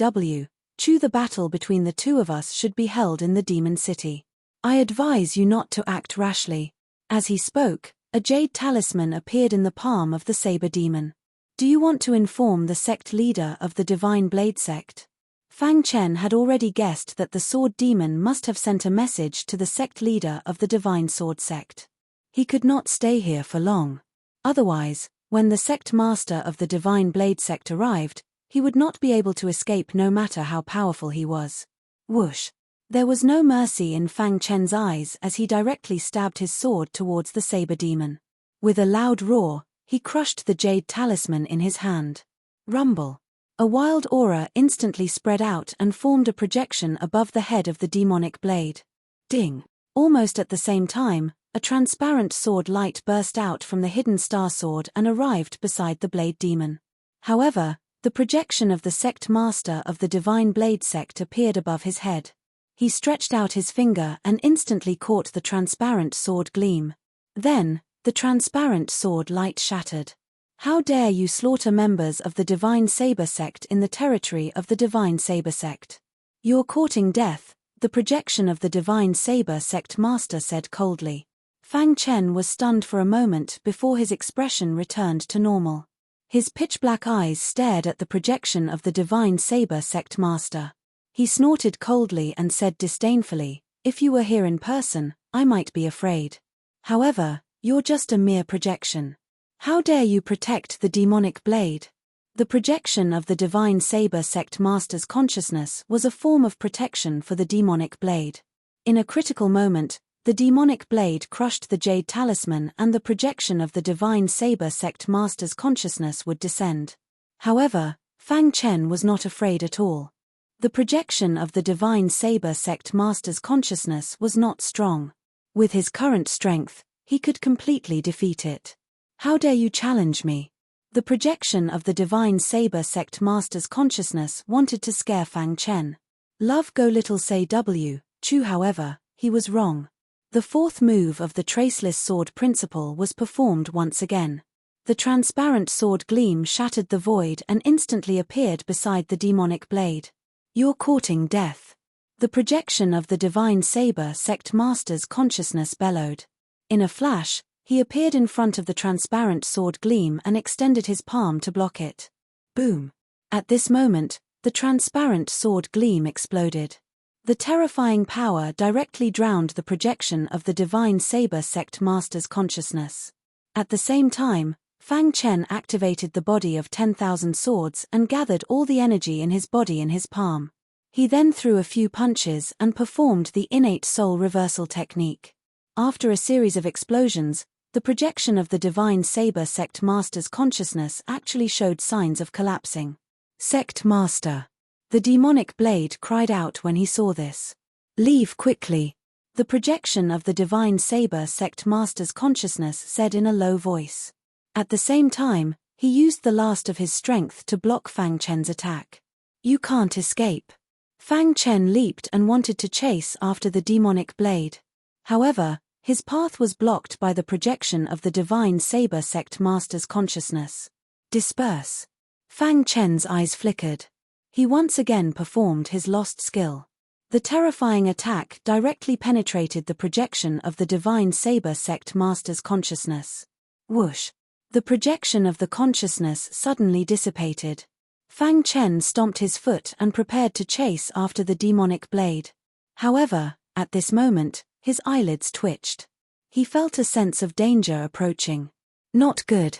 chew the battle between the two of us should be held in the Demon City. I advise you not to act rashly." As he spoke, a jade talisman appeared in the palm of the Saber Demon. "Do you want to inform the sect leader of the Divine Blade sect?" Fang Chen had already guessed that the Sword Demon must have sent a message to the sect leader of the Divine Sword sect. He could not stay here for long. Otherwise, when the sect master of the Divine Blade sect arrived, he would not be able to escape no matter how powerful he was. Whoosh! There was no mercy in Fang Chen's eyes as he directly stabbed his sword towards the saber demon. With a loud roar, he crushed the jade talisman in his hand. Rumble. A wild aura instantly spread out and formed a projection above the head of the demonic blade. Ding! Almost at the same time, a transparent sword light burst out from the hidden star sword and arrived beside the blade demon. However, the projection of the sect master of the Divine Blade sect appeared above his head. He stretched out his finger and instantly caught the transparent sword gleam. Then, the transparent sword light shattered. How dare you slaughter members of the Divine Saber sect in the territory of the Divine Saber sect? You're courting death, the projection of the Divine Saber sect master said coldly. Fang Chen was stunned for a moment before his expression returned to normal. His pitch-black eyes stared at the projection of the Divine Saber sect master. He snorted coldly and said disdainfully, "If you were here in person, I might be afraid. However, you're just a mere projection. How dare you protect the demonic blade?" The projection of the Divine Saber sect master's consciousness was a form of protection for the demonic blade. In a critical moment, the demonic blade crushed the jade talisman and the projection of the Divine Saber sect master's consciousness would descend. However, Fang Chen was not afraid at all. The projection of the Divine Saber sect master's consciousness was not strong. With his current strength, he could completely defeat it. How dare you challenge me? The projection of the Divine Saber sect master's consciousness wanted to scare Fang Chen. Love go little say W, Chu however, he was wrong. The fourth move of the traceless sword principle was performed once again. The transparent sword gleam shattered the void and instantly appeared beside the demonic blade. You're courting death. The projection of the Divine Saber sect master's consciousness bellowed. In a flash, he appeared in front of the transparent sword gleam and extended his palm to block it. Boom! At this moment, the transparent sword gleam exploded. The terrifying power directly drowned the projection of the Divine Saber sect master's consciousness. At the same time, Fang Chen activated the body of 10,000 swords and gathered all the energy in his body in his palm. He then threw a few punches and performed the innate soul reversal technique. After a series of explosions, the projection of the Divine Saber sect master's consciousness actually showed signs of collapsing. Sect master. The demonic blade cried out when he saw this. Leave quickly. The projection of the Divine Saber sect master's consciousness said in a low voice. At the same time, he used the last of his strength to block Fang Chen's attack. You can't escape. Fang Chen leaped and wanted to chase after the demonic blade. However, his path was blocked by the projection of the Divine Saber sect master's consciousness. Disperse. Fang Chen's eyes flickered. He once again performed his lost skill. The terrifying attack directly penetrated the projection of the Divine Saber sect master's consciousness. Whoosh! The projection of the consciousness suddenly dissipated. Fang Chen stomped his foot and prepared to chase after the demonic blade. However, at this moment, his eyelids twitched. He felt a sense of danger approaching. Not good.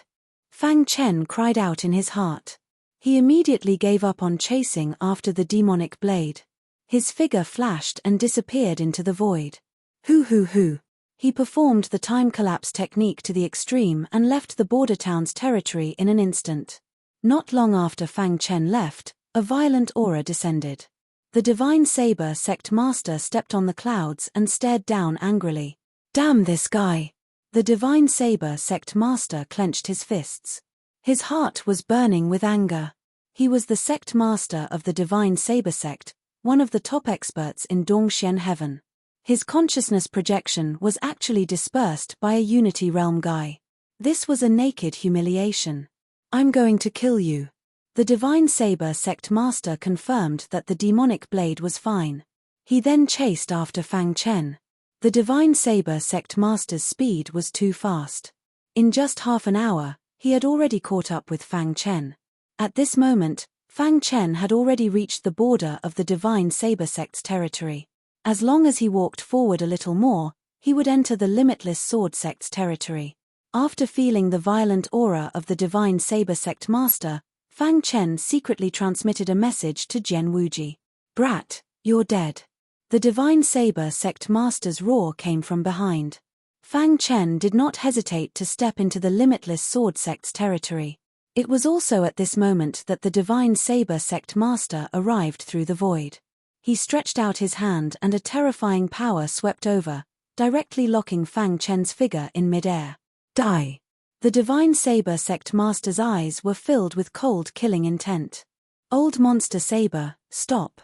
Fang Chen cried out in his heart. He immediately gave up on chasing after the demonic blade. His figure flashed and disappeared into the void. Hoo. He performed the time collapse technique to the extreme and left the border town's territory in an instant. Not long after Fang Chen left, a violent aura descended. The Divine Saber sect master stepped on the clouds and stared down angrily. Damn this guy! The Divine Saber sect master clenched his fists. His heart was burning with anger. He was the sect master of the Divine Saber sect, one of the top experts in Dongxian heaven. His consciousness projection was actually dispersed by a Unity Realm guy. This was a naked humiliation. I'm going to kill you. The Divine Saber sect master confirmed that the demonic blade was fine. He then chased after Fang Chen. The Divine Saber sect master's speed was too fast. In just half an hour, he had already caught up with Fang Chen. At this moment, Fang Chen had already reached the border of the Divine Saber sect's territory. As long as he walked forward a little more, he would enter the Limitless Sword sect's territory. After feeling the violent aura of the Divine Saber sect master, Fang Chen secretly transmitted a message to Jian Wuji. Brat, you're dead. The Divine Saber Sect Master's roar came from behind. Fang Chen did not hesitate to step into the Limitless Sword Sect's territory. It was also at this moment that the Divine Saber Sect Master arrived through the void. He stretched out his hand and a terrifying power swept over, directly locking Fang Chen's figure in midair. Die! The Divine Saber Sect Master's eyes were filled with cold killing intent. Old Monster Saber, stop!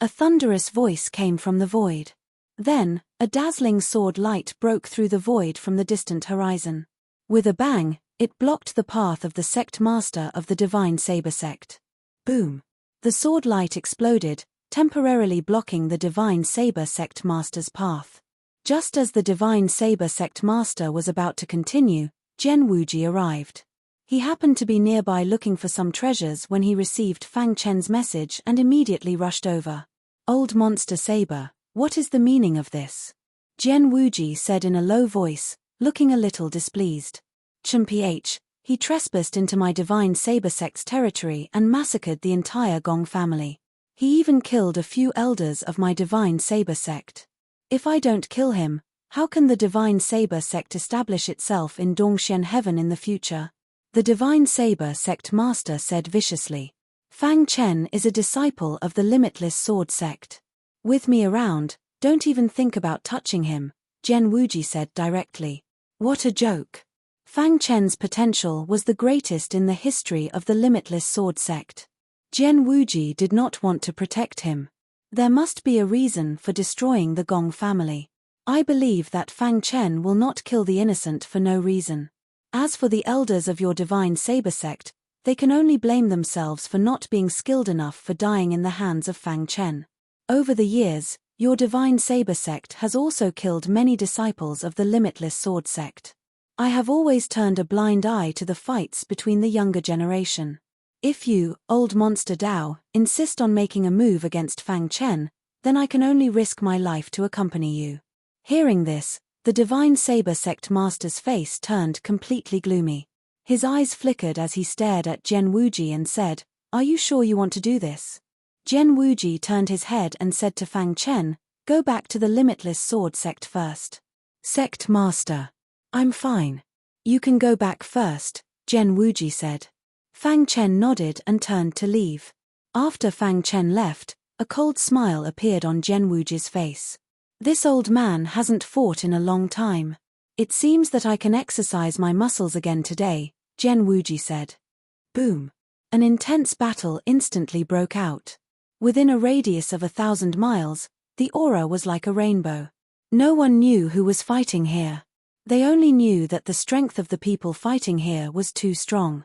A thunderous voice came from the void. Then, a dazzling sword light broke through the void from the distant horizon. With a bang, it blocked the path of the Sect Master of the Divine Saber Sect. Boom! The sword light exploded, temporarily blocking the Divine Saber Sect Master's path. Just as the Divine Saber Sect Master was about to continue, Zhen Wuji arrived. He happened to be nearby looking for some treasures when he received Fang Chen's message and immediately rushed over. Old Monster Saber, what is the meaning of this? Zhen Wuji said in a low voice, looking a little displeased. Chen-ph, he trespassed into my Divine Saber Sect's territory and massacred the entire Gong family. He even killed a few elders of my Divine Saber Sect. If I don't kill him, how can the Divine Saber Sect establish itself in Dongxian Heaven in the future? The Divine Saber Sect Master said viciously. Fang Chen is a disciple of the Limitless Sword Sect. With me around, don't even think about touching him, Zhen Wuji said directly. What a joke. Fang Chen's potential was the greatest in the history of the Limitless Sword Sect. Zhen Wuji did not want to protect him. There must be a reason for destroying the Gong family. I believe that Fang Chen will not kill the innocent for no reason. As for the elders of your Divine Saber Sect, they can only blame themselves for not being skilled enough for dying in the hands of Fang Chen. Over the years, your Divine Saber Sect has also killed many disciples of the Limitless Sword Sect. I have always turned a blind eye to the fights between the younger generation. If you, Old Monster Dao, insist on making a move against Fang Chen, then I can only risk my life to accompany you. Hearing this, the Divine Saber Sect Master's face turned completely gloomy. His eyes flickered as he stared at Zhen Wuji and said, "Are you sure you want to do this?" Zhen Wuji turned his head and said to Fang Chen, "Go back to the Limitless Sword Sect first." "Sect Master. I'm fine. You can go back first," Zhen Wuji said. Fang Chen nodded and turned to leave. After Fang Chen left, a cold smile appeared on Zhen Wuji's face. This old man hasn't fought in a long time. It seems that I can exercise my muscles again today, Zhen Wuji said. Boom. An intense battle instantly broke out. Within a radius of 1,000 miles, the aura was like a rainbow. No one knew who was fighting here. They only knew that the strength of the people fighting here was too strong.